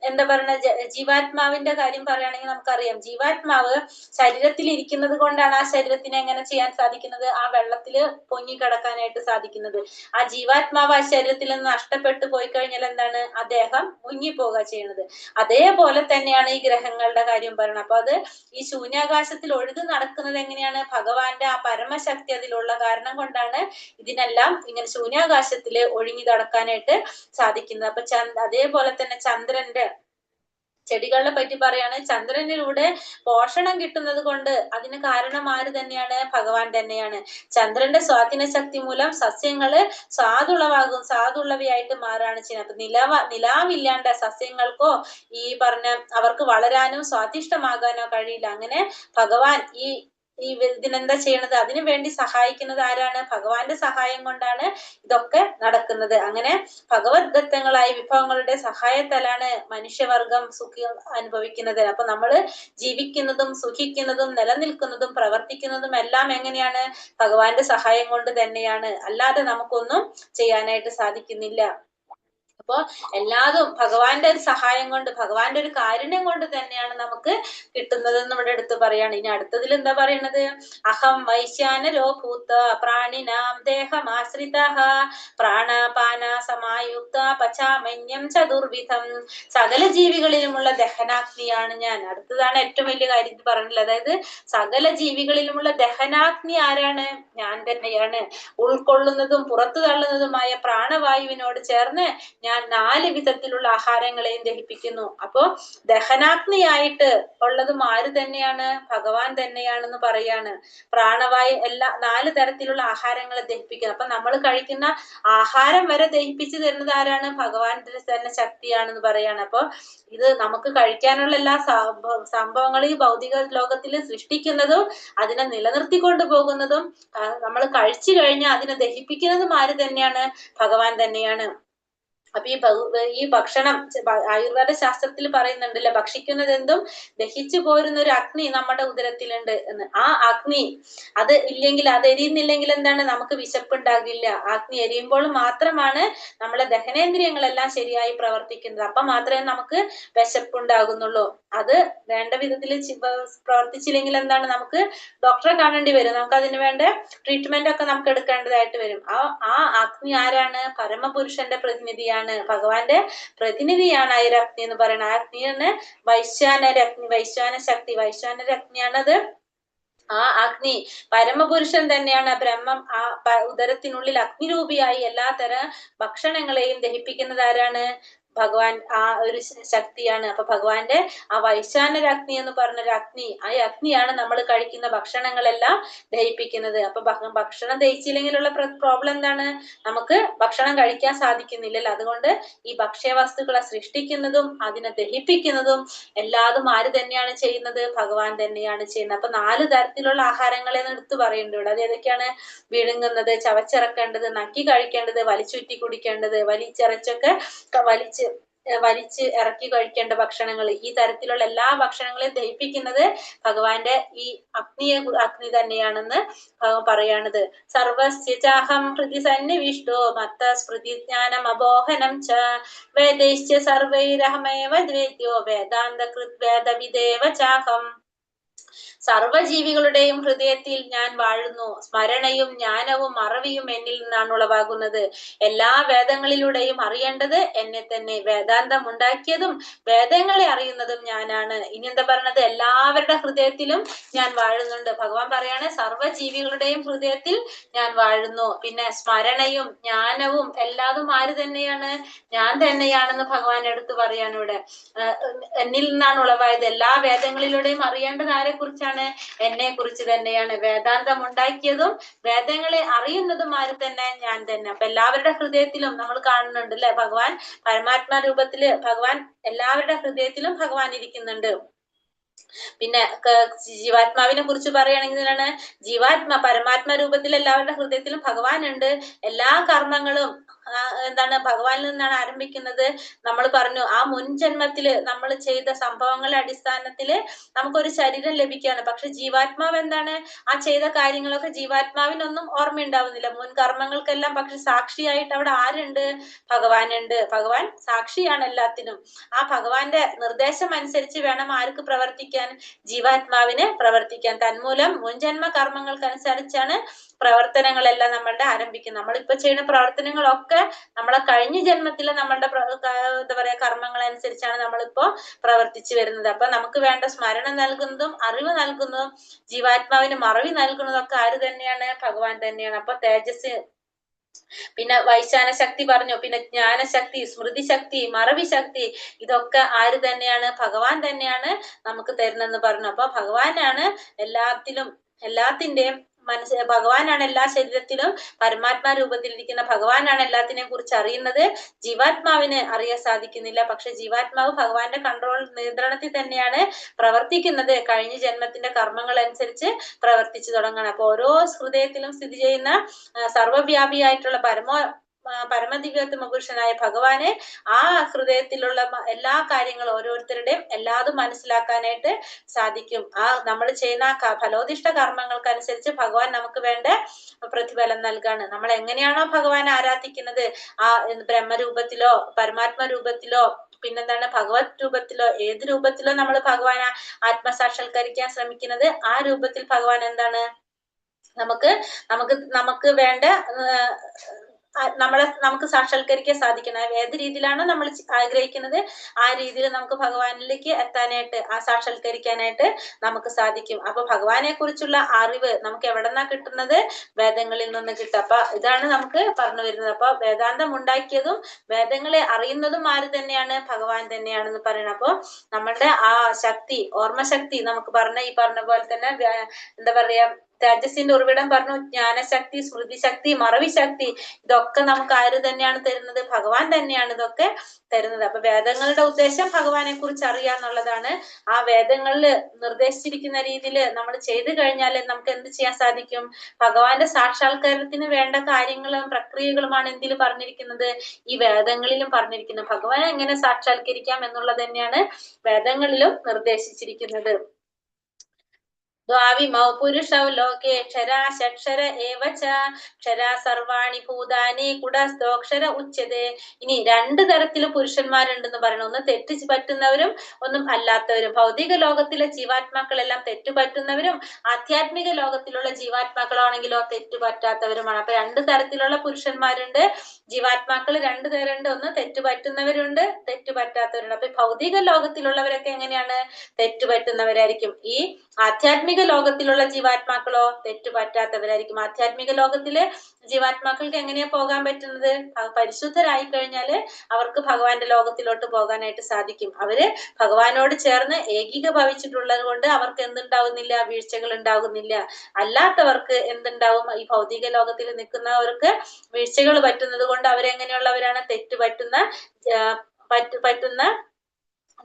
എന്താ പറയണ, ജീവാത്മാവിന്റെ കാര്യം പറയുകയാണെങ്കിൽ നമുക്കറിയാം, ജീവാത്മാവ് ശരീരത്തിൽ ഇരിക്കുന്നത് കൊണ്ടാണ് ആ ശരീരത്തിനെ എങ്ങനെ ചെയ്യാൻ സാധിക്കുന്നത്, ആ വെള്ളത്തില് പൊങ്ങിക്കിടക്കാനായിട്ട് സാധിക്കുന്നത്. ആ ജീവാത്മാവ് ആ ശരീരത്തിൽ നിന്ന് നഷ്ടപ്പെട്ടു പോയി കഴിഞ്ഞാൽ എന്താണ്, ആ ദേഹം മുങ്ങിപ്പോവുക ചെയ്യുന്നത്. അതേപോലെ തന്നെയാണ് ഈ ഗ്രഹങ്ങളുടെ കാര്യം പറയുന്നത്. അപ്പൊ അത് ഈ ശൂന്യാകാശത്തിൽ ഒഴുകി നടക്കുന്നത് എങ്ങനെയാണ്, ഭഗവാന്റെ ആ പരമശക്തി അതിലുള്ള കാരണം കൊണ്ടാണ് ഇതിനെല്ലാം ഇങ്ങനെ ശൂന്യാകാശത്തില് ഒഴുകി നടക്കാനായിട്ട് സാധിക്കുന്നത്. അപ്പൊ അതേപോലെ തന്നെ ചന്ദ്രന്റെ ചെടികളെ പറ്റി പറയാണ്, ചന്ദ്രനിലൂടെ പോഷണം കിട്ടുന്നത് കൊണ്ട് അതിന് കാരണം ആര് തന്നെയാണ്, ഭഗവാൻ തന്നെയാണ്. ചന്ദ്രന്റെ സ്വാധീന ശക്തി മൂലം സസ്യങ്ങള് സ്വാദുള്ളവയായിട്ട് മാറാണ് ചെയ്യുന്നത്. അപ്പൊ നിലാവില്ലാണ്ട് സസ്യങ്ങൾക്കോ ഈ പറഞ്ഞ അവർക്ക് വളരാനോ സ്വാദിഷ്ടമാകാനോ കഴിയില്ല. അങ്ങനെ ഭഗവാൻ ഈ ഇതിനെന്താ ചെയ്യണത്, അതിനു വേണ്ടി സഹായിക്കുന്നത് ആരാണ്, ഭഗവാന്റെ സഹായം കൊണ്ടാണ് ഇതൊക്കെ നടക്കുന്നത്. അങ്ങനെ ഭഗവത് ദത്തങ്ങളായ വിഭവങ്ങളുടെ സഹായത്താലാണ് മനുഷ്യവർഗം സുഖം അനുഭവിക്കുന്നത്. അപ്പൊ നമ്മള് ജീവിക്കുന്നതും സുഖിക്കുന്നതും നിലനിൽക്കുന്നതും പ്രവർത്തിക്കുന്നതും എല്ലാം എങ്ങനെയാണ്, ഭഗവാന്റെ സഹായം കൊണ്ട് തന്നെയാണ്. അല്ലാതെ നമുക്കൊന്നും ചെയ്യാനായിട്ട് സാധിക്കുന്നില്ല. അപ്പൊ എല്ലാതും ഭഗവാന്റെ ഒരു സഹായം കൊണ്ട്, ഭഗവാന്റെ ഒരു കാരുണ്യം കൊണ്ട് തന്നെയാണ് നമുക്ക് കിട്ടുന്നത് എന്ന് ഇവിടെ എടുത്ത് പറയാണ്. ഇനി അടുത്തതിൽ എന്താ പറയണത്, അഹം വൈശ്യാനരോ ഭൂത പ്രാണിനാം ദേഹമാശ്രിത പ്രാണാപാന സമായുക്ത പചാമന്യം ചതുർവിധം. സകല ജീവികളിലുമുള്ള ദഹനാഗ്നിയാണ് ഞാൻ. അടുത്തതാണ് ഏറ്റവും വലിയ കാര്യം പറഞ്ഞില്ല. അതായത് സകല ജീവികളിലുമുള്ള ദഹനാഗ്നി ആരാണ്, ഞാൻ തന്നെയാണ്. ഉൾക്കൊള്ളുന്നതും പുറത്തു തള്ളുന്നതുമായ പ്രാണവായുവിനോട് ചേർന്ന് ഞാൻ 4 വിധത്തിലുള്ള ആഹാരങ്ങളെയും ദഹിപ്പിക്കുന്നു. അപ്പോ ദഹനാഗ്നിയായിട്ട് ഉള്ളതും ആര് തന്നെയാണ്, ഭഗവാൻ തന്നെയാണെന്ന് പറയാണ്. പ്രാണവായു എല്ലാ 4 തരത്തിലുള്ള ആഹാരങ്ങളെ ദഹിപ്പിക്കുന്നത്. അപ്പൊ നമ്മൾ കഴിക്കുന്ന ആഹാരം വരെ ദഹിപ്പിച്ചു തരുന്നത് ആരാണ്, ഭഗവാന്റെ തന്നെ ശക്തിയാണെന്ന് പറയാണ്. അപ്പൊ ഇത് നമുക്ക് കഴിക്കാനുള്ള എല്ലാ സംഭവങ്ങളും ഈ ഭൗതിക ലോകത്തിൽ സൃഷ്ടിക്കുന്നതും അതിനെ നിലനിർത്തിക്കൊണ്ടു പോകുന്നതും നമ്മൾ കഴിച്ചു കഴിഞ്ഞാൽ അതിനെ ദഹിപ്പിക്കുന്നതും ആര് തന്നെയാണ്, ഭഗവാൻ തന്നെയാണ്. അപ്പൊ ഈ ഭക്ഷണം ആയുർവേദ ശാസ്ത്രത്തിൽ പറയുന്നുണ്ടല്ലോ, ഭക്ഷിക്കുന്നത് എന്തും ദഹിച്ചു പോരുന്ന ഒരു അഗ്നി നമ്മുടെ ഉദരത്തിലുണ്ട് എന്ന്. ആ അഗ്നി അത് ഇല്ലെങ്കിൽ, അത് എരിയുന്നില്ലെങ്കിൽ എന്താണ്, നമുക്ക് വിശപ്പുണ്ടാകില്ല. അഗ്നി എരിയുമ്പോൾ മാത്രമാണ് നമ്മളെ ദഹനേന്ദ്രിയങ്ങളെല്ലാം ശരിയായി പ്രവർത്തിക്കുന്നത്. അപ്പൊ മാത്രമേ നമുക്ക് വിശപ്പുണ്ടാകുന്നുള്ളൂ. അത് വേണ്ട വിധത്തിൽ പ്രവർത്തിച്ചില്ലെങ്കിൽ എന്താണ്, നമുക്ക് ഡോക്ടറെ കാണേണ്ടി വരും. നമുക്ക് അതിന് വേണ്ട ട്രീറ്റ്മെന്റ് ഒക്കെ നമുക്ക് എടുക്കേണ്ടതായിട്ട് വരും. ആ അഗ്നി ആരാണ്, പരമപുരുഷന്റെ പ്രതിനിധിയാണ്, ഭഗവാന്റെ പ്രതിനിധിയാണ് ആ ഒരു അഗ്നി എന്ന് പറയുന്നത്. ആ അഗ്നിയാണ് വൈശ്വാനരഗ്നി, വൈശ്വാന ശക്തി, വൈശ്വാനരഗ്നിയാണത്. ആ അഗ്നി പരമപുരുഷൻ തന്നെയാണ്. ബ്രഹ്മം ആ ഉദരത്തിനുള്ളിൽ അഗ്നിരൂപിയായി എല്ലാ തരം ഭക്ഷണങ്ങളെയും ദഹിപ്പിക്കുന്നത് ആരാണ്, ഭഗവാൻ. ആ ഒരു ശക്തിയാണ്. അപ്പൊ ഭഗവാന്റെ ആ വൈശ്വാനരഗ്നി എന്ന് പറഞ്ഞൊരു അഗ്നി, ആ അഗ്നിയാണ് നമ്മൾ കഴിക്കുന്ന ഭക്ഷണങ്ങളെല്ലാം ദഹിപ്പിക്കുന്നത്. അപ്പൊ ഭക്ഷണം ദഹിച്ചില്ലെങ്കിലുള്ള പ്രോബ്ലം എന്താണ്, നമുക്ക് ഭക്ഷണം കഴിക്കാൻ സാധിക്കുന്നില്ലല്ലോ. അതുകൊണ്ട് ഈ ഭക്ഷ്യവസ്തുക്കളെ സൃഷ്ടിക്കുന്നതും അതിനെ ദഹിപ്പിക്കുന്നതും എല്ലാതും ആര് തന്നെയാണ് ചെയ്യുന്നത്, ഭഗവാൻ തന്നെയാണ് ചെയ്യുന്നത്. അപ്പൊ 4 തരത്തിലുള്ള ആഹാരങ്ങളെ എടുത്തു പറയുന്നുണ്ട് ഇവിടെ. അത് ഏതൊക്കെയാണ്, വിഴുങ്ങുന്നത്, ചവച്ചിറക്കേണ്ടത്, നക്കി കഴിക്കേണ്ടത്, വലിച്ചുറ്റി കുടിക്കേണ്ടത്, വലിച്ചിറച്ചൊക്കെ വലിച്ച് ഇറക്കി കഴിക്കേണ്ട ഭക്ഷണങ്ങൾ. ഈ തരത്തിലുള്ള എല്ലാ ഭക്ഷണങ്ങളെയും ദഹിപ്പിക്കുന്നത് ഭഗവാന്റെ ഈ അഗ്നി തന്നെയാണെന്ന് പറയാണത്. സർവസ്യചാഹം ഹൃദി സന്നിവിഷ്ടോ മത്ത സ്മൃതിജ്ഞാനം അബോഹനം ച വേദൈശ്ച സർവൈരഹമേവ ദ്വേദ്യോ വേദാന്തകൃത് വേദവിദേവ ചാഹം. സർവജീവികളുടെയും ഹൃദയത്തിൽ ഞാൻ വാഴുന്നു. സ്മരണയും ജ്ഞാനവും മറവിയും എന്നിൽ നിന്നാണ് ഉളവാകുന്നത്. എല്ലാ വേദങ്ങളിലൂടെയും അറിയേണ്ടത് എന്നെ തന്നെ. വേദാന്തം ഉണ്ടാക്കിയതും വേദങ്ങളെ അറിയുന്നതും ഞാനാണ്. ഇനി എന്താ പറഞ്ഞത്, എല്ലാവരുടെ ഹൃദയത്തിലും ഞാൻ വാഴുന്നുണ്ട്. ഭഗവാൻ പറയാണ്, സർവജീവികളുടെയും ഹൃദയത്തിൽ ഞാൻ വാഴുന്നു. പിന്നെ സ്മരണയും ജ്ഞാനവും എല്ലാതും ആര് തന്നെയാണ്, ഞാൻ തന്നെയാണെന്ന് ഭഗവാൻ എടുത്തു പറയാണ് ഇവിടെ. എന്നിൽ നിന്നാണ് ഉളവായത്. എല്ലാ വേദങ്ങളിലൂടെയും അറിയേണ്ടത് ആരെ കുറിച്ചാണ്, എന്നെ കുറിച്ച് തന്നെയാണ്. വേദാന്തം ഉണ്ടാക്കിയതും വേദങ്ങളെ അറിയുന്നതും ആര് തന്നെ, ഞാൻ തന്നെ. അപ്പൊ എല്ലാവരുടെ ഹൃദയത്തിലും നമ്മൾ കാണുന്നുണ്ട് അല്ലെ, ഭഗവാൻ പരമാത്മാ രൂപത്തില് ഭഗവാൻ എല്ലാവരുടെ ഹൃദയത്തിലും ഭഗവാൻ ഇരിക്കുന്നുണ്ട്. പിന്നെ ജീവാത്മാവിനെ കുറിച്ച് പറയുകയാണെങ്കിൽ പരമാത്മ രൂപത്തിൽ എല്ലാവരുടെ ഹൃദയത്തിലും ഭഗവാൻ ഉണ്ട്. എല്ലാ കർമ്മങ്ങളും എന്താണ് ഭഗവാനിൽ നിന്നാണ് ആരംഭിക്കുന്നത്. നമ്മൾ പറഞ്ഞു ആ മുൻ ജന്മത്തില് നമ്മൾ ചെയ്ത സംഭവങ്ങളുടെ അടിസ്ഥാനത്തില് നമുക്കൊരു ശരീരം ലഭിക്കുകയാണ്. പക്ഷെ ജീവാത്മാവ് എന്താണ്, ആ ചെയ്ത കാര്യങ്ങളൊക്കെ ജീവാത്മാവിനൊന്നും ഓർമ്മയുണ്ടാവുന്നില്ല, മുൻ കർമ്മങ്ങൾക്കെല്ലാം. പക്ഷെ സാക്ഷിയായിട്ട് അവിടെ ആരുണ്ട്? ഭഗവാനുണ്ട്. ഭഗവാൻ സാക്ഷിയാണ് എല്ലാത്തിനും. ആ ഭഗവാന്റെ നിർദ്ദേശം അനുസരിച്ച് വേണം ആർക്ക് പ്രവർത്തിക്കാൻ? ജീവാത്മാവിന് പ്രവർത്തിക്കാൻ. തന്മൂലം മുൻജന്മ കർമ്മങ്ങൾക്കനുസരിച്ചാണ് പ്രവർത്തനങ്ങളെല്ലാം നമ്മളുടെ ആരംഭിക്കുന്നത്. നമ്മളിപ്പോ ചെയ്യുന്ന പ്രവർത്തനങ്ങളൊക്കെ നമ്മളെ കഴിഞ്ഞ ജന്മത്തിലെ നമ്മളുടെ എന്താ പറയാ കർമ്മങ്ങൾ അനുസരിച്ചാണ് നമ്മളിപ്പോ പ്രവർത്തിച്ചു വരുന്നത്. അപ്പൊ നമുക്ക് വേണ്ട സ്മരണ നൽകുന്നതും അറിവ് നൽകുന്നതും ജീവാത്മാവിന് മറവി നൽകുന്നതൊക്കെ ആര് തന്നെയാണ്? ഭഗവാൻ തന്നെയാണ്. അപ്പൊ തേജസ്, പിന്നെ വൈശാന ശക്തി പറഞ്ഞു, പിന്നെ ജ്ഞാനശക്തി, സ്മൃതി ശക്തി, മറവി ശക്തി, ഇതൊക്കെ ആര് തന്നെയാണ്? ഭഗവാൻ തന്നെയാണ് നമുക്ക് തരുന്നെന്ന് പറഞ്ഞു. അപ്പൊ ഭഗവാനാണ് എല്ലാത്തിന്റെയും ഭഗവാനാണ് എല്ലാ ശരീരത്തിലും പരമാത്മാ രൂപത്തിലിരിക്കുന്ന ഭഗവാനാണ് എല്ലാത്തിനെയും കുറിച്ച് അറിയുന്നത്. ജീവാത്മാവിന് അറിയാൻ സാധിക്കുന്നില്ല. പക്ഷെ ജീവാത്മാവ് ഭഗവാന്റെ കൺട്രോൾ, നിയന്ത്രണത്തിൽ തന്നെയാണ് പ്രവർത്തിക്കുന്നത്. കഴിഞ്ഞ ജന്മത്തിന്റെ കർമ്മങ്ങൾ അനുസരിച്ച് പ്രവർത്തിച്ചു തുടങ്ങണം. അപ്പൊ ഓരോ ഹൃദയത്തിലും സ്ഥിതി ചെയ്യുന്ന സർവ്വവ്യാപിയായിട്ടുള്ള പരമദിവ്യോത്തമ പുരുഷനായ ഭഗവാനെ ആ ഹൃദയത്തിലുള്ള എല്ലാ കാര്യങ്ങളും ഓരോരുത്തരുടെയും എല്ലാതും മനസ്സിലാക്കാനായിട്ട് സാധിക്കും. ആ നമ്മൾ ചെയ്യുന്ന ഫലോദിഷ്ട കർമ്മങ്ങൾക്കനുസരിച്ച് ഭഗവാൻ നമുക്ക് വേണ്ട പ്രതിഫലം നൽകാണ്. നമ്മൾ എങ്ങനെയാണോ ഭഗവാനെ ആരാധിക്കുന്നത്, ആ ബ്രഹ്മരൂപത്തിലോ പരമാത്മ രൂപത്തിലോ പിന്നെന്താണ് ഭഗവത് രൂപത്തിലോ ഏത് രൂപത്തിലോ നമ്മൾ ഭഗവാനെ ആത്മസാക്ഷാത്കരിക്കാൻ ശ്രമിക്കുന്നത്, ആ രൂപത്തിൽ ഭഗവാൻ എന്താണ് നമുക്ക് വേണ്ട നമുക്ക് സാക്ഷാത്കരിക്കാൻ സാധിക്കണം. ഏത് രീതിയിലാണോ നമ്മൾ ആഗ്രഹിക്കുന്നത് ആ രീതിയിൽ നമുക്ക് ഭഗവാനിലേക്ക് എത്താനായിട്ട്, ആ സാക്ഷാത്കരിക്കാനായിട്ട് നമുക്ക് സാധിക്കും. അപ്പൊ ഭഗവാനെ കുറിച്ചുള്ള അറിവ് നമുക്ക് എവിടെന്നാ കിട്ടുന്നത്? വേദങ്ങളിൽ നിന്ന് കിട്ടും. അപ്പൊ ഇതാണ് നമുക്ക് പറഞ്ഞു വരുന്നത്. അപ്പൊ വേദാന്തം ഉണ്ടാക്കിയതും വേദങ്ങളെ അറിയുന്നതും ആര് തന്നെയാണ്? ഭഗവാൻ തന്നെയാണെന്ന് പറയണം. അപ്പൊ നമ്മളുടെ ആ ശക്തി, ഓർമ്മശക്തി, നമുക്ക് ഈ പറഞ്ഞ പോലെ തന്നെ എന്താ പറയാ തേജസ്സിന്റെ ഉറവിടം പറഞ്ഞു, ജ്ഞാനശക്തി, സ്മൃതിശക്തി, മറവി ശക്തി, ഇതൊക്കെ നമുക്ക് ആര് തന്നെയാണ് തരുന്നത്? ഭഗവാൻ തന്നെയാണ് ഇതൊക്കെ തരുന്നത്. അപ്പൊ വേദങ്ങളുടെ ഉദ്ദേശം ഭഗവാനെ കുറിച്ച് അറിയാന്നുള്ളതാണ്. ആ വേദങ്ങളിൽ നിർദ്ദേശിച്ചിരിക്കുന്ന രീതിയിൽ നമ്മൾ ചെയ്തു കഴിഞ്ഞാൽ നമുക്ക് എന്ത് ചെയ്യാൻ സാധിക്കും? ഭഗവാന്റെ സാക്ഷാത്കാരത്തിന് വേണ്ട കാര്യങ്ങളും പ്രക്രിയകളുമാണ് എന്തിൽ പറഞ്ഞിരിക്കുന്നത്? ഈ വേദങ്ങളിലും പറഞ്ഞിരിക്കുന്നത്. ഭഗവാനെ എങ്ങനെ സാക്ഷാത്കരിക്കാം എന്നുള്ളത് തന്നെയാണ് വേദങ്ങളിലും നിർദ്ദേശിച്ചിരിക്കുന്നത്. ദ്വാവിമൗ പുരുഷൗ ലോകേ ക്ഷരാക്ഷര ഏവ ച ക്ഷരാ സർവാണി ഭൂതാനി കുടസ്ഥോക്ഷര ഉച്യതേ. ഇനി 2 തരത്തില് പുരുഷന്മാരുണ്ടെന്ന് പറയണം. ഒന്ന് തെറ്റ് പറ്റുന്നവരും ഒന്നും അല്ലാത്തവരും. ഭൗതിക ലോകത്തിലെ ജീവാത്മാക്കളെല്ലാം തെറ്റുപറ്റുന്നവരും ആധ്യാത്മിക ലോകത്തിലുള്ള ജീവാത്മാക്കളാണെങ്കിലോ തെറ്റുപറ്റാത്തവരുമാണ്. അപ്പൊ 2 തരത്തിലുള്ള പുരുഷന്മാരുണ്ട്. ജീവാത്മാക്കൾ 2 തരമുണ്ട്. ഒന്ന് തെറ്റുപറ്റുന്നവരുണ്ട്, തെറ്റുപറ്റാത്തവരുണ്ട്. അപ്പൊ ഭൗതിക ലോകത്തിലുള്ളവരൊക്കെ എങ്ങനെയാണ്? തെറ്റുപറ്റുന്നവരായിരിക്കും. ഈ ആധ്യാത്മിക ലോകത്തിലുള്ള ജീവാത്മാക്കളോ തെറ്റുപറ്റാത്തവരായിരിക്കും. ആധ്യാത്മിക ലോകത്തിലെ ജീവാത്മാക്കൾക്ക് എങ്ങനെയാ പോകാൻ പറ്റുന്നത്? പരിശുദ്ധരായി കഴിഞ്ഞാല് അവർക്ക് ഭഗവാന്റെ ലോകത്തിലോട്ട് പോകാനായിട്ട് സാധിക്കും. അവര് ഭഗവാനോട് ചേർന്ന് ഏകീകഭവിച്ചിട്ടുള്ളത് കൊണ്ട് അവർക്ക് എന്തുണ്ടാവുന്നില്ല? വീഴ്ചകൾ ഉണ്ടാകുന്നില്ല. അല്ലാത്തവർക്ക് എന്തുണ്ടാവും? ഈ ഭൗതിക ലോകത്തിൽ നിൽക്കുന്നവർക്ക് വീഴ്ചകൾ പറ്റുന്നത് കൊണ്ട് അവരെങ്ങനെയുള്ളവരാണ്? പറ്റുന്ന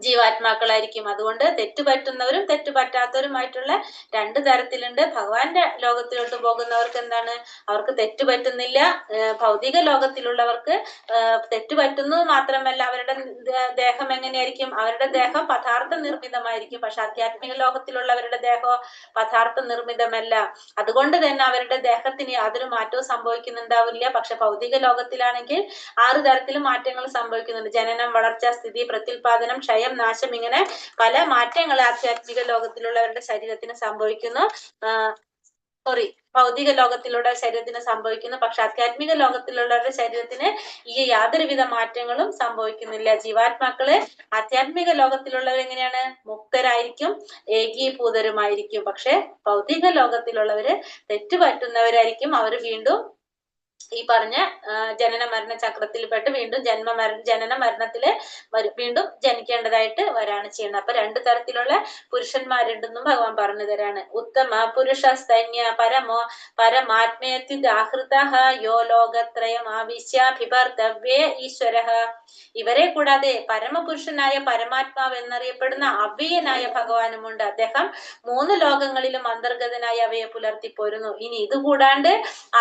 ജീവാത്മാക്കളായിരിക്കും. അതുകൊണ്ട് തെറ്റുപറ്റുന്നവരും തെറ്റുപറ്റാത്തവരുമായിട്ടുള്ള 2 തരത്തിലുണ്ട്. ഭഗവാന്റെ ലോകത്തിലോട്ട് പോകുന്നവർക്ക് എന്താണ്? അവർക്ക് തെറ്റുപറ്റുന്നില്ല. ഭൗതിക ലോകത്തിലുള്ളവർക്ക് തെറ്റുപറ്റുന്നത് മാത്രമല്ല, അവരുടെ ദേഹം എങ്ങനെയായിരിക്കും? അവരുടെ ദേഹം പദാർത്ഥ നിർമ്മിതമായിരിക്കും. പക്ഷെ ആധ്യാത്മിക ലോകത്തിലുള്ളവരുടെ ദേഹം പദാർത്ഥ നിർമ്മിതമല്ല. അതുകൊണ്ട് തന്നെ അവരുടെ ദേഹത്തിന് യാതൊരു മാറ്റവും സംഭവിക്കുന്നുണ്ടാവില്ല. പക്ഷെ ഭൗതിക ലോകത്തിലാണെങ്കിൽ 6 തരത്തിലും മാറ്റങ്ങൾ സംഭവിക്കുന്നുണ്ട്. ജനനം, വളർച്ച, സ്ഥിതി, പ്രത്യുൽപാദനം, ക്ഷയം, നാശം, ഇങ്ങനെ പല മാറ്റങ്ങൾ ആധ്യാത്മിക ലോകത്തിലുള്ളവരുടെ ശരീരത്തിന് സംഭവിക്കുന്നു. ഭൗതിക ലോകത്തിലുള്ള ശരീരത്തിന് സംഭവിക്കുന്നു. പക്ഷെ ആധ്യാത്മിക ലോകത്തിലുള്ളവരുടെ ശരീരത്തിന് ഈ യാതൊരുവിധ മാറ്റങ്ങളും സംഭവിക്കുന്നില്ല. ജീവാത്മാക്കള് ആധ്യാത്മിക ലോകത്തിലുള്ളവർ എങ്ങനെയാണ്? മുക്തരായിരിക്കും, ഏകീഭൂതരുമായിരിക്കും. പക്ഷെ ഭൗതിക ലോകത്തിലുള്ളവര് തെറ്റുപറ്റുന്നവരായിരിക്കും. അവര് വീണ്ടും ഈ പറഞ്ഞ ജനന മരണ ചക്രത്തിൽപ്പെട്ട് വീണ്ടും ജനന മരണത്തില് വീണ്ടും ജനിക്കേണ്ടതായിട്ട് വരാണ് ചെയ്യുന്നത്. അപ്പൊ 2 തരത്തിലുള്ള പുരുഷന്മാരുണ്ടെന്നും ഭഗവാൻ പറഞ്ഞു തരാണ്. ഉത്തമ പുരുഷ സ്തന്യ പരമാത്മേത്യുദാഹൃത യോ ലോകത്രയം ആവിശ്യാഭിഭർത്തവ്യേ ഈശ്വരഃ. ഇവരെ കൂടാതെ പരമപുരുഷനായ പരമാത്മാവ് എന്നറിയപ്പെടുന്ന അവ്യയനായ ഭഗവാനുമുണ്ട്. അദ്ദേഹം 3 ലോകങ്ങളിലും അന്തർഗതനായി അവയെ പുലർത്തിപ്പോരുന്നു. ഇനി ഇത് കൂടാണ്ട്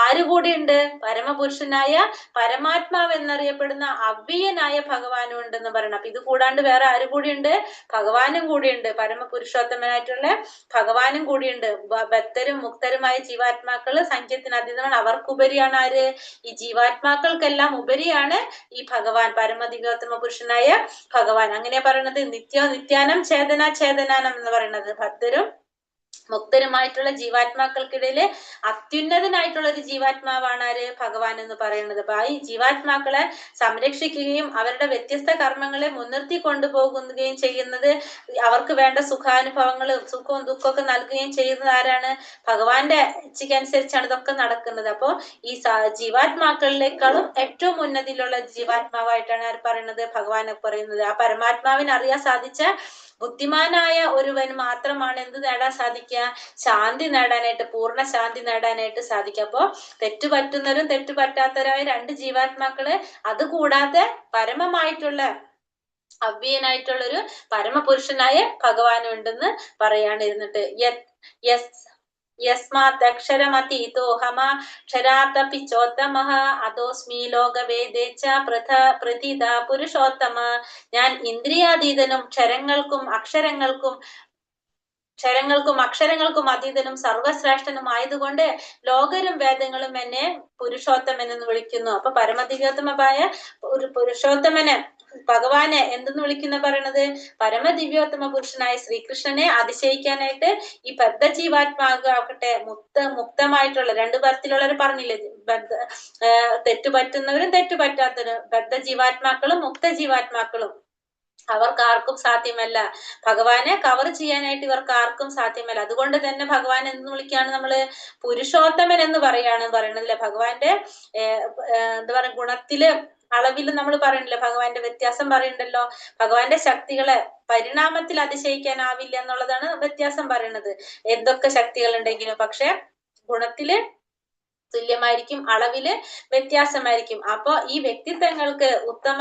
ആര് കൂടിയുണ്ട്? പരമപുരുഷനായ പരമാത്മാവ് എന്നറിയപ്പെടുന്ന അവ്യയനായ ഭഗവാനും ഉണ്ടെന്ന് പറയണം. അപ്പൊ ഇത് കൂടാണ്ട് വേറെ ആരും കൂടിയുണ്ട്? ഭഗവാനും കൂടിയുണ്ട്. പരമപുരുഷോത്തമനായിട്ടുള്ള ഭഗവാനും കൂടിയുണ്ട്. ബദ്ധരും മുക്തരുമായ ജീവാത്മാക്കള് സംഖ്യത്തിന് അതീതമാണ്. അവർക്കുപരിയാണ് ആര്? ഈ ജീവാത്മാക്കൾക്കെല്ലാം ഉപരിയാണ് ഈ ഭഗവാൻ, പരമദിവ്യോത്തമ പുരുഷനായ ഭഗവാൻ. അങ്ങനെ പറയുന്നത് നിത്യാനം ചേതനാനം എന്ന് പറയുന്നത്. ഭക്തരും മുക്തരുമായിട്ടുള്ള ജീവാത്മാക്കൾക്കിടയില് അത്യുന്നതനായിട്ടുള്ള ഒരു ജീവാത്മാവാണ് ആര്? ഭഗവാൻ എന്ന് പറയുന്നത്. അപ്പൊ ഈ ജീവാത്മാക്കളെ സംരക്ഷിക്കുകയും അവരുടെ വ്യത്യസ്ത കർമ്മങ്ങളെ മുൻനിർത്തി കൊണ്ടുപോകുകയും ചെയ്യുന്നത്, അവർക്ക് വേണ്ട സുഖാനുഭവങ്ങളും സുഖവും ദുഃഖമൊക്കെ നൽകുകയും ചെയ്യുന്നത് ആരാണ്? ഭഗവാന്റെ ഇച്ഛയ്ക്കനുസരിച്ചാണ് ഇതൊക്കെ നടക്കുന്നത്. അപ്പോ ഈ ജീവാത്മാക്കളിലേക്കാളും ഏറ്റവും ഉന്നതിയിലുള്ള ജീവാത്മാവായിട്ടാണ് ആര് പറയുന്നത്? ഭഗവാനെ പറയുന്നത്. ആ പരമാത്മാവിനെ അറിയാൻ സാധിച്ച ബുദ്ധിമാനായ ഒരുവൻ മാത്രമാണ് എന്ത് നേടാൻ സാധിക്കുക? ശാന്തി നേടാനായിട്ട്, പൂർണ്ണ ശാന്തി നേടാനായിട്ട് സാധിക്കുക. അപ്പോ തെറ്റുപറ്റുന്നവരും തെറ്റുപറ്റാത്തവരായ രണ്ട് ജീവാത്മാക്കള്, അതുകൂടാതെ പരമമായിട്ടുള്ള അവ്യയനായിട്ടുള്ളൊരു പരമപുരുഷനായ ഭഗവാനും ഉണ്ടെന്ന് പറയാണ് ഇരുന്നിട്ട്. യസ്മാത് അക്ഷരമതീതോഹമക്ഷരാത്തപിച്ചോത്തമഃ അധോസ്മി ലോകവേദേച്ച പ്രഥിത പുരുഷോത്തമ. ഞാൻ ഇന്ദ്രിയാതീതനും ക്ഷരങ്ങൾക്കും അക്ഷരങ്ങൾക്കും അതീതനും സർവശ്രേഷ്ഠനും ആയതുകൊണ്ട് ലോകരും വേദങ്ങളും എന്നെ പുരുഷോത്തമൻ എന്ന് വിളിക്കുന്നു. അപ്പൊ പരമദിവ്യോത്തമമായ ഒരു പുരുഷോത്തമനെ, ഭഗവാനെ എന്തെന്ന് വിളിക്കുന്ന പറയണത്? പരമദിവ്യോത്തമ പുരുഷനായ ശ്രീകൃഷ്ണനെ അതിശയിക്കാനായിട്ട് ഈ ബദ്ധ ജീവാത്മാക്കട്ടെ, മുക്തമായിട്ടുള്ള രണ്ടു തരത്തിലുള്ളവർ പറഞ്ഞില്ലേ, തെറ്റുപറ്റുന്നവരും തെറ്റുപറ്റാത്തവരും, ബദ്ധ ജീവാത്മാക്കളും മുക്ത ജീവാത്മാക്കളും, അവർക്ക് ആർക്കും സാധ്യമല്ല. ഭഗവാനെ കവർ ചെയ്യാനായിട്ട് ഇവർക്ക് ആർക്കും സാധ്യമല്ല. അതുകൊണ്ട് തന്നെ ഭഗവാൻ എന്ന് വിളിക്കുകയാണ് നമ്മള്? പുരുഷോത്തമൻ എന്ന് പറയണല്ലേ. ഭഗവാന്റെ എന്താ പറയാ, ഗുണത്തില് അളവിൽ നമ്മൾ പറയണില്ലേ, ഭഗവാന്റെ വ്യത്യാസം പറയണ്ടല്ലോ. ഭഗവാന്റെ ശക്തികളെ പരിണാമത്തിൽ അതിശയിക്കാനാവില്ല എന്നുള്ളതാണ് വ്യത്യാസം പറയുന്നത്. എന്തൊക്കെ ശക്തികൾ ഉണ്ടെങ്കിലും പക്ഷെ ഗുണത്തില് തുല്യമായിരിക്കും, അളവില് വ്യത്യാസമായിരിക്കും. അപ്പൊ ഈ വ്യക്തിത്വങ്ങൾക്ക് ഉത്തമ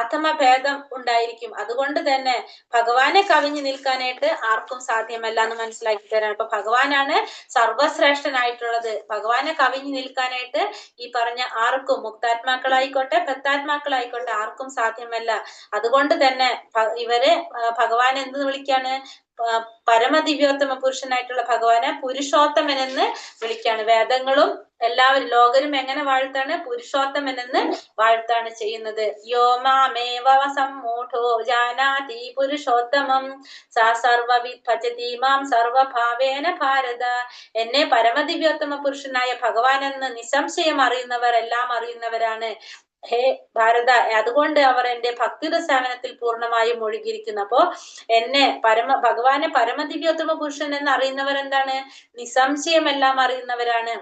അധമ ഭേദം ഉണ്ടായിരിക്കും. അതുകൊണ്ട് തന്നെ ഭഗവാനെ കവിഞ്ഞു നിൽക്കാനായിട്ട് ആർക്കും സാധ്യമല്ല എന്ന് മനസ്സിലാക്കി തരാം. അപ്പൊ ഭഗവാനാണ് സർവശ്രേഷ്ഠനായിട്ടുള്ളത്. ഭഗവാനെ കവിഞ്ഞു നിൽക്കാനായിട്ട് ഈ പറഞ്ഞ ആർക്കും, മുക്താത്മാക്കളായിക്കോട്ടെ ബദ്ധാത്മാക്കളായിക്കോട്ടെ, ആർക്കും സാധ്യമല്ല. അതുകൊണ്ട് തന്നെ ഇവരെ ഭഗവാൻ എന്ത് വിളിക്കാണ്? പരമദിവ്യോത്തമ പുരുഷനായിട്ടുള്ള ഭഗവാനെ പുരുഷോത്തമൻ എന്ന് വിളിക്കാണ്. വേദങ്ങളും എല്ലാവരും ലോകരും എങ്ങനെ വാഴ്ത്താണ്? പുരുഷോത്തമൻ എന്ന് വാഴ്ത്താണ് ചെയ്യുന്നത്. യോമാമേവ സമ്മൂഢോ ജാനാതി പുരുഷോത്തമം സാ സർവവിദ് ഭജതി മാം സർവഭാവേന ഭാരത. എന്നെ പരമദിവ്യോത്തമ പുരുഷനായ ഭഗവാൻ എന്ന് നിസ്സംശയം അറിയുന്നവർ എല്ലാം അറിയുന്നവരാണ് ഹേ ഭാരത. അതുകൊണ്ട് അവർ എന്റെ ഭക്തിയുടെ സേവനത്തിൽ പൂർണ്ണമായും മുഴുകിയിരിക്കുന്നു. അപ്പോ എന്നെ ഭഗവാനെ പരമദിവ്യോത്തമ പുരുഷൻ എന്ന് അറിയുന്നവർ എന്താണ്? നിസ്സംശയം എല്ലാം അറിയുന്നവരാണ്.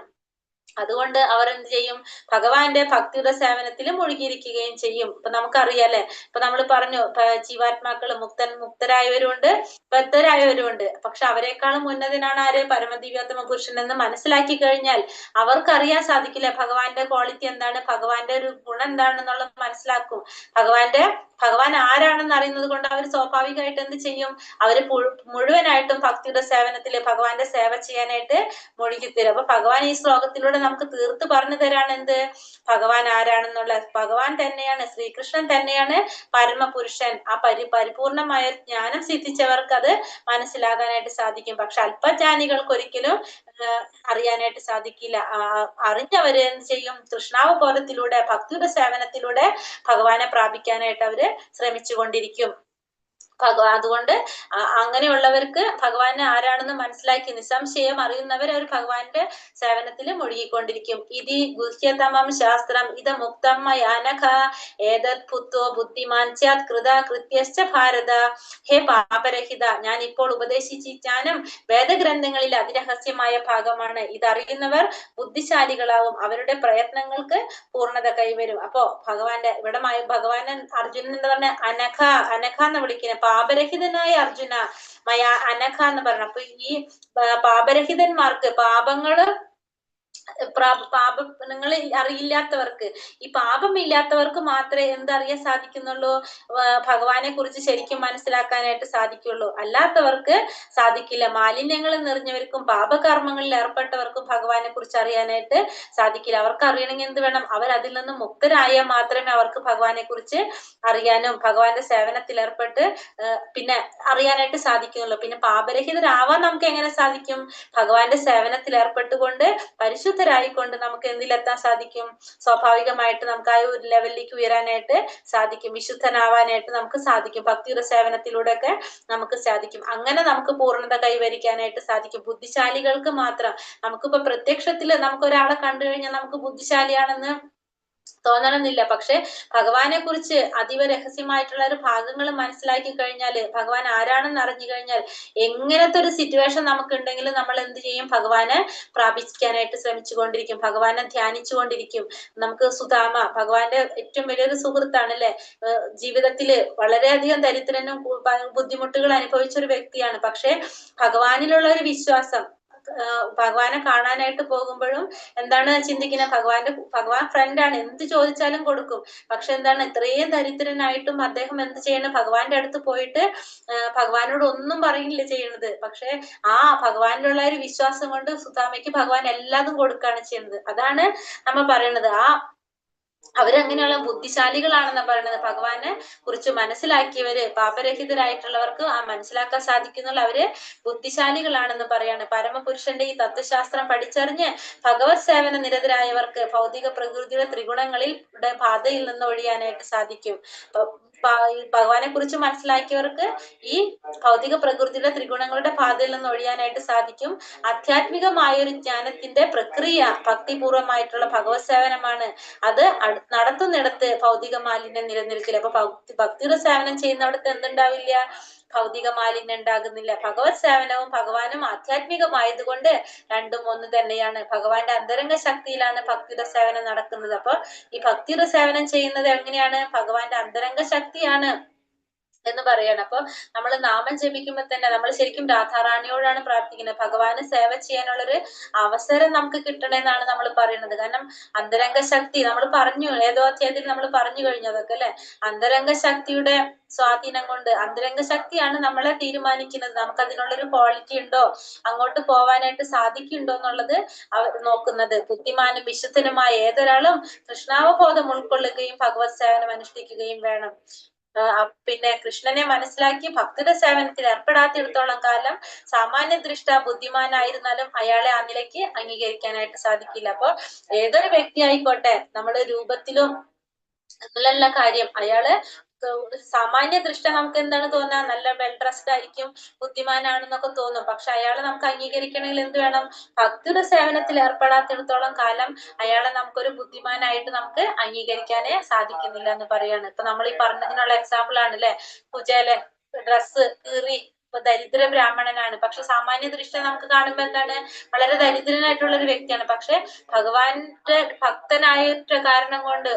അതുകൊണ്ട് അവർ എന്ത് ചെയ്യും? ഭഗവാന്റെ ഭക്തിയുടെ സേവനത്തിൽ മുഴുകിയിരിക്കുകയും ചെയ്യും. ഇപ്പൊ നമുക്കറിയാലേ, ഇപ്പൊ നമ്മൾ പറഞ്ഞു ജീവാത്മാക്കള് മുക്തരായവരുണ്ട് ബദ്ധരായവരുണ്ട്. പക്ഷെ അവരെക്കാളും ഉന്നതനാണ് ആര്? പരമദിവ്യോത്തമ പുരുഷൻ എന്ന് മനസ്സിലാക്കി കഴിഞ്ഞാൽ അവർക്കറിയാൻ സാധിക്കില്ല ഭഗവാന്റെ ക്വാളിറ്റി എന്താണ്, ഭഗവാന്റെ ഒരു ഗുണം എന്താണെന്നുള്ളത് മനസ്സിലാക്കും. ഭഗവാൻ ആരാണെന്ന് അറിയുന്നത് കൊണ്ട് അവർ സ്വാഭാവികമായിട്ട് എന്ത് ചെയ്യും? അവര് മുഴുവനായിട്ടും ഭക്തിയുടെ സേവനത്തില് ഭഗവാന്റെ സേവ ചെയ്യാനായിട്ട് മുഴുകിത്തരും. അപ്പൊ ഭഗവാൻ ഈ ശ്ലോകത്തിലൂടെ നമുക്ക് തീർത്ത് പറഞ്ഞു തരാണ് എന്ത്? ഭഗവാൻ ആരാണെന്നുള്ള. ഭഗവാൻ തന്നെയാണ്, ശ്രീകൃഷ്ണൻ തന്നെയാണ് പരമപുരുഷൻ. ആ പരിപൂർണമായ ജ്ഞാനം സിദ്ധിച്ചവർക്ക് അത് മനസ്സിലാകാനായിട്ട് സാധിക്കും. പക്ഷെ അല്പജ്ഞാനികൾക്ക് ഒരിക്കലും അറിയാനായിട്ട് സാധിക്കില്ല. അറിഞ്ഞവര് എന്ത് ചെയ്യും? കൃഷ്ണാവബോധത്തിലൂടെ ഭക്തിയുടെ സേവനത്തിലൂടെ ഭഗവാനെ പ്രാപിക്കാനായിട്ട് അവര് ശ്രമിച്ചുകൊണ്ടിരിക്കും. അതുകൊണ്ട് അങ്ങനെയുള്ളവർക്ക് ഭഗവാനെ ആരാണെന്ന് മനസ്സിലാക്കി നിസ്സംശയം അറിയുന്നവർ അവർ ഭഗവാന്റെ സേവനത്തിൽ മുഴുകിക്കൊണ്ടിരിക്കും. ഇതി ഗുഹ്യതമം ശാസ്ത്രം ഇത മുക്തം മയാനഘ ഏതത് ഭൂത്വോ ബുദ്ധിമാൻ സ്യാത് കൃത കൃത്യശ്ച ഭാരത. ഹേ പാപരഹിത, ഞാൻ ഇപ്പോൾ ഉപദേശിച്ച ജ്ഞാനം വേദഗ്രന്ഥങ്ങളിൽ അതിരഹസ്യമായ ഭാഗമാണ്. ഇതറിയുന്നവർ ബുദ്ധിശാലികളാവും, അവരുടെ പ്രയത്നങ്ങൾക്ക് പൂർണ്ണത കൈവരും. അപ്പോ ഇവിടെ ഭഗവാൻ അർജുനൻ എന്ന് പറഞ്ഞ അനഘ എന്ന് വിളിക്കുന്നത്, പാപരഹിതനായ അർജുന മയാ അനഘ എന്ന് പറഞ്ഞു. അപ്പൊ ഈ പാപരഹിതന്മാർക്ക്, പാപങ്ങള് പാപങ്ങൾ അറിയില്ലാത്തവർക്ക്, ഈ പാപമില്ലാത്തവർക്ക് മാത്രമേ എന്തറിയാൻ സാധിക്കുന്നുള്ളൂ, ഭഗവാനെ കുറിച്ച് ശരിക്കും മനസ്സിലാക്കാനായിട്ട് സാധിക്കുള്ളൂ. അല്ലാത്തവർക്ക് സാധിക്കില്ല. മാലിന്യങ്ങൾ നിറഞ്ഞവർക്കും പാപകർമ്മങ്ങളിൽ ഏർപ്പെട്ടവർക്കും ഭഗവാനെ കുറിച്ച് അറിയാനായിട്ട് സാധിക്കില്ല. അവർക്ക് അറിയണമെങ്കിൽ എന്ത് വേണം? അവർ അതിൽ നിന്ന് മുക്തരായാൽ മാത്രമേ അവർക്ക് ഭഗവാനെ കുറിച്ച് അറിയാനും ഭഗവാന്റെ സേവനത്തിൽ ഏർപ്പെട്ട് പിന്നെ അറിയാനായിട്ട് സാധിക്കുന്നുള്ളൂ. പിന്നെ പാപരഹിതരാവാൻ നമുക്ക് എങ്ങനെ സാധിക്കും? ഭഗവാന്റെ സേവനത്തിൽ ഏർപ്പെട്ടുകൊണ്ട് പരിശുദ്ധരായിക്കൊണ്ട് നമുക്ക് എന്തിലെത്താൻ സാധിക്കും? സ്വാഭാവികമായിട്ട് നമുക്ക് ആ ഒരു ലെവലിലേക്ക് ഉയരാനായിട്ട് സാധിക്കും. വിശുദ്ധനാവാനായിട്ട് നമുക്ക് സാധിക്കും. ഭക്തിയുടെ സേവനത്തിലൂടെ ഒക്കെ നമുക്ക് സാധിക്കും. അങ്ങനെ നമുക്ക് പൂർണ്ണത കൈവരിക്കാനായിട്ട് സാധിക്കും. ബുദ്ധിശാലികൾക്ക് മാത്രം. നമുക്കിപ്പോ പ്രത്യക്ഷത്തില് നമുക്ക് ഒരാളെ കണ്ടു കഴിഞ്ഞാൽ നമുക്ക് ബുദ്ധിശാലിയാണെന്ന് തോന്നണമെന്നില്ല. പക്ഷെ ഭഗവാനെ കുറിച്ച് അതീവ രഹസ്യമായിട്ടുള്ള ഒരു ഭാഗങ്ങൾ മനസ്സിലാക്കി കഴിഞ്ഞാൽ, ഭഗവാൻ ആരാണെന്ന് അറിഞ്ഞു കഴിഞ്ഞാൽ, എങ്ങനത്തെ ഒരു സിറ്റുവേഷൻ നമുക്കുണ്ടെങ്കിലും നമ്മൾ എന്ത് ചെയ്യും? ഭഗവാനെ പ്രാപിക്കാനായിട്ട് ശ്രമിച്ചുകൊണ്ടിരിക്കും, ഭഗവാനെ ധ്യാനിച്ചുകൊണ്ടിരിക്കും. നമുക്ക് സുധാമ ഭഗവാന്റെ ഏറ്റവും വലിയൊരു സുഹൃത്താണ് അല്ലെ. ജീവിതത്തില് വളരെയധികം ദരിദ്രനും ബുദ്ധിമുട്ടുകൾ അനുഭവിച്ച ഒരു വ്യക്തിയാണ്. പക്ഷെ ഭഗവാനിലുള്ള ഒരു വിശ്വാസം, ഭഗവാനെ കാണാനായിട്ട് പോകുമ്പോഴും എന്താണ് ചിന്തിക്കുന്നത്? ഭഗവാൻ ഫ്രണ്ടാണ്, എന്ത് ചോദിച്ചാലും കൊടുക്കും. പക്ഷെ എന്താണ്, ഇത്രയും ദരിദ്രനായിട്ടും അദ്ദേഹം എന്ത് ചെയ്യണം? ഭഗവാന്റെ അടുത്ത് പോയിട്ട് ഭഗവാനോട് ഒന്നും പറയില്ല ചെയ്യണത്. പക്ഷെ ആ ഭഗവാനിലുള്ള ഒരു വിശ്വാസം കൊണ്ട് സുധാമയ്ക്ക് ഭഗവാൻ എല്ലാതും കൊടുക്കുകയാണ് ചെയ്യുന്നത്. അതാണ് നമ്മ പറയണത്. അവരങ്ങനെയുള്ള ബുദ്ധിശാലികളാണെന്നാ പറയുന്നത്. ഭഗവാനെ കുറിച്ച് മനസ്സിലാക്കിയവര്, പാപരഹിതരായിട്ടുള്ളവർക്ക് ആ മനസ്സിലാക്കാൻ സാധിക്കുന്നുള്ള അവര് ബുദ്ധിശാലികളാണെന്ന് പറയാണ്. പരമപുരുഷന്റെ ഈ തത്വശാസ്ത്രം പഠിച്ചറിഞ്ഞ് ഭഗവത് സേവന നിരതരായവർക്ക് ഭൗതിക പ്രകൃതിയുടെ ത്രിഗുണങ്ങളിൽ ബാധയിൽ നിന്ന് ഒഴിയാനായിട്ട് സാധിക്കും. ഭഗവാനെ കുറിച്ച് മനസ്സിലാക്കിയവർക്ക് ഈ ഭൗതിക പ്രകൃതിയുടെ ത്രിഗുണങ്ങളുടെ ബാധയിൽ നിന്ന് ഒഴിയാനായിട്ട് സാധിക്കും. ആധ്യാത്മികമായ ഒരു ജ്ഞാനത്തിന്റെ പ്രക്രിയ ഭക്തിപൂർവമായിട്ടുള്ള ഭഗവത് സേവനമാണ്. അത് നടത്തുന്നിടത്ത് ഭൗതിക മാലിന്യം നിലനിൽക്കില്ല. അപ്പൊ ഭക്തിയുടെ സേവനം ചെയ്യുന്നിടത്ത് എന്തുണ്ടാവില്ല? ഭൗതിക മാലിന്യം ഉണ്ടാകുന്നില്ല. ഭഗവത് സേവനവും ഭഗവാനും ആധ്യാത്മികമായതുകൊണ്ട് രണ്ടും ഒന്ന് തന്നെയാണ്. ഭഗവാന്റെ അന്തരംഗ ശക്തിയിലാണ് ഭക്തിയുടെ സേവനം നടക്കുന്നത്. അപ്പൊ ഈ ഭക്തിയുടെ സേവനം ചെയ്യുന്നത് എങ്ങനെയാണ്? ഭഗവാന്റെ അന്തരംഗ ശക്തിയാണ് എന്ന് പറയാണ്. അപ്പൊ നമ്മൾ നാമം ജപിക്കുമ്പോ തന്നെ നമ്മൾ ശരിക്കും രാധാറാണിയോടാണ് പ്രാർത്ഥിക്കുന്നത്. ഭഗവാന് സേവ ചെയ്യാനുള്ളൊരു അവസരം നമുക്ക് കിട്ടണമെന്നാണ് നമ്മൾ പറയുന്നത്. കാരണം അന്തരംഗ ശക്തി നമ്മൾ പറഞ്ഞു, ഏതോ അധ്യായത്തിൽ നമ്മൾ പറഞ്ഞു കഴിഞ്ഞു അതൊക്കെ അല്ലെ. അന്തരംഗ ശക്തിയുടെ സ്വാധീനം കൊണ്ട്, അന്തരംഗ ശക്തിയാണ് നമ്മളെ തീരുമാനിക്കുന്നത്. നമുക്ക് അതിനുള്ളൊരു ക്വാളിറ്റി ഉണ്ടോ, അങ്ങോട്ട് പോവാനായിട്ട് സാധിക്കുന്നുണ്ടോ എന്നുള്ളത് നോക്കുന്നത്. ബുദ്ധിമാനും വിശുദ്ധനുമായ ഏതൊരാളും കൃഷ്ണാവബോധം ഉൾക്കൊള്ളുകയും ഭഗവത് സേവനം അനുഷ്ഠിക്കുകയും വേണം. പിന്നെ കൃഷ്ണനെ മനസ്സിലാക്കി ഭക്തിയുടെ സേവനത്തിൽ ഏർപ്പെടാത്തിടത്തോളം കാലം സാമാന്യ ദൃഷ്ട ബുദ്ധിമാനായിരുന്നാലും അയാളെ ആ നിലയ്ക്ക് അംഗീകരിക്കാനായിട്ട് സാധിക്കില്ല. അപ്പൊ ഏതൊരു വ്യക്തി ആയിക്കോട്ടെ, നമ്മുടെ രൂപത്തിലും അതിലുള്ള കാര്യം, അയാള് സാമാന്യ ദൃഷ്ട നമുക്ക് എന്താണ് തോന്നുക? നല്ല വെൽ ഡ്രസ്ഡ് ആയിരിക്കും, ബുദ്ധിമാനാണെന്നൊക്കെ തോന്നും. പക്ഷെ അയാളെ നമുക്ക് അംഗീകരിക്കണമെങ്കിൽ എന്ത് വേണം? ഭക്തിയുടെ സേവനത്തിൽ ഏർപ്പെടാത്തിടത്തോളം കാലം അയാളെ നമുക്കൊരു ബുദ്ധിമാനായിട്ട് നമുക്ക് അംഗീകരിക്കാനേ സാധിക്കുന്നില്ല എന്ന് പറയാണ്. ഇപ്പൊ നമ്മൾ ഈ പറഞ്ഞതിനുള്ള എക്സാമ്പിൾ ആണ് അല്ലെ. കുചേലൻ ഡ്രസ്സ് കീറി, ഇപ്പൊ ദരിദ്ര ബ്രാഹ്മണനാണ്. പക്ഷെ സാമാന്യ ദൃഷ്ടി നമുക്ക് കാണുമ്പോ എന്താണ്? വളരെ ദരിദ്രനായിട്ടുള്ള ഒരു വ്യക്തിയാണ്. പക്ഷെ ഭഗവാന്റെ ഭക്തനായിട്ട് കാരണം കൊണ്ട്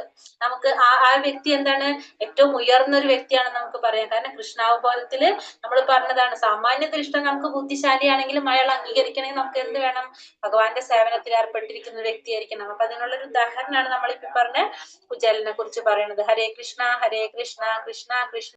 നമുക്ക് ആ വ്യക്തി എന്താണ്? ഏറ്റവും ഉയർന്ന ഒരു വ്യക്തിയാണെന്ന് നമുക്ക് പറയാം. കാരണം കൃഷ്ണാവബോധത്തില് നമ്മൾ പറഞ്ഞതാണ്, സാമാന്യ ദൃഷ്ടി നമുക്ക് ബുദ്ധിശാലിയാണെങ്കിലും അയാൾ അംഗീകരിക്കണമെങ്കിൽ നമുക്ക് എന്ത് വേണം? ഭഗവാന്റെ സേവനത്തിൽ ഏർപ്പെട്ടിരിക്കുന്ന വ്യക്തിയായിരിക്കണം. അപ്പൊ അതിനുള്ളൊരു ഉദാഹരണമാണ് നമ്മളിപ്പോ പറഞ്ഞ കുചേലനെ കുറിച്ച് പറയുന്നത്. ഹരേ കൃഷ്ണ കൃഷ്ണ കൃഷ്ണ